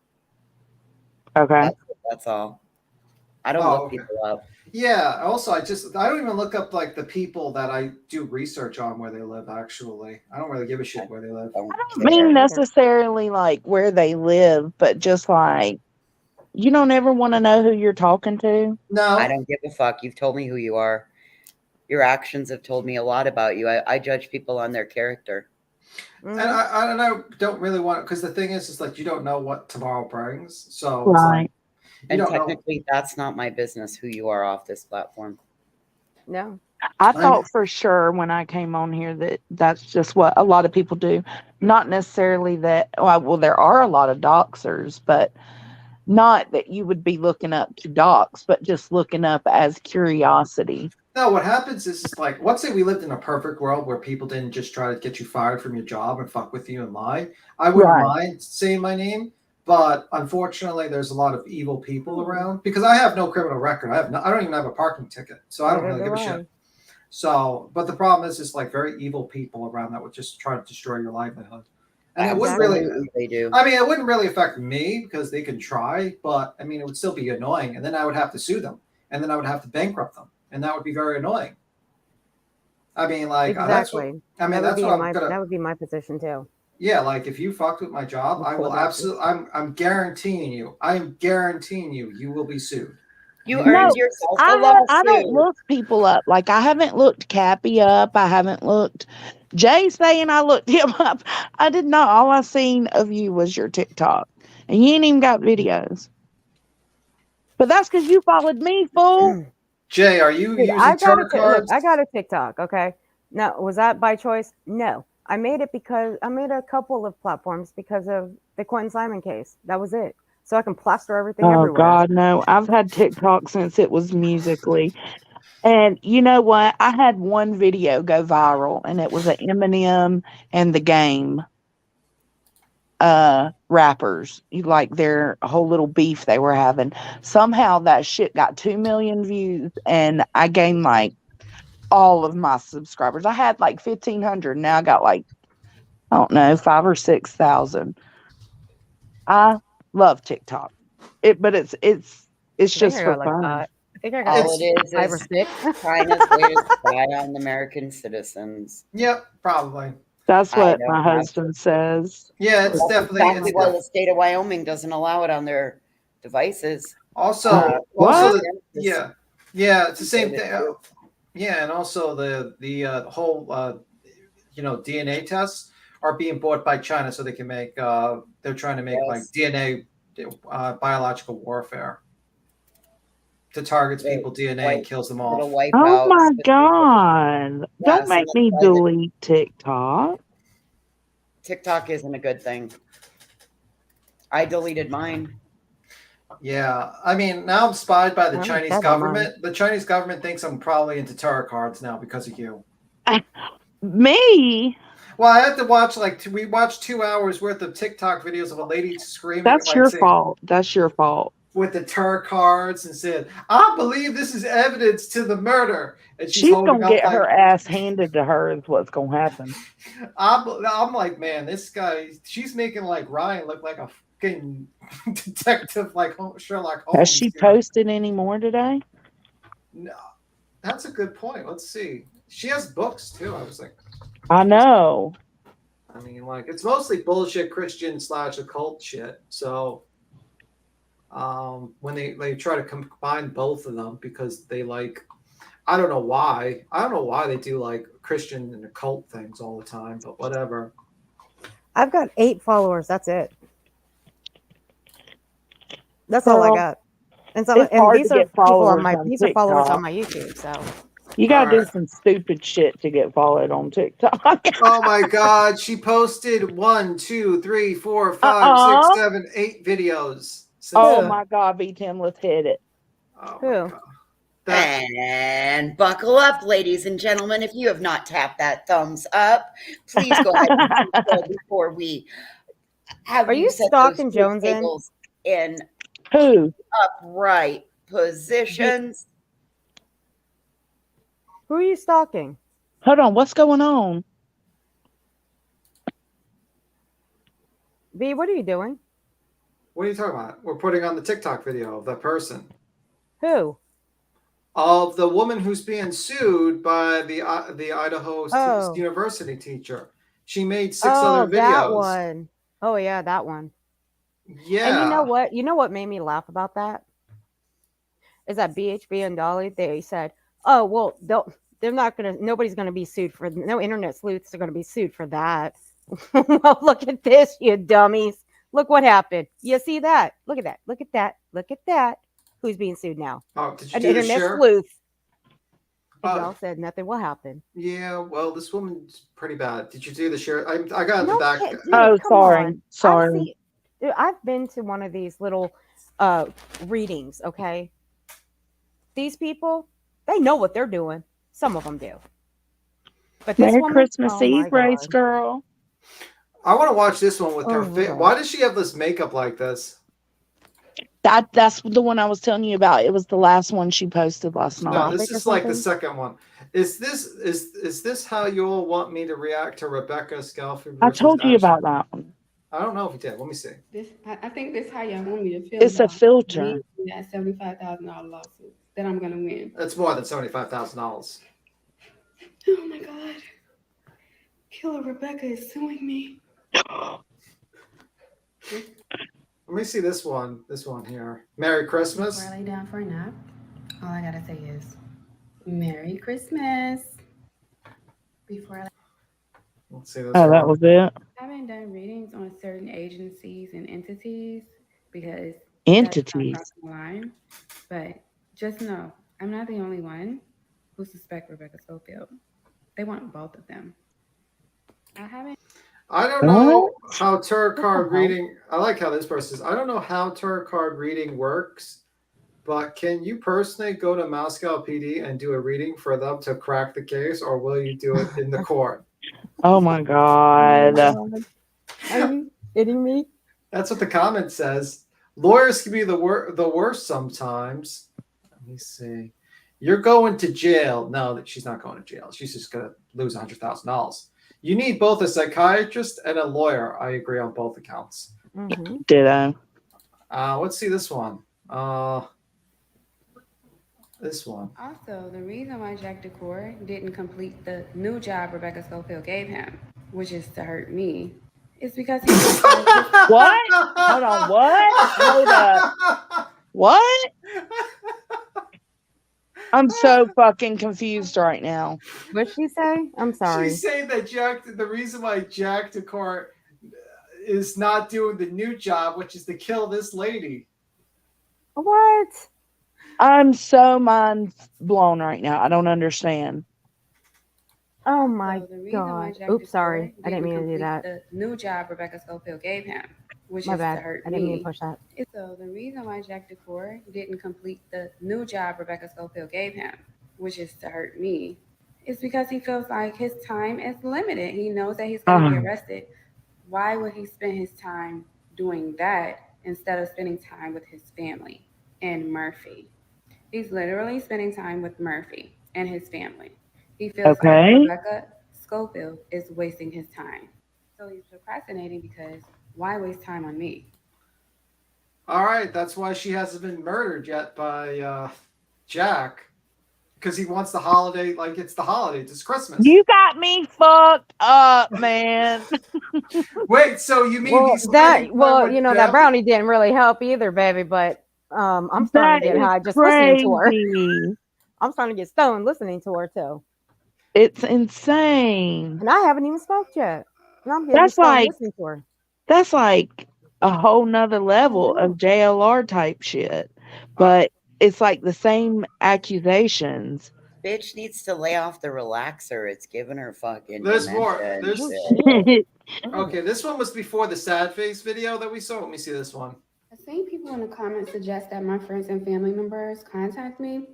Okay. That's all. I don't look people up. Yeah. Also, I don't even look up the people that I do research on where they live. Actually, I don't really give a shit where they live. I don't mean necessarily where they live, but just you don't ever want to know who you're talking to. No, I don't give a fuck. You've told me who you are. Your actions have told me a lot about you. I judge people on their character. And I don't really want because the thing is you don't know what tomorrow brings. So right. And technically, that's not my business who you are off this platform. No. I thought for sure when I came on here that's just what a lot of people do. Not necessarily that, well, there are a lot of doxers, but not that you would be looking up to dox, but just looking up as curiosity. No, what happens is let's say we lived in a perfect world where people didn't just try to get you fired from your job and fuck with you and lie. I wouldn't mind saying my name. But unfortunately, there's a lot of evil people around because I have no criminal record. I don't even have a parking ticket, so I don't really give a shit. So, but the problem is very evil people around that would just try to destroy your livelihood. And it wouldn't really. They do. I mean, it wouldn't really affect me because they can try, but I mean, it would still be annoying. And then I would have to sue them, and then I would have to bankrupt them, and that would be very annoying. I mean, like that's what Exactly. I mean. That would That's be what I'm my gonna. that would be my position too. Yeah, like if you fucked with my job, I will absolutely. I'm guaranteeing you. I am guaranteeing you. You will be sued. You You will No, earned be yourself a I don't lawsuit. look people up. Like I haven't looked Cappy up. I haven't looked Jay saying I looked him up. I did not. All I seen of you was your TikTok, and you ain't even got videos. But that's because you followed me, fool. Jay, are you Dude, using turtle look, cards? I got a TikTok, okay? Now, was that by choice? No. I made it because I made a couple of platforms because of the Quentin Simon case. That was it. So I can plaster everything Oh everywhere. God, no! I've had TikTok since it was Musically, and you know what? I had one video go viral, and it was a Eminem and the Game rappers, like their whole little beef they were having. Somehow that shit got 2 million views, and I gained like all of my subscribers. I had like 1,500. Now I got like, I don't know, 5 or 6,000. I love TikTok. But it's I think just I for got like fun. I think I got All like It's it 5 or is 6. China's way to spy on American citizens. yep, probably. That's I what my don't have to. husband says. Yeah, it's That's definitely. exactly why the state of Wyoming doesn't allow it on their devices. Also, What? yeah, yeah, it's the same Voted thing. too. Yeah, and also the whole DNA tests are being bought by China so they can make they're trying to make like Yes. DNA biological warfare to targets The people DNA and wipe, kills them it'll off. wipe Oh out my specific. God. Don't Yes, and make that's me why the delete TikTok. TikTok isn't a good thing. I deleted mine. Yeah, I mean now I'm spied by the I'm Chinese sad about mine. government. The Chinese government thinks I'm probably into tarot cards now because of you. Me? Well, I had to watch we watched 2 hours worth of TikTok videos of a lady screaming That's like your saying fault. That's your fault. with the tarot cards and said, "I believe this is evidence to the murder," and she's She's holding gonna up get like her ass handed to her is what's gonna happen. I'm like, man, this guy. She's making like Ryan look like a fucking detective, like Sherlock Has Holmes. she You know? posted any more today? No, that's a good point. Let's see. She has books too. I was like, I know. I mean, like it's mostly bullshit Christian / occult shit. So when they try to combine both of them because they like I don't know why they do like Christian and occult things all the time, but whatever. I've got 8 followers. That's it. That's all I Girl, got. And it's hard to these are get people on followers my on followers on TikTok. my YouTube. So You All gotta do right. some stupid shit to get followed on TikTok. Oh my god, she posted 1, 2, 3, 4, 5, 6, Uh-uh. 7, 8 videos since Oh Who? then. my God, B10, let's hit it. Oh my Who? god. That And buckle up, ladies and gentlemen. If you have not tapped that thumbs up, please go ahead and do so before we have Are you you set those stalking fruit Jones in? bagels in Who? upright positions. Who are you stalking? Hold on, what's going on? B, what are you doing? what are you talking about? We're putting on the TikTok video of that person. Who? Of the woman who's being sued by the Idaho Oh. University teacher. She made 6 Oh, other that videos. one. Oh yeah, that one. Yeah. And you know what? You know what made me laugh about that? Is that BHB and Dolly, they said, oh, well, they're not going to, nobody's going to be sued for, no internet sleuths are going to be sued for that. Well, look at this, you dummies. Look what happened. You see that? Look at that. Look at that. Look at that. Who's being sued now? Oh, did you An do the internet share? sleuth. And Oh. y'all said nothing will happen. Yeah, well, this woman's pretty bad. Did you do the share? I got No the back. kid, dude, Oh, come sorry. on. Sorry. I've been to one of these little readings, okay? These people, they know what they're doing. Some of them do. But this Merry woman, Christmas oh my Eve, race God. girl. I want to watch this one with her Oh, face. God. Why does she have this makeup like this? That's the one I was telling you about. It was the last one she posted last night. No, this Gothic or is like the something? second one. Is this how you all want me to react to Rebecca Scalfi I versus told you Ashley? about that one. I don't know if you did. Let me see. I think this how y'all want me to feel It's a about filter. winning that $75,000 lawsuit that I'm gonna win. That's more than $75,000. Oh my God. Killer Rebecca is suing me. Let me see this one. This one here. Merry Christmas. Before I lay down for a nap, all I gotta say is Merry Christmas. Before I Let's see this Oh, that one. was it. haven't done readings on certain agencies and entities because that's not Entities. crossing the line. But just know, I'm not the only one who suspect Rebecca Schofield. They want both of them. I haven't. I don't know What? how tarot card hell? reading. I like how this person says. I don't know how tarot card reading works, but can you personally go to Moscow PD and do a reading for them to crack the case, or will you do it in the court? Oh my God. Are you kidding me? That's what the comment says. Lawyers can be the worst sometimes. Let me see. You're going to jail. No, she's not going to jail. She's just going to lose $100,000. You need both a psychiatrist and a lawyer. I agree on both accounts. Mm-hmm. Ditto. Let's see this one. This one. Also, the reason why Jack Decor didn't complete the new job Rebecca Schofield gave him, which is to hurt me, is because he was like, What? Hold on. What? Hold up. What? I'm so fucking confused right now. What'd she say? I'm sorry. She's saying that the reason why Jack Decor is not doing the new job, which is to kill this lady. What? I'm so mind blown right now. I don't understand. Oh my so the reason why God. Jack Oops, Decor sorry. I didn't mean to do complete that. the new job Rebecca Schofield gave him, which My is to bad. hurt I didn't mean me. to push that. So the reason why Jack Decor didn't complete the new job Rebecca Schofield gave him, which is to hurt me, is because he feels like his time is limited. He knows that he's going to be arrested. Why would he spend his time doing that instead of spending time with his family and Murphy? He's literally spending time with Murphy and his family. He feels like Okay. Rebecca Schofield is wasting his time. So he's procrastinating because why waste time on me? All right, that's why she hasn't been murdered yet by Jack, because he wants the holiday like it's the holidays. It's Christmas. You got me fucked up, man. Wait, so you mean Well, he's letting you know, that brownie didn't really help either, baby, but I'm starting to That get is high just listening to her. crazy. I'm starting to get stoned listening to her too. It's insane. And I haven't even smoked yet. And I'm getting That's stoned like listening to her. that's like a whole nother level of JLR type shit. But it's like the same accusations. Bitch needs to lay off the relaxer. It's giving her fucking There's dementia more. and There's shit. okay. This one was before the sad face video that we saw. Let me see this one. I've seen people in the comments suggest that my friends and family members contact me,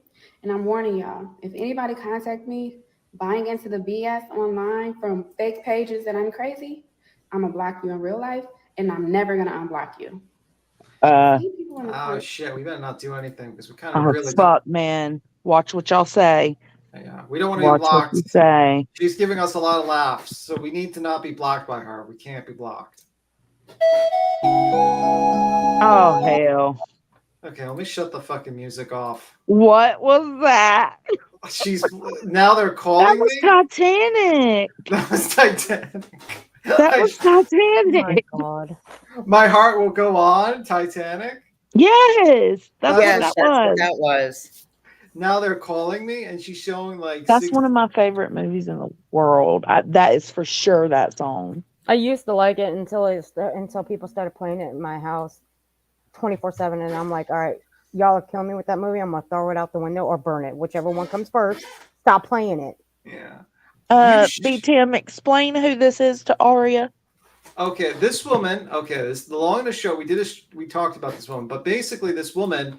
and I'm warning y'all, if anybody contact me buying into the BS online from fake pages that I'm crazy, I'm gonna block you in real life, and I'm never gonna unblock you. I've seen people in the Oh comments. shit, we better not do anything because we kind of Oh really fuck, man. Watch what y'all say. Yeah, we don't want to be Watch what blocked. you say. She's giving us a lot of laughs, so we need to not be blocked by her. We can't be blocked. Oh hell. Okay, let me shut the fucking music off. What was that? She's now they're That calling was me. Titanic. That was Titanic. That was Oh my Titanic. God. My heart will go on. Titanic. Yes. That's Yes, what that that's what was. that was. Now they're calling me, and she's showing like. That's one of my favorite movies in the world. That is for sure that song. I used to like it until people started playing it in my house 24/7, and I'm like, all right, y'all are killing me with that movie. I'm gonna throw it out the window or burn it, whichever one comes first. Stop playing it. Yeah. B. Tim, explain who this is to Aria. Okay, this woman. Okay, this the long and the short. We talked about this woman, but basically, this woman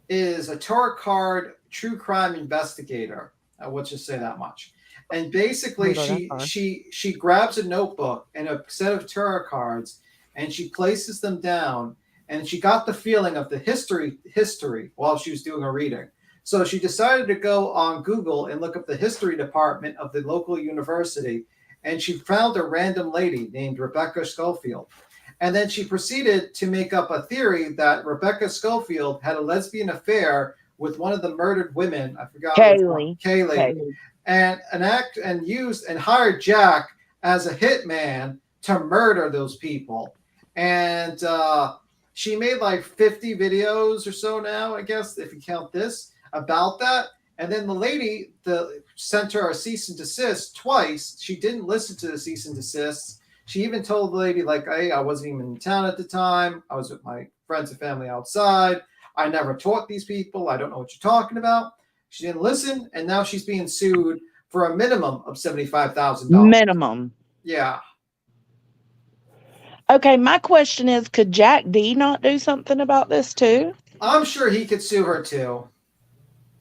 is a tarot card true crime investigator. Let's just say that much. And basically, she grabs a notebook and a set of tarot cards, and she places them down. And she got the feeling of the history while she was doing a reading. So she decided to go on Google and look up the history department of the local university. And she found a random lady named Rebecca Schofield. And then she proceeded to make up a theory that Rebecca Schofield had a lesbian affair with one of the murdered women. I forgot which one. Kaylee. Kaylee. And hired Jack as a hitman to murder those people. And she made like 50 videos or so now, I guess, if you count this, about that. And then the lady sent her a cease and desist twice. She didn't listen to the cease and desists. She even told the lady, like, hey, I wasn't even in town at the time. I was with my friends and family outside. I never taught these people. I don't know what you're talking about. She didn't listen, and now she's being sued for a minimum of $75,000. Minimum. Yeah. Okay, my question is, could Jack D not do something about this too? I'm sure he could sue her too.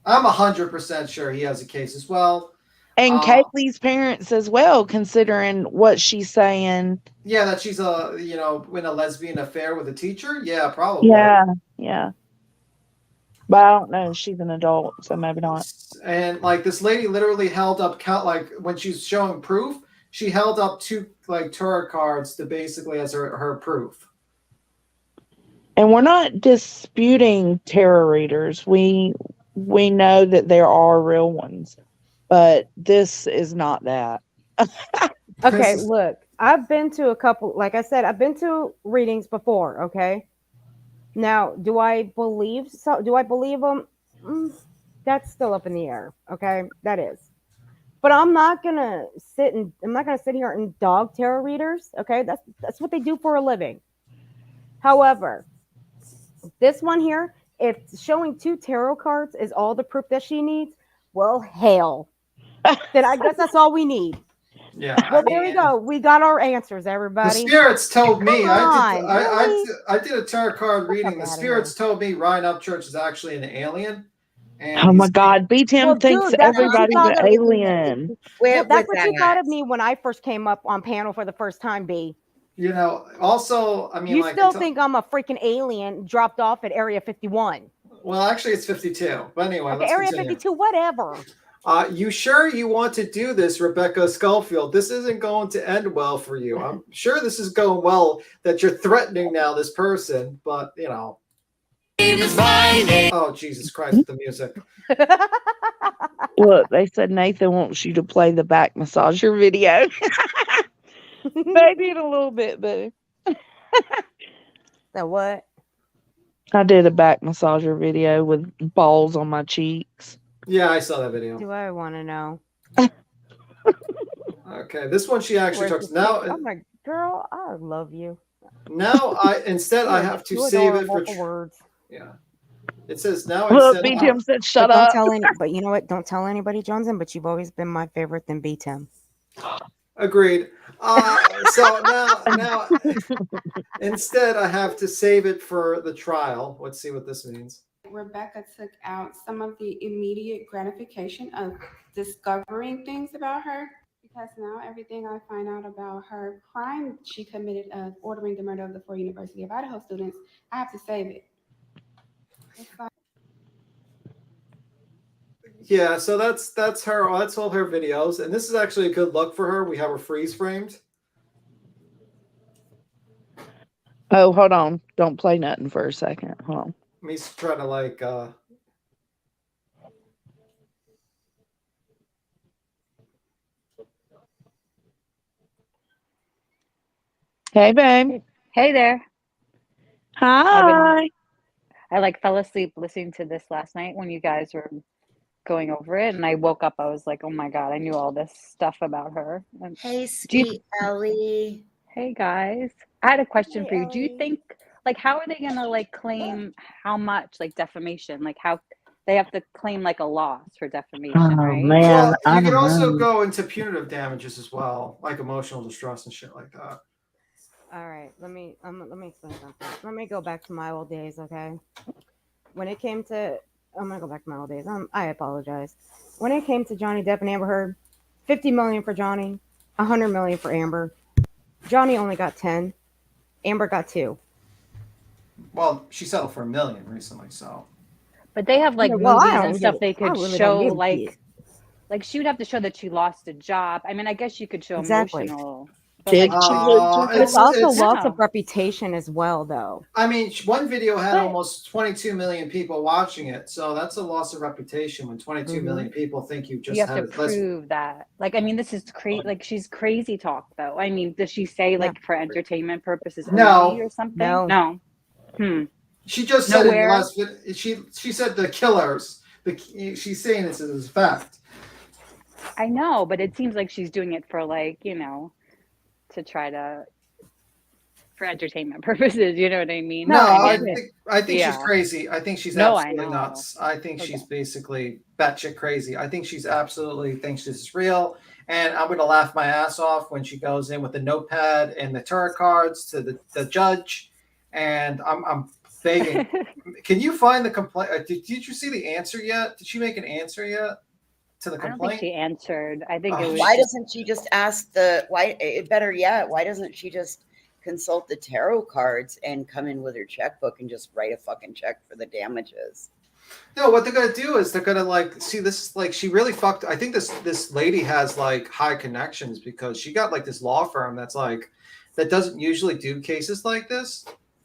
I'm 100% sure he has a case as well. And Kaylee's parents as well, considering what she's saying. Yeah, that she's in a lesbian affair with a teacher. Yeah, probably. Yeah. But I don't know. She's an adult, so maybe not. And like this lady literally held up when she's showing proof, she held up 2 like tarot cards to basically as her proof. And we're not disputing tarot readers. We know that there are real ones, but this is not that. Okay, look, I've been to a couple, like I said, I've been to readings before, okay? Now, do I believe them? That's still up in the air, okay? That is. But I'm not gonna sit here and dog tarot readers, okay? That's what they do for a living. However, this one here, if showing 2 tarot cards is all the proof that she needs, well, hell. Then I guess that's all we need. Yeah. Well, there we go. We got our answers, everybody. The spirits told me. I did a tarot card reading. The spirits told me Ryan Upchurch is actually an alien. And oh my God, B-Tim thinks everybody's an alien. That's what you thought of me when I first came up on panel for the first time, B. Also, I mean, you still think I'm a freaking alien dropped off at Area 51. Well, actually, it's 52. But anyway, okay, Area 52, whatever. You sure you want to do this, Rebecca Schofield? This isn't going to end well for you. I'm sure this is going well that you're threatening now this person, but Oh, Jesus Christ, the music. Look, they said Nathan wants you to play the back massager video. Maybe in a little bit, boo. The what? I did a back massager video with balls on my cheeks. Yeah, I saw that video. Do I want to know? Okay, this one she actually talks now. I'm like, girl, I love you. Now I have to save it for words. Yeah. It says now. Look, B-Tim said, "Shut up." But you know what? Don't tell anybody, Johnson. But you've always been my favorite than B-Tim. Agreed. So now, instead, I have to save it for the trial. Let's see what this means. Rebecca took out some of the immediate gratification of discovering things about her, because now everything I find out about her crime she committed of ordering the murder of the 4 University of Idaho students, I have to save it. Yeah, so that's her. That's all her videos, and this is actually a good look for her. We have her freeze framed. Oh, hold on! Don't play nothing for a second. Hold on. Me trying to like. Hey, babe. Hey there. Hi. I like fell asleep listening to this last night when you guys were going over it, and I woke up. I was like, "Oh my God, I knew all this stuff about her." And hey, sweet Ellie. Hey guys, I had a question for you. Do you think, like, how are they gonna like claim how much, like, defamation? Like, how they have to claim like a loss for defamation, right? Man, well, you can also go into punitive damages as well, like emotional distress and shit like that. All right, let me explain something. Let me go back to my old days, okay? When it came to, I'm gonna go back to my old days. I apologize. When it came to Johnny Depp and Amber Heard, $50 million for Johnny, $100 million for Amber. Johnny only got 10. Amber got 2. Well, she settled for $1 million recently, so. But they have like movies and stuff they could show, like she would have to show that she lost a job. I mean, I guess you could show emotional for Did like she free. really But it's do also it's loss No. of reputation as well, though. I mean, one video had But- almost 22 million people watching it, so that's a loss of reputation when 22 million people think you just You have had to a lesbian. prove that. Like, I mean, this is crazy. Like, she's crazy talk, though. I mean, does she say like for entertainment purposes No. only or something? No. No. She just said in the Nowhere. last video, she said the killers. She's saying this as a fact. I know, but it seems like she's doing it for like, to try to for entertainment purposes. You know what I mean? No, I And- think she's Yeah. crazy. I think she's No, I absolutely know. nuts. I think Okay. she's basically batshit crazy. I think she's absolutely thinks this is real. And I'm going to laugh my ass off when she goes in with the notepad and the tarot cards to the judge. And I'm begging, can you find the complaint? Did you see the answer yet? Did she make an answer yet to the I don't think complaint? she answered. I think it was. Why doesn't she just ask better yet, why doesn't she just consult the tarot cards and come in with her checkbook and just write a fucking check for the damages? No, what they're gonna do is they're gonna like see this like she really fucked. I think this lady has like high connections because she got like this law firm that's like that doesn't usually do cases like this,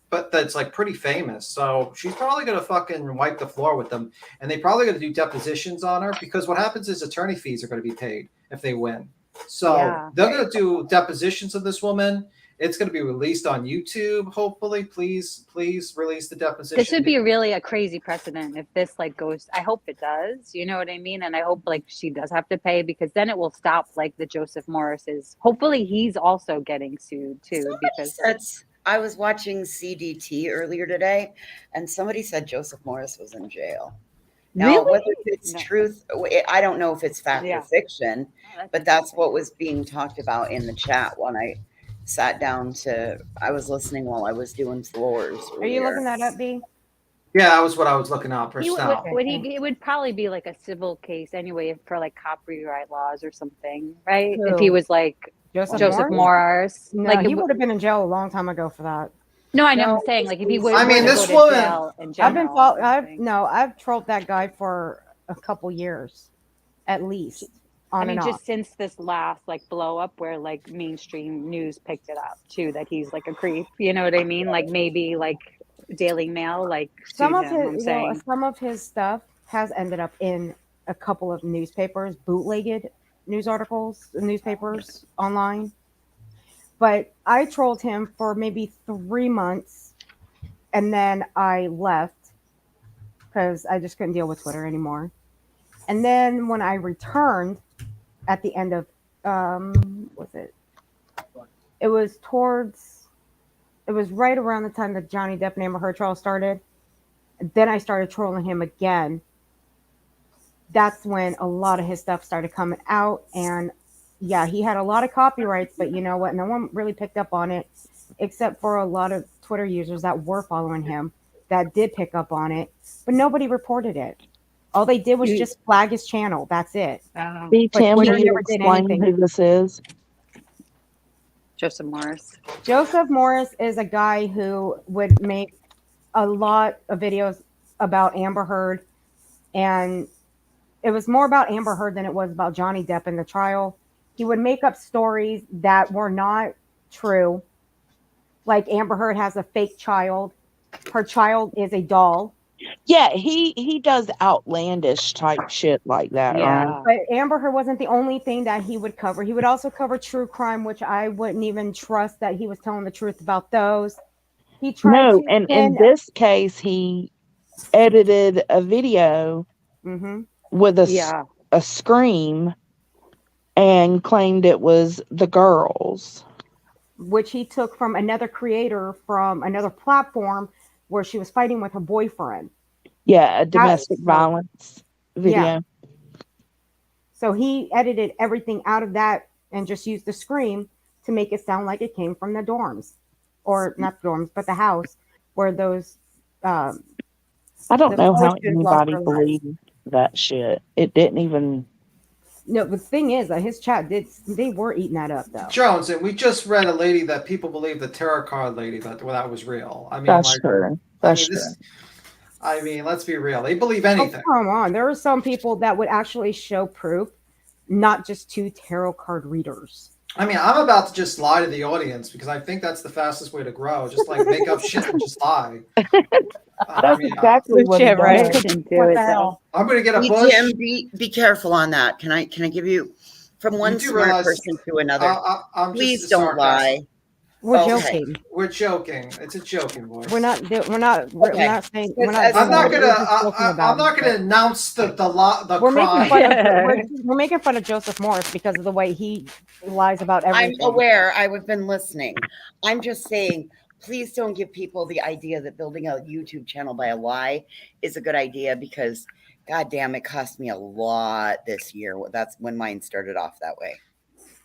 but that's like pretty famous. So she's probably gonna fucking wipe the floor with them, and they probably gonna do depositions on her because what happens is attorney fees are gonna be paid if they win. So Yeah. they're gonna do depositions of this woman. It's going to be released on YouTube. Hopefully, please release the deposition. This would be really a crazy precedent if this like goes. I hope it does. You know what I mean? And I hope like she does have to pay because then it will stop like the Joseph Morris's. Hopefully, he's also getting sued too. Because I was watching CDT earlier today, and somebody said Joseph Morris was in jail. Now, Really? whether it's truth, I don't know if it's fact or fiction, but that's what was being talked about in the chat when I sat down I was listening while I was doing floors. Are you looking that up, B? Yeah, that was what I was looking up for. It would probably be like a civil case anyway for like copyright laws or something, right? Who? If he was like Joseph Morris, No, like he would have been in jail a long time ago for that. No, I know. I'm saying like if he would. I mean, this go to woman. jail in general, I've trolled that guy for a couple years, at least. I mean, and just off. since this last like blow up where like mainstream news picked it up too, that he's like a creep. You know what I mean? Like maybe like Daily Mail, like some of him, some of his stuff has ended up in a couple of newspapers, bootlegged news articles, newspapers online. But I trolled him for maybe 3 months, and then I left because I just couldn't deal with Twitter anymore. And then when I returned at the end of it was right around the time that Johnny Depp and Amber Heard trial started. And then I started trolling him again. That's when a lot of his stuff started coming out. And yeah, he had a lot of copyrights, but you know what? No one really picked up on it, except for a lot of Twitter users that were following him that did pick up on it, but nobody reported it. All they did was just flag his channel. That's it. Tim, can you explain who this is? Joseph Morris. Joseph Morris is a guy who would make a lot of videos about Amber Heard, and it was more about Amber Heard than it was about Johnny Depp in the trial. He would make up stories that were not true, like Amber Heard has a fake child. Her child is a doll. Yeah, he does outlandish type shit like that, right? But Amber Heard wasn't the only thing that he would cover. He would also cover true crime, which I wouldn't even trust that he was telling the truth about those. He tried to and in this case, he edited a video with a scream and claimed it was the girls, which he took from another creator from another platform where she was fighting with her boyfriend. Yeah, a domestic violence video. Yeah. So he edited everything out of that and just used the scream to make it sound like it came from the dorms, or not dorms, but the house where those. I don't know how anybody believed that shit. It didn't even. No, the thing is that his chat they were eating that up though. Jones, and we just read a lady that people believe the tarot card lady that was real. I mean, that's true. That's true. I mean, let's be real. They believe anything. Oh, come on. There are some people that would actually show proof, not just two tarot card readers. I mean, I'm about to just lie to the audience because I think that's the fastest way to grow. Just like make up shit and just lie. I That's mean, exactly what he Shit, right? does. Shouldn't do What it the though. hell? I'm going to get a Hey, bush. Jim, be careful on that. Can I give you from one do smart realize person to another? I'm Please just don't lie. sarcastic. We're Okay. joking. We're joking. It's a joking voice. We're not saying we're not As doing I'm not that. gonna. We're just joking I'm about not it. gonna announce the We're making crime. fun of we're making fun of Joseph Morris because of the way he lies about I'm everything. aware. I've been listening. I'm just saying, please don't give people the idea that building a YouTube channel by a lie is a good idea because, god damn, it cost me a lot this year. That's when mine started off that way.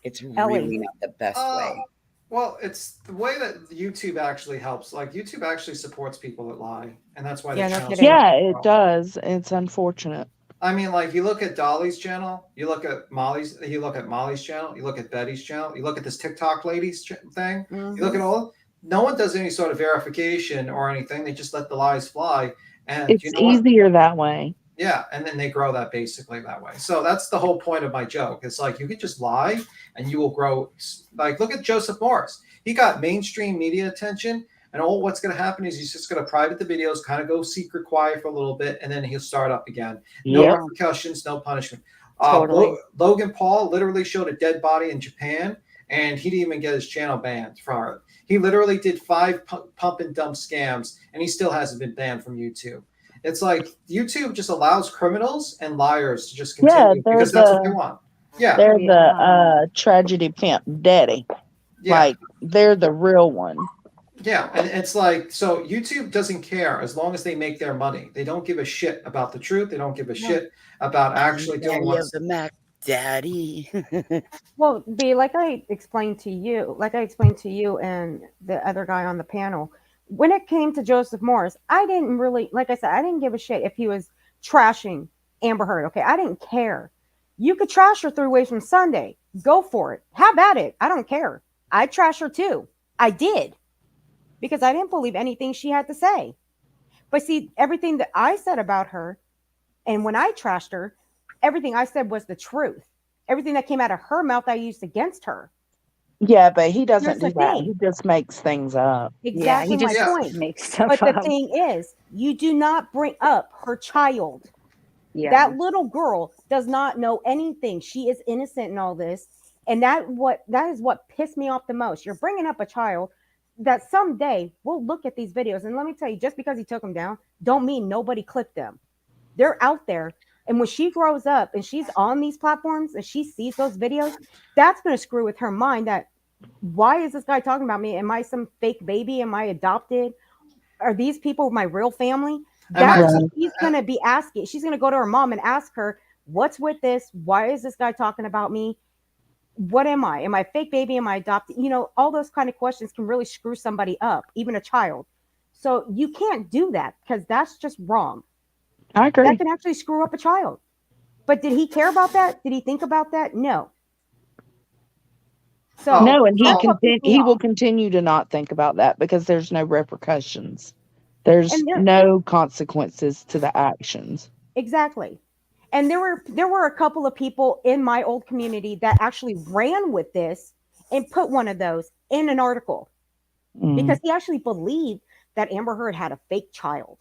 It's Ellie. really not the best way. Well, it's the way that YouTube actually helps. Like YouTube actually supports people that lie, and that's why Yeah, the no channels kidding. Yeah, are it growing. does. It's unfortunate. I mean, like you look at Dolly's channel, you look at Molly's channel, you look at Betty's channel, you look at this TikTok lady's thing, you look at all. No one does any sort of verification or anything. They just let the lies fly, and It's you know what? easier that way. Yeah, and then they grow that basically that way. So that's the whole point of my joke. It's like you could just lie and you will grow. Like look at Joseph Morris. He got mainstream media attention, and all what's going to happen is he's just going to private the videos, kind of go secret quiet for a little bit, and then he'll start up again. No Yep. repercussions, no punishment. Totally. Logan Paul literally showed a dead body in Japan, and he didn't even get his channel banned for it. He literally did 5 pump and dump scams, and he still hasn't been banned from YouTube. It's like YouTube just allows criminals and liars to just continue because that's what they want. Yeah. They're the tragedy pimp daddy. Yeah. Like they're the real one. Yeah, and it's like, so YouTube doesn't care as long as they make their money. They don't give a shit about the truth. They don't give a shit about actually doing Daddy what's of the Mac Daddy. Well, B, like I explained to you and the other guy on the panel, when it came to Joseph Morris, I didn't really, like I said, I didn't give a shit if he was trashing Amber Heard. Okay, I didn't care. You could trash her 3 ways from Sunday. Go for it. Have at it. I don't care. I trash her too. I did. Because I didn't believe anything she had to say. But see, everything that I said about her, and when I trashed her, everything I said was the truth. Everything that came out of her mouth, I used against her. Yeah, but he doesn't Here's do the that. thing. He just makes things up. Exactly he just my point. makes stuff But the up. thing is, you do not bring up her child. Yeah. That little girl does not know anything. She is innocent in all this. And that is what pissed me off the most. You're bringing up a child that someday we'll look at these videos. And let me tell you, just because he took them down, don't mean nobody clipped them. They're out there. And when she grows up and she's on these platforms and she sees those videos, that's going to screw with her mind that, why is this guy talking about me? Am I some fake baby? Am I adopted? Are these people my real family? That's what she's going to be asking. She's going to go to her mom and ask her, what's with this? Why is this guy talking about me? What am I? Am I a fake baby? Am I adopted? You know, all those kind of questions can really screw somebody up, even a child. So you can't do that because that's just wrong. I agree. That can actually screw up a child. But did he care about that? Did he think about that? No. So no, and that's what pissed me he off. will continue to not think about that because there's no repercussions. There's And no consequences to the actions. Exactly. And there were a couple of people in my old community that actually ran with this and put one of those in an article because he actually believed that Amber Heard had a fake child.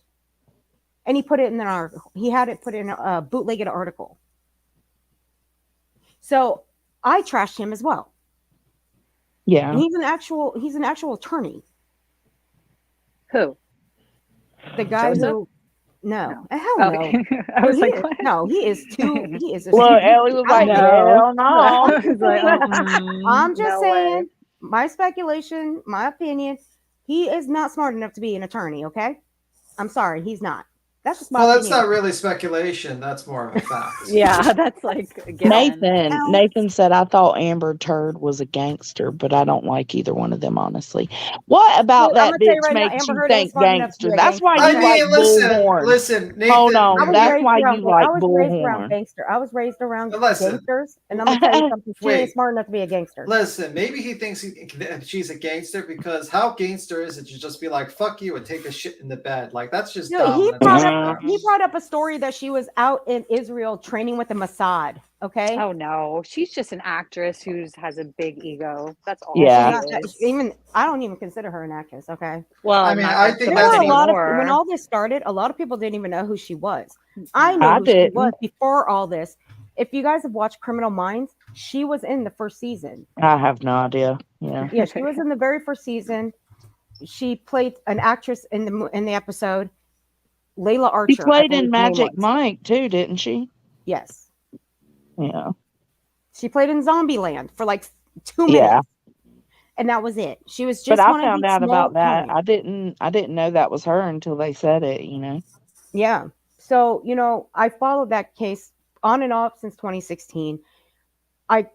And he put it in an article. He had it put in a bootlegged article. So I trashed him as well. Yeah. And he's an actual attorney. Who? The guy Joseph? who no. Hell Okay. no. I was He like, is- what? no, he is too he is Well, Ellie was like, No. hell no. I was like, I'm just no saying, way. my speculation, my opinion, he is not smart enough to be an attorney, okay? I'm sorry, he's not. That's just my Well, that's opinion. not really speculation. That's more of a fact. Yeah, that's like a given. Nathan said, I thought Amber Turd was a gangster, but I don't like either one of them, honestly. What about Well, I'm that gonna tell you bitch right now, makes Amber you Heard ain't think smart enough to gangster? be a That's why gangster. you I like mean, bullhorn. listen, Nathan. Hold on, I was that's raised why around, you like I was raised around bullhorn. gangster. I was raised around Listen. gangsters, and I'm gonna tell you something. She Wait. ain't smart enough to be a gangster. Listen, maybe he thinks she's a gangster because how gangster is it to just be like, fuck you and take a shit in the bed? Like, that's just Dude, dumb. he That's brought just up he brought up a story that she was out in Israel training with the Mossad. Okay. Oh no, she's just an actress who has a big ego. That's all Yeah. she is. Even I don't even consider her an actress. Okay. Well, I mean, not I so think You much know, that's a lot of anymore. when all this started, a lot of people didn't even know who she was. I I knew who she was didn't. before all this. If you guys have watched Criminal Minds, she was in the first season. I have no idea. Yeah. Yeah, she was in the very first season. She played an actress in the episode. Layla She Archer, I played believe in the name Magic was. Mike too, didn't she? Yes, Yeah. she played in Zombieland for like 2 Yeah. minutes, and that was it. She was But just I one of found these out small about that. time. I didn't know that was her until they said it, you know. Yeah. So, I followed that case on and off since 2016. I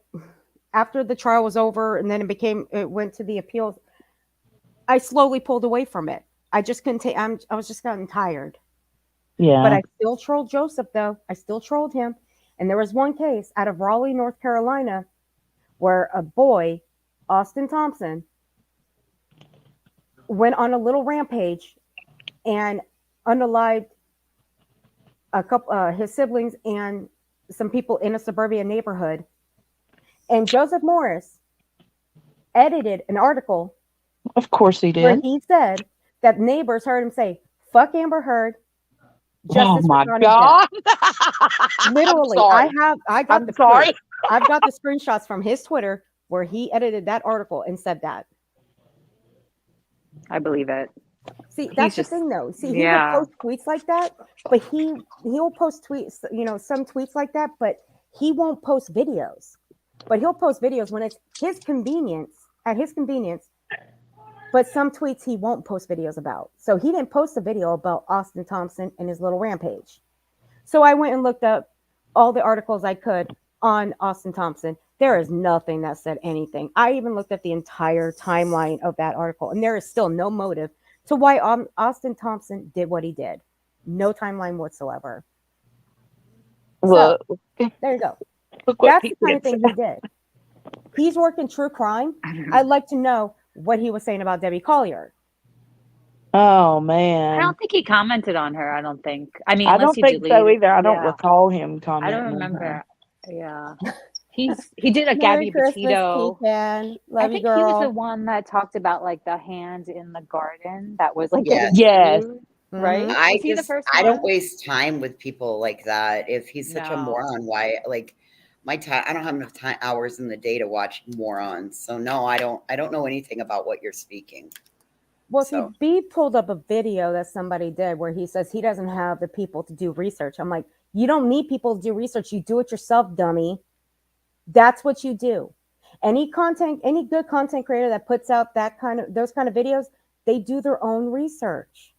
After the trial was over and then it went to the appeals, I slowly pulled away from it. I just couldn't take I was just gotten tired. But Yeah. I still trolled Joseph though. I still trolled him. And there was one case out of Raleigh, North Carolina, where a boy, Austin Thompson, went on a little rampage and unalived a couple his siblings and some people in a suburban neighborhood. And Joseph Morris edited an article Of course he where did. he said that neighbors heard him say, "Fuck Amber Heard, Oh justice for my Johnny Depp." God. Literally, I'm sorry. I got I'm the sorry. proof. I've got the screenshots from his Twitter where he edited that article and said that. I believe it. See, that's just- the thing though. See, he yeah. will post tweets like that, but he'll post tweets, some tweets like that, but he won't post videos. But he'll post videos when it's at his convenience. But some tweets he won't post videos about. So he didn't post a video about Austin Thompson and his little rampage. So I went and looked up all the articles I could on Austin Thompson. There is nothing that said anything. I even looked at the entire timeline of that article, and there is still no motive to why Austin Thompson did what he did. No timeline whatsoever. Look, So, there you go. look what That's the people kind of said. thing he did. He's working true crime. I'd like to know what he was saying about Debbie Collier. Oh I man. don't think he commented on her. I don't think. I mean, I unless don't he think so deleted. either. I don't Yeah. recall him I commenting. don't on remember. her. Yeah. He did a Merry Gabby Christmas, Petito. Pecan. I Love you, think he was the girl. one that talked about like the hands in the garden that was like Yes. Yes. right? Mhm. Was he the first I don't one? waste time with people like that. If he's such a No. moron, why like my time I don't have enough time hours in the day to watch morons. So no, I don't know anything about what you're speaking. Well, So. see, B pulled up a video that somebody did where he says he doesn't have the people to do research. I'm like, you don't need people to do research. You do it yourself, dummy. That's what you do. Any good content creator that puts out those kind of videos, they do their own research.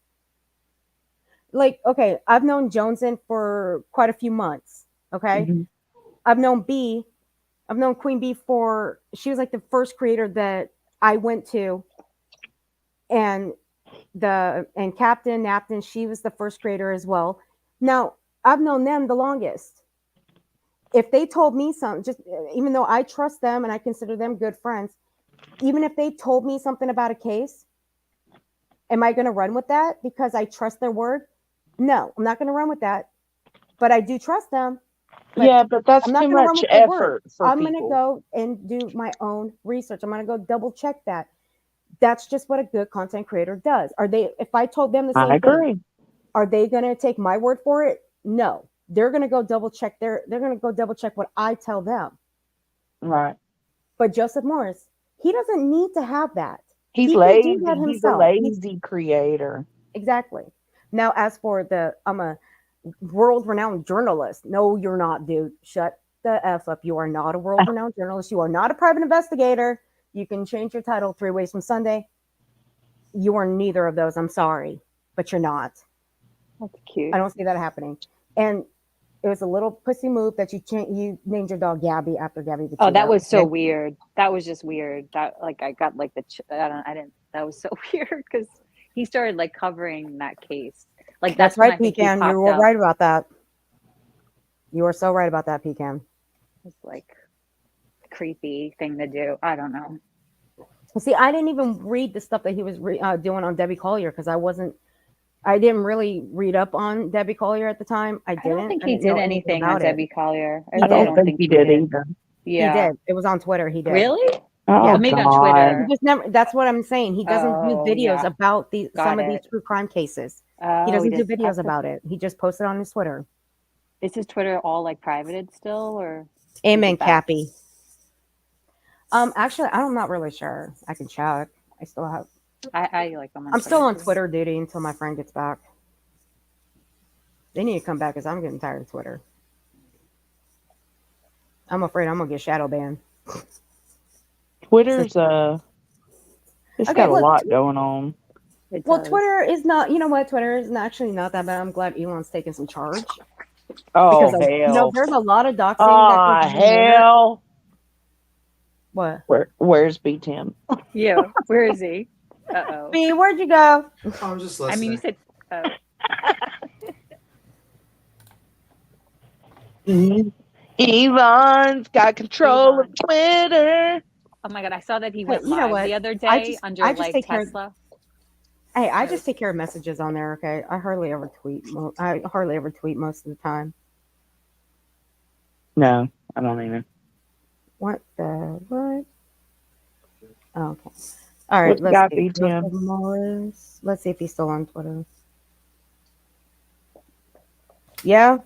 Like, okay, I've known Jonesin for quite a few months. Okay. Mhm. I've known Queen Bee she was like the first creator that I went to, and Captain Napton, she was the first creator as well. Now, I've known them the longest. If they told me something, just even though I trust them and I consider them good friends, even if they told me something about a case, am I going to run with that because I trust their word? No, I'm not going to run with that. But I do trust them. But Yeah, but that's I'm not too going to run much with their word. effort for I'm going to people. go and do my own research. I'm going to go double check that. That's just what a good content creator does. If I told them the same I agree. thing, are they going to take my word for it? No. They're going to go double check they're going to go double check what I tell them. Right. But Joseph Morris, he doesn't need to have that. He's He can lazy. do that He's a himself. lazy creator. Exactly. Now, as for I'm a world-renowned journalist. No, you're not, dude. Shut the F up. You are not a world-renowned journalist. You are not a private investigator. You can change your title 3 ways from Sunday. You are neither of those. I'm sorry, but you're not. That's cute. I don't see that happening. And it was a little pussy move that you named your dog Gabby after Gabby Petito. Oh, that was so weird. That was just weird. That like I got like I didn't. That was so weird because he started like covering that case. Like That's when right, I think he Pecan. You popped were up. right about that. You are so right about that, Pecan. It's like a creepy thing to do. I don't know. See, I didn't even read the stuff that he was doing on Debbie Collier because I wasn't I didn't really read up on Debbie Collier at the time. I I don't didn't. think I he didn't know did anything anything on about it. Debbie Collier. He I did. don't think he did either. He Yeah. did. It was on Twitter. He did. Really? Oh, Oh, maybe on God. Twitter. He just never. That's what I'm saying. He doesn't do Oh, videos yeah. about Got some of these it. true crime cases. He Oh, doesn't do does. videos about it. He just posted on his Twitter. Is his Twitter all like privated still, or Him is and it back? Cappy. Actually, I'm not really sure. I can check. I still have. I like him on I'm still on too. Twitter duty until my friend gets back. They need to come back because I'm getting tired of Twitter. I'm afraid I'm gonna get shadow banned. Twitter's it's Okay, got a look, lot going on. It Well, does. Twitter is not. You know what? Twitter is actually not that bad. I'm glad Elon's taking some charge Oh because hell! there's a lot of doxing that Ah goes on there. hell! What? Where's B Tim? Yeah. Where is he? Uh-oh. B, where'd you go? I'm just I mean, you listening. said. Elon's got control Elon. of Twitter. Oh my God! I saw that he Hey, went you know live what? the other I day just under like take care. Tesla. Hey, I just take care of messages on there. Okay, I hardly ever tweet. I hardly ever tweet most of the time. No, I don't even. What the what? Oh, okay. All right. What you Let's got, see. B Tim? Morris. Let's see if he's still on Twitter. Yeah,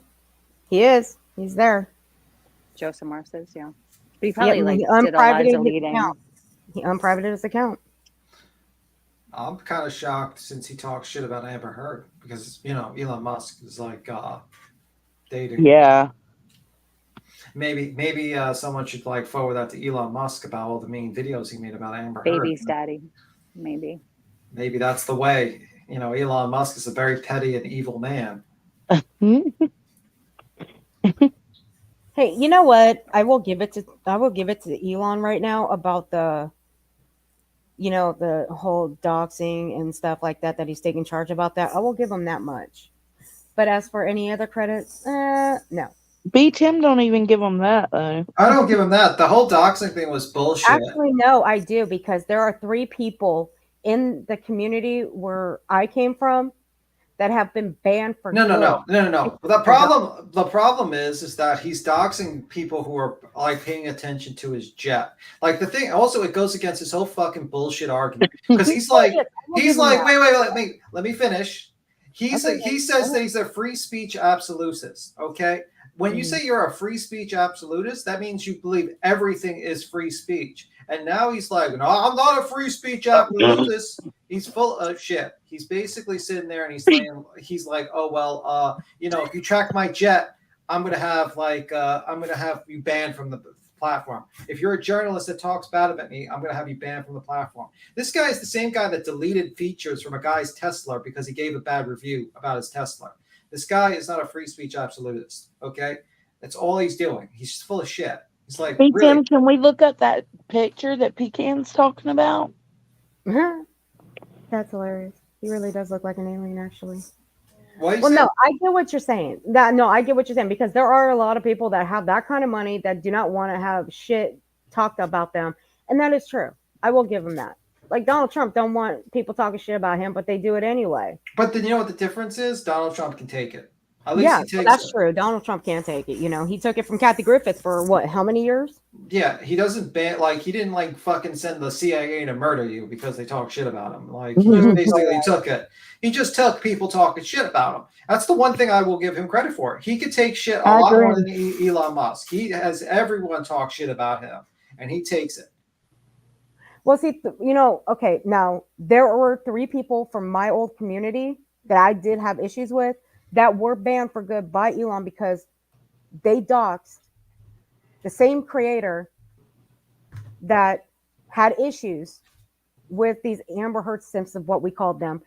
he is. He's there. Joseph Morris is, yeah. But he probably like he did a lot of unprivated his deleting. account. He unprivated his account. I'm kind of shocked since he talks shit about Amber Heard because Elon Musk is like dating. Yeah. Maybe someone should like forward that to Elon Musk about all the mean videos he made about Amber Heard. Baby's daddy, maybe. Maybe that's the way. Elon Musk is a very petty and evil man. Hey, you know what? I will give it to Elon right now about the whole doxing and stuff like that he's taking charge about that. I will give him that much. But as for any other credits, no. B Tim don't even give him that though. I don't give him that. The whole doxing thing was bullshit. Actually, no, I do because there are 3 people in the community where I came from that have been banned for No. The problem is that he's doxing people who are like paying attention to his jet. Like the thing also it goes against his whole fucking bullshit argument. Because he's like wait, let me finish. He says that he's a free speech absolutist. Okay. When you say you're a free speech absolutist, that means you believe everything is free speech. And now he's like, no, I'm not a free speech absolutist. He's full of shit. He's basically sitting there and he's saying, he's like, oh, well, if you track my jet, I'm going to have you banned from the platform. If you're a journalist that talks bad about me, I'm going to have you banned from the platform. This guy is the same guy that deleted features from a guy's Tesla because he gave a bad review about his Tesla. This guy is not a free speech absolutist. Okay. That's all he's doing. He's just full of shit. He's like, B really? Tim, can we look up that picture that Pecan's talking about? That's hilarious. He really does look like an alien, actually. Well, no, I get what you're saying. I get what you're saying because there are a lot of people that have that kind of money that do not want to have shit talked about them, and that is true. I will give him that. Like Donald Trump don't want people talking shit about him, but they do it anyway. But then you know what the difference is? Donald Trump can take it. At least he takes that's it. true. Donald Trump can't take it. He took it from Kathy Griffith for what? How many years? Yeah, he doesn't ban he didn't fucking send the CIA to murder you because they talk shit about him. Like he just basically took it. He just took people talking shit about him. That's the one thing I will give him credit for. He could take shit a lot more than Elon Musk. He has everyone talk shit about him, and he takes it. Well, see, okay, now there were 3 people from my old community that I did have issues with that were banned for good by Elon because they doxed the same creator that had issues with these Amber Heard simps of what we called them.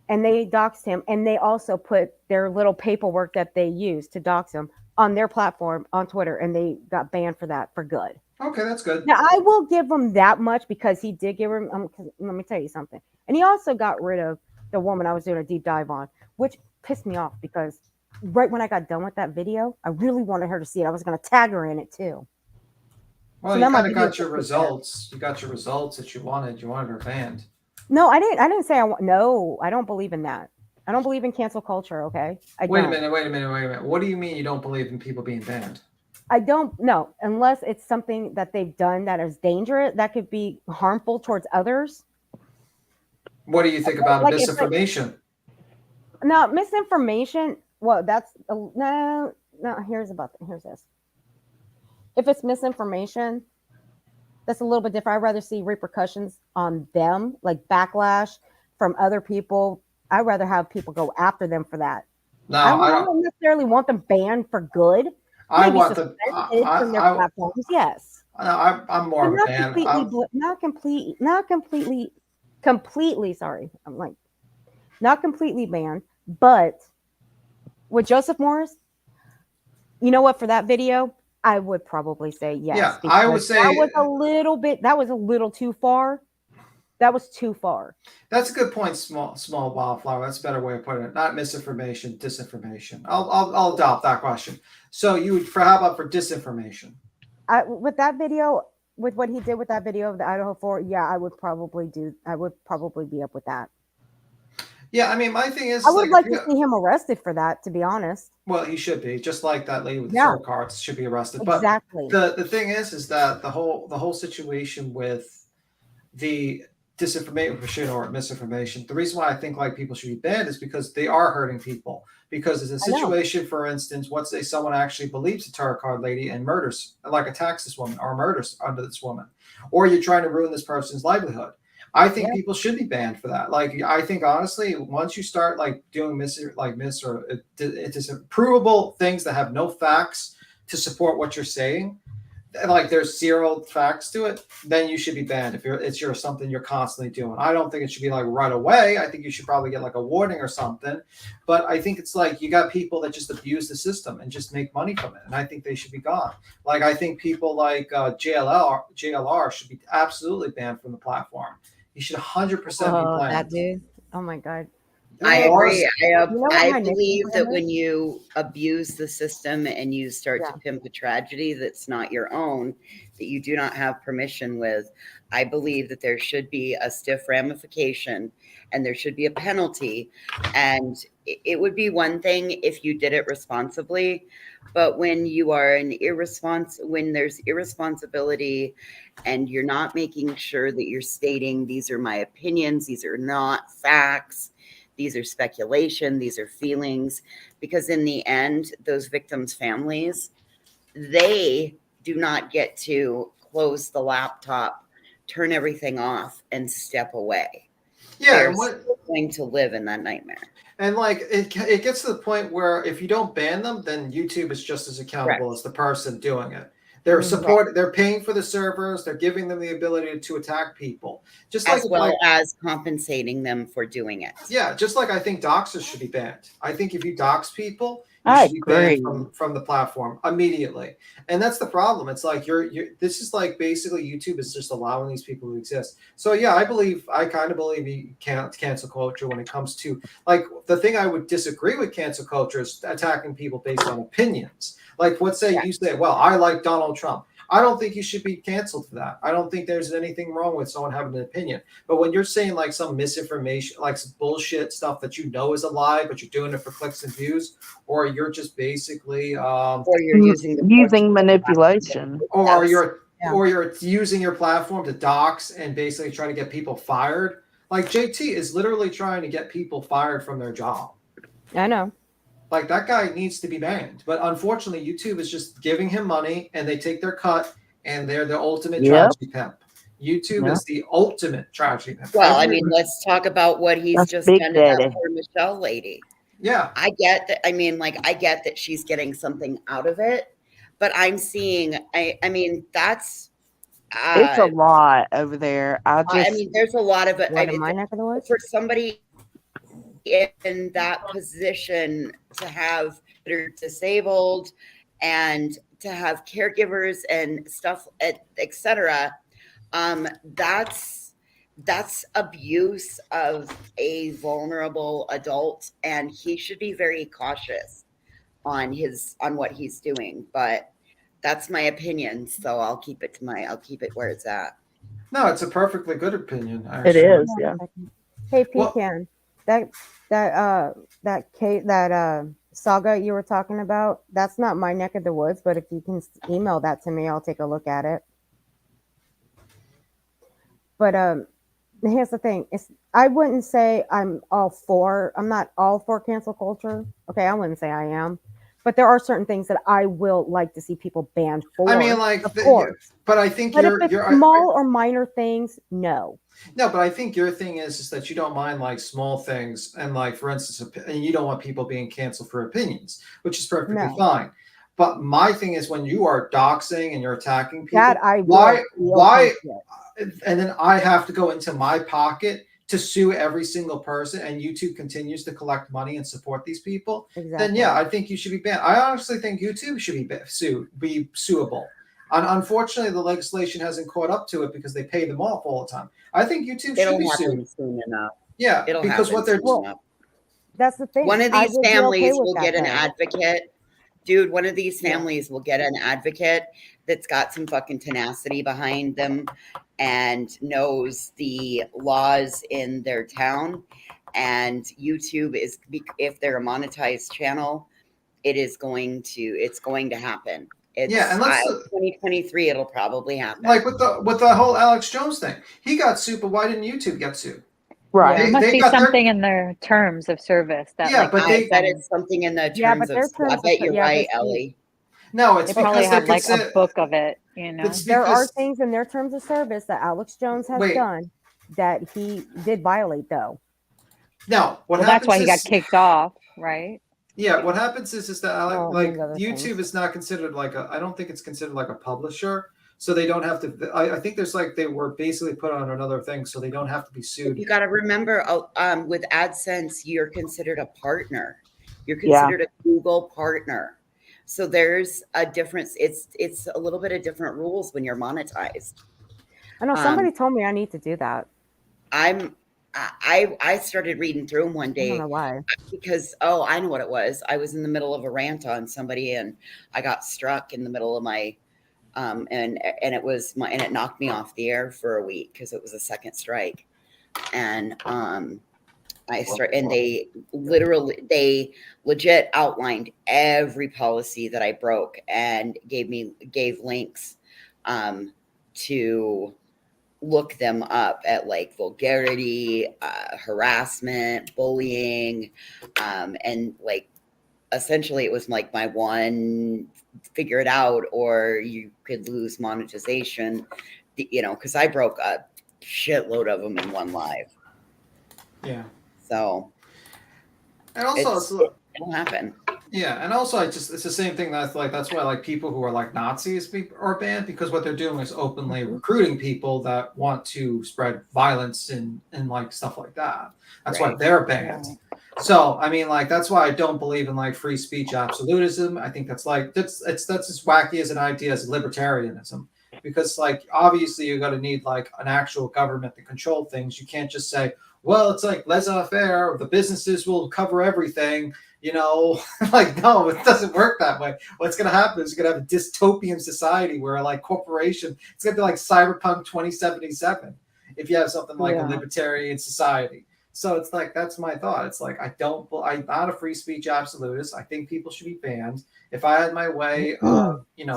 And they doxed him. And they also put their little paperwork that they used to dox him on their platform on Twitter. And they got banned for that for good. Okay, that's good. Now, I will give him that much because he did give him, let me tell you something. And he also got rid of the woman I was doing a deep dive on, which pissed me off because right when I got done with that video, I really wanted her to see it. I was going to tag her in it too. Well, you kind of got your results. You got your results that you wanted. You wanted her banned. No, I didn't say no, I don't believe in that. I don't believe in cancel culture. Okay, Wait a minute. What do you mean you don't believe in people being banned? I don't know unless it's something that they've done that is dangerous, that could be harmful towards others. What do you think about Like misinformation? Now, misinformation. Well, that's no. Here's this. If it's misinformation, that's a little bit different. I'd rather see repercussions on them, like backlash from other people. I'd rather have people go after them for that. No, I don't necessarily want them banned for good. I Maybe want suspended the. from their platforms. Yes. I'm more of a fan. Completely. Sorry, I'm like not completely banned, but with Joseph Morris, you know what? For that video, I would probably say yes. Yeah, I would say that was a little too far. That was too far. That's a good point. Small wildflower. That's a better way of putting it. Not misinformation, disinformation. I'll adopt that question. So you would how about for disinformation? With that video, with what he did with that video of the Idaho 4, yeah, I would probably be up with that. Yeah, I mean, my thing is, I would like to see him arrested for that, to be honest. Well, he should be, just like that lady with the sword cards should be arrested. Exactly. But the thing is that the whole situation with the disinformation or misinformation, the reason why I think like people should be banned is because they are hurting people. Because it's a situation, for instance, let's say someone actually believes the tarot card lady and murders, like attacks this woman or murders under this woman, or you're trying to ruin this person's livelihood. I think people should be banned for that. Like, I think honestly, once you start like doing disprovable things that have no facts to support what you're saying, like there's zero facts to it, then you should be banned if it's something you're constantly doing. I don't think it should be like right away. I think you should probably get like a warning or something. But I think it's like you got people that just abuse the system and just make money from it, and I think they should be gone. Like I think people like JLR should be absolutely banned from the platform. He should 100% be banned. That dude. Oh my god. I agree. I believe that when you abuse the system and you start to pimp a tragedy that's not your own, that you do not have permission with, I believe that there should be a stiff ramification and there should be a penalty. And it would be one thing if you did it responsibly, but when you are when there's irresponsibility and you're not making sure that you're stating, these are my opinions, these are not facts, these are speculation, these are feelings, because in the end, those victims' families, they do not get to close the laptop, turn everything off, and step away. Yeah, they're still going to live in that nightmare. And like it gets to the point where if you don't ban them, then YouTube is just as accountable as the person doing it. They're paying for the servers, they're giving them the ability to attack people. Just as well as compensating them for doing it. Yeah, just like I think doxers should be banned. I think if you dox people, you should be banned from the platform immediately. And that's the problem. It's like this is like basically YouTube is just allowing these people to exist. So yeah, I kind of believe you can't cancel culture when it comes to like the thing I would disagree with cancel culture is attacking people based on opinions. Like, let's say you say, well, I like Donald Trump. I don't think you should be canceled for that. I don't think there's anything wrong with someone having an opinion. But when you're saying like some misinformation, like some bullshit stuff that you know is a lie, but you're doing it for clicks and views, or you're just basically or you're using manipulation, or you're using your platform to dox and basically try to get people fired. Like JT is literally trying to get people fired from their job. I know. Like that guy needs to be banned, but unfortunately, YouTube is just giving him money, and they take their cut, and they're the ultimate tragedy pimp. YouTube is the ultimate tragedy pimp. Well, I mean, let's talk about what he's just done to that poor Michelle lady. Yeah, I get that. I mean, like, I get that she's getting something out of it, but I'm seeing. I mean, that's. It's a lot over there. I mean, there's a lot of it. For somebody in that position to have that are disabled and to have caregivers and stuff, etc. That's abuse of a vulnerable adult, and he should be very cautious on what he's doing. But that's my opinion, so I'll keep it where it's at. No, it's a perfectly good opinion. Actually. It is, yeah. Hey, Pecan. that saga you were talking about, that's not my neck of the woods, but if you can email that to me, I'll take a look at it. But here's the thing: I wouldn't say I'm not all for cancel culture. Okay, I wouldn't say I am, but there are certain things that I will like to see people banned for. I mean, like, of course. but I think But if you're it's small or minor things, no. No, but I think your thing is that you don't mind like small things, and like for instance, and you don't want people being canceled for opinions, which is perfectly No. fine. But my thing is when you are doxing and you're attacking people, That I why, will take and then I have to go into my pocket to sue every single person, and YouTube continues to collect money and support these people. Exactly. Then yeah, I think you should be banned. I honestly think YouTube should be suable. And unfortunately, the legislation hasn't caught up to it because they pay them off all the time. I think YouTube should be sued soon enough. Yeah, It'll because happen what they're soon enough. That's the thing. One of I these would be okay families with will that get an then. advocate. Dude, one of these families will get an advocate that's got some fucking tenacity behind them and knows the laws in their town. And YouTube is, if they're a monetized channel, it's going to happen. It's, Yeah, and let's 2023, it'll probably happen. like with the whole Alex Jones thing. He got sued, but why didn't YouTube get sued? Right. There They- must they be got their- something in their terms of service that, Yeah, like, but I bet it's something in the Yeah, terms but their of. I terms of bet ser- you're yeah, right, but see- Ellie. No, it's they probably because they're have like a consider- book of it, you know. It's There are because things in their terms of service that Alex Jones has Wait. done that he did violate, though. no. What Well, happens that's why he got is- kicked off, right? Yeah, what happens is that Well, like among other YouTube things. is not considered like I don't think it's considered like a publisher, so they don't have to. I think there's like they were basically put on another thing, so they don't have to be sued. You got to remember, with AdSense, you're considered a partner. You're Yeah. considered a Google partner. So there's a difference. It's a little bit of different rules when you're monetized. I know somebody told me I need to do that. I started reading through them one I day don't know why. because I know what it was. I was in the middle of a rant on somebody and I got struck in the middle of my and it knocked me off the air for a week because it was a second strike. And they legit outlined every policy that I broke and gave links to look them up at like vulgarity, harassment, bullying, and like essentially it was like my one figure it out or you could lose monetization, because I broke a shitload of them in one live. Yeah. So And also, it'll happen. Yeah, and also it's the same thing that's why like people who are like Nazis are banned because what they're doing is openly recruiting people that want to spread violence and like stuff like that. That's why they're banned. So I mean, like that's why I don't believe in like free speech absolutism. I think that's as wacky as an idea as libertarianism. Because like obviously you're gonna need like an actual government to control things. You can't just say, well, it's like laissez-faire, the businesses will cover everything. Like, no, it doesn't work that way. What's going to happen is you're going to have a dystopian society where, like, corporation, it's going to be like Cyberpunk 2077 if you have something like a libertarian society. So it's like, that's my thought. It's like, I'm not a free speech absolutist. I think people should be banned. If I had my way,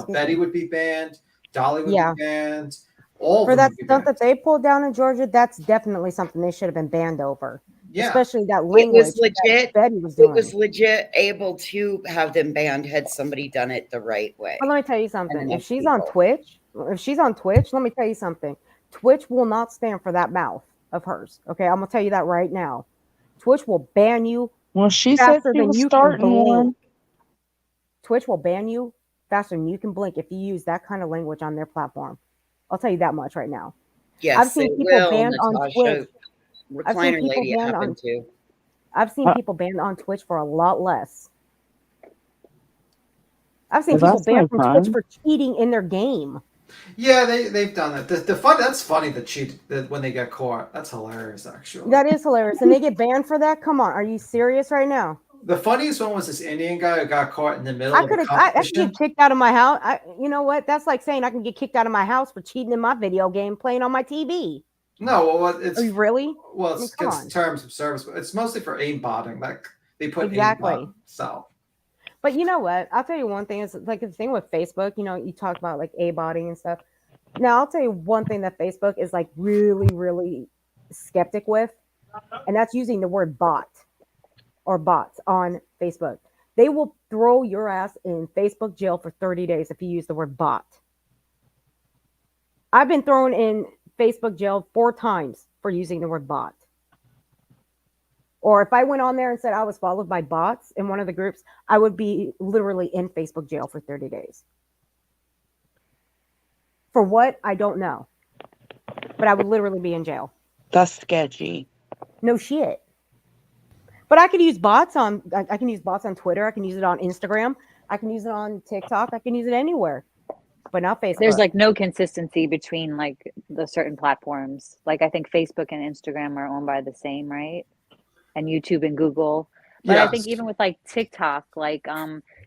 Betty would be banned, Dolly would be banned. All For of them that would be stuff banned. that they pulled down in Georgia, that's definitely something they should have been banned over. Yeah. Especially that It language was legit. that Betty was It doing. was legit able to have them banned had somebody done it the right way. But let me tell you something. And If she's people. on Twitch, let me tell you something. Twitch will not stand for that mouth of hers. Okay, I'm gonna tell you that right now. Twitch will ban you. Well, she said faster she than was you can starting one. blink. Twitch will ban you faster than you can blink if you use that kind of language on their platform. I'll tell you that much right now. Yes, I've seen it people will, banned on Natasha. Twitch. Recliner lady, it happened too. I've seen people banned on Twitch for a lot less. I've seen Well, people that's banned no from fun. Twitch for cheating in their game. Yeah, they've done that. That's funny that when they get caught. That's hilarious, actually. That is hilarious. And they get banned for that? Come on. Are you serious right now? The funniest one was this Indian guy who got caught in the middle I of the could competition. get kicked out of my house. You know what? That's like saying I can get kicked out of my house for cheating in my video game playing on my TV. No, well, it's Really? well, I mean, it's come against on. terms of service, but it's mostly for aimbotting. Like they put Exactly. aimbot. So But you know what? I'll tell you one thing. Is like the thing with Facebook. You know, you talk about like A-botting and stuff. Now, I'll tell you one thing that Facebook is like really, really skeptic with, and that's using the word bot or bots on Facebook. They will throw your ass in Facebook jail for 30 days if you use the word bot. I've been thrown in Facebook jail 4 times for using the word bot. Or if I went on there and said I was followed by bots in one of the groups, I would be literally in Facebook jail for 30 days. For what? I don't know. But I would literally be in jail. That's sketchy. No shit. But I can use bots on I can use bots on Twitter, I can use it on Instagram, I can use it on TikTok, I can use it anywhere. But not Facebook. There's like no consistency between like the certain platforms. Like I think Facebook and Instagram are owned by the same, right? And YouTube and Google. But I think yes. even with like TikTok, like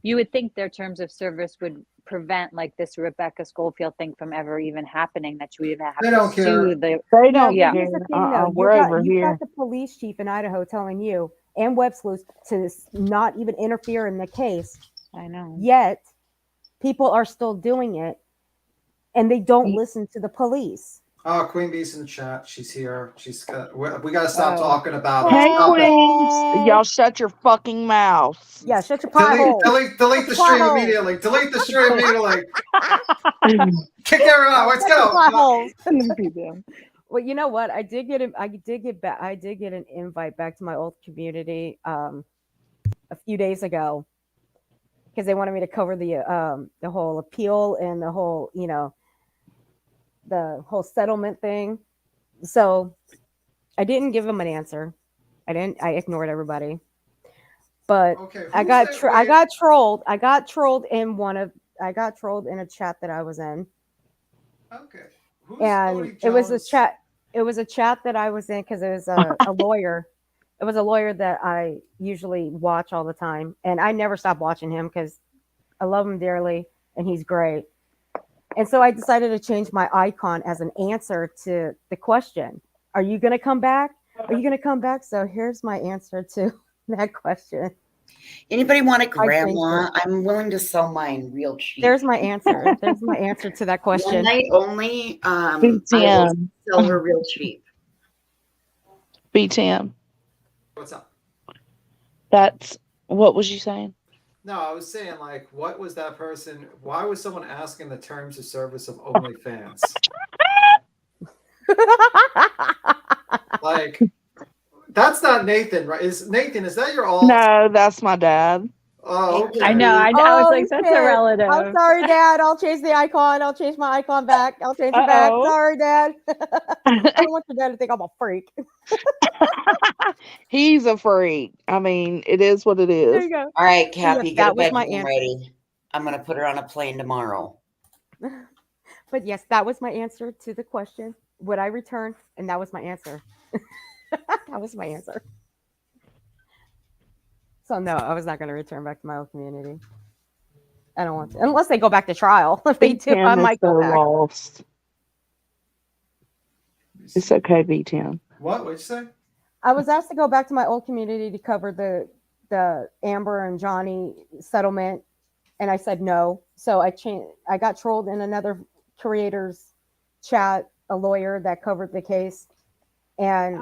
you would think their terms of service would prevent like this Rebecca Schofield thing from ever even happening, that you would even have They to don't care. sue the They No, don't yeah. but here's the care. thing though. We're over You've here. got the police chief in Idaho telling you and web sleuths to not even interfere in the case. I know. Yet people are still doing it and they don't Ye- listen to the police. Oh, Queen Bee's in the chat. She's here. We got to stop Uh-oh. talking about Hey, it. Stop it. queens. Y'all shut your fucking mouths. Yeah, shut your pie hole. Delete the stream immediately. Delete the stream immediately. Kick everyone out. Let's Shut your pie go. holes. Well, you know what? I did get an invite back to my old community a few days ago because they wanted me to cover the whole appeal and the whole, you know, the whole settlement thing. So I didn't give them an answer. I ignored everybody. But Okay. I got trolled. I got trolled in a chat that I was in. Okay. And it was a chat. It was a chat that I was in because it was a lawyer. It was a lawyer that I usually watch all the time, and I never stop watching him because I love him dearly, and he's great. And so I decided to change my icon as an answer to the question: are you going to come back? Are you going to come back? So here's my answer to that question. Anybody want a grandma? I'm willing to sell mine real cheap. There's my answer. There's my answer to that question. One night only. I will sell her real cheap. BTM. What's up? What was you saying? No, I was saying, like, what was that person? Why was someone asking the terms of service of OnlyFans? Like, that's not Nathan, right? Is that your alt? No, that's my dad. Oh, okay. I know. I was like, that's a shit. relative. I'm sorry, Dad. I'll change the icon. I'll change my icon back. I'll change it back. Sorry, Dad. I don't want your dad to think I'm a freak. He's a freak. I mean, it is what it There is. you go. All right, Cappy, That get a was my bedroom answer. ready. I'm going to put her on a plane tomorrow. But yes, that was my answer to the question. Would I return? And that was my answer. That was my answer. So no, I was not going to return back to my old community. I don't want to, unless they go back to trial. If they do, I might go back. Lost. It's okay, B10. What? What'd you say? I was asked to go back to my old community to cover the Amber and Johnny settlement, and I said no. So I got trolled in another creator's chat, a lawyer that covered the case, and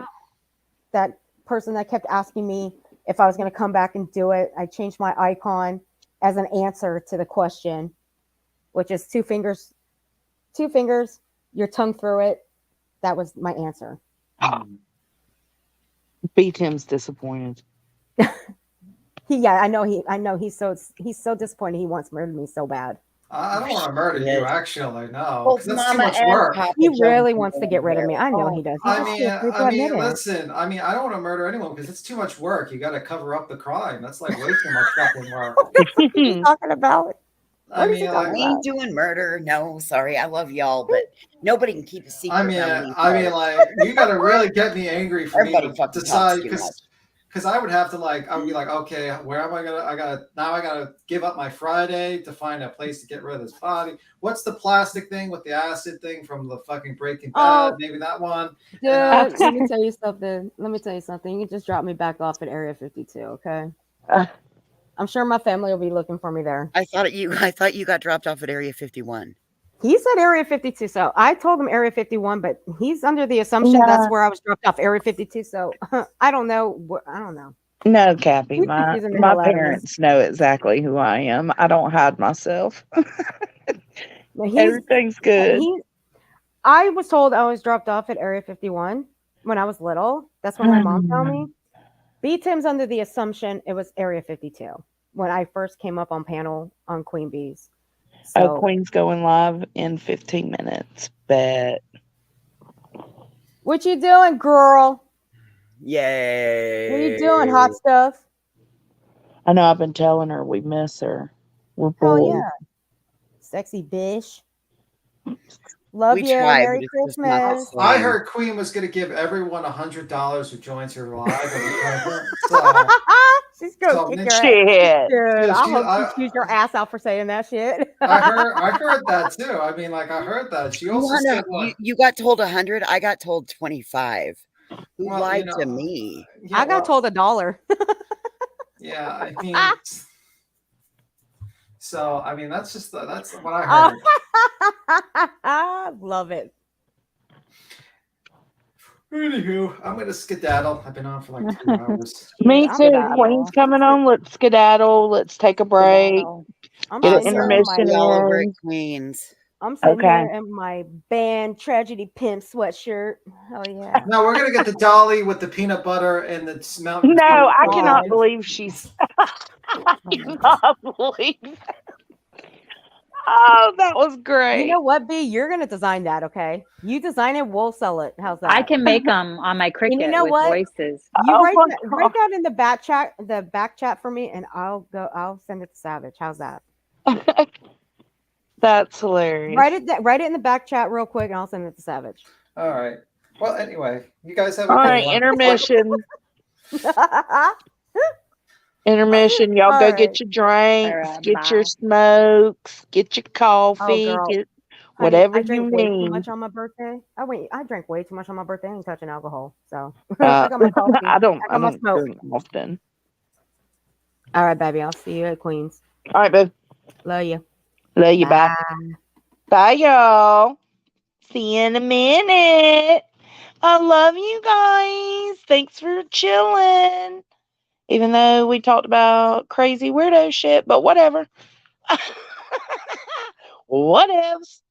that person that kept asking me if I was going to come back and do it, I changed my icon as an answer to the question, which is two fingers, your tongue through it. That was my answer. B10's disappointed. I know he's so disappointed. He wants to murder me so bad. I don't want to murder you, actually. No, Well, 'cause that's too Mama much and work. Papa He Joe really can wants to go get rid of there. me. I know he does. I mean, listen. I mean, I don't want to murder anyone because it's too much work. You got to cover up the crime. That's like way too much fucking work. What are you talking about? I mean, I ain't doing murder. No, sorry. I love y'all, but nobody can keep a secret. like you got to really get me angry for me Everybody to fucking decide talks too much. because I would have to I would be like, okay, where am I gonna? I gotta give up my Friday to find a place to get rid of this body. What's the plastic thing with the acid thing from the fucking Breaking Bad? Oh, Maybe that one. dude, And, let me tell you something. You can just drop me back off at Area 52, okay? I'm sure my family will be looking for me there. I thought you got dropped off at Area 51. He said Area 52, so I told him Area 51, but he's under the assumption that's where I was dropped off, Area 52. So I don't know. I don't know. No, Cappy, He's my confusing the hell out of me. parents know exactly who I am. I don't hide myself. Everything's good. I was told I was dropped off at Area 51 when I was little. That's what my mom told me. B. Tim's under the assumption it was Area 52 when I first came up on panel on Queen Bees. So, Queen's going live in 15 minutes. Bet. What you doing, girl? Yay. What you doing, hot stuff? I know I've been telling her we miss her. We're Hell bored. yeah. Sexy bitch. Love We you. tried, Merry but it's just not the Christmas. same. I heard Queen was going to give everyone $100 who joins her live. She's gonna kick your ass. Shit. Dude, I hope she chews your ass out for saying that shit. I heard that too. I mean, I heard that. She also said, you got told 100. I got told 25. Who Well, lied to me? Yeah, I got told $1. Yeah, I mean, so I mean, that's what I heard. Love it. Anywho, I'm gonna skedaddle. I've been on for like 2 hours. Me too. Queen's coming on. Let's skedaddle. Let's take a break. Get an intermission all over in. at Queens. I'm sitting here in my band Tragedy Pimp sweatshirt. Hell yeah. No, we're gonna get the dolly with the peanut butter and the mountain. No, I cannot believe she's. I cannot believe. Oh, that was great. You know what, B? You're gonna design that, okay? You design it, we'll sell it. How's that? I can make them on my Cricut you know with what? voices. You write that in the back chat for me, and I'll send it to Savage. How's that? That's hilarious. Write it in the back chat real quick, and I'll send it to Savage. All right. Well, anyway, you guys have a All good right, one. intermission. Intermission. Y'all go get your drinks, get your smokes, get your coffee, girl. get whatever I drank you way too need. much on my birthday. I drank way too much on my birthday. I ain't touching alcohol, so I got my coffee. I don't smoke. drink often. All right, baby. I'll see you at Queens. All right, babe. Love you. Love you. Bye. Bye, y'all. See you in a minute. I love you guys. Thanks for chilling. Even though we talked about crazy weirdo shit, but whatever. Whatevs.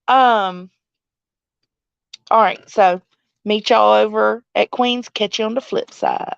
All right, so meet y'all over at Queens. Catch you on the flip side.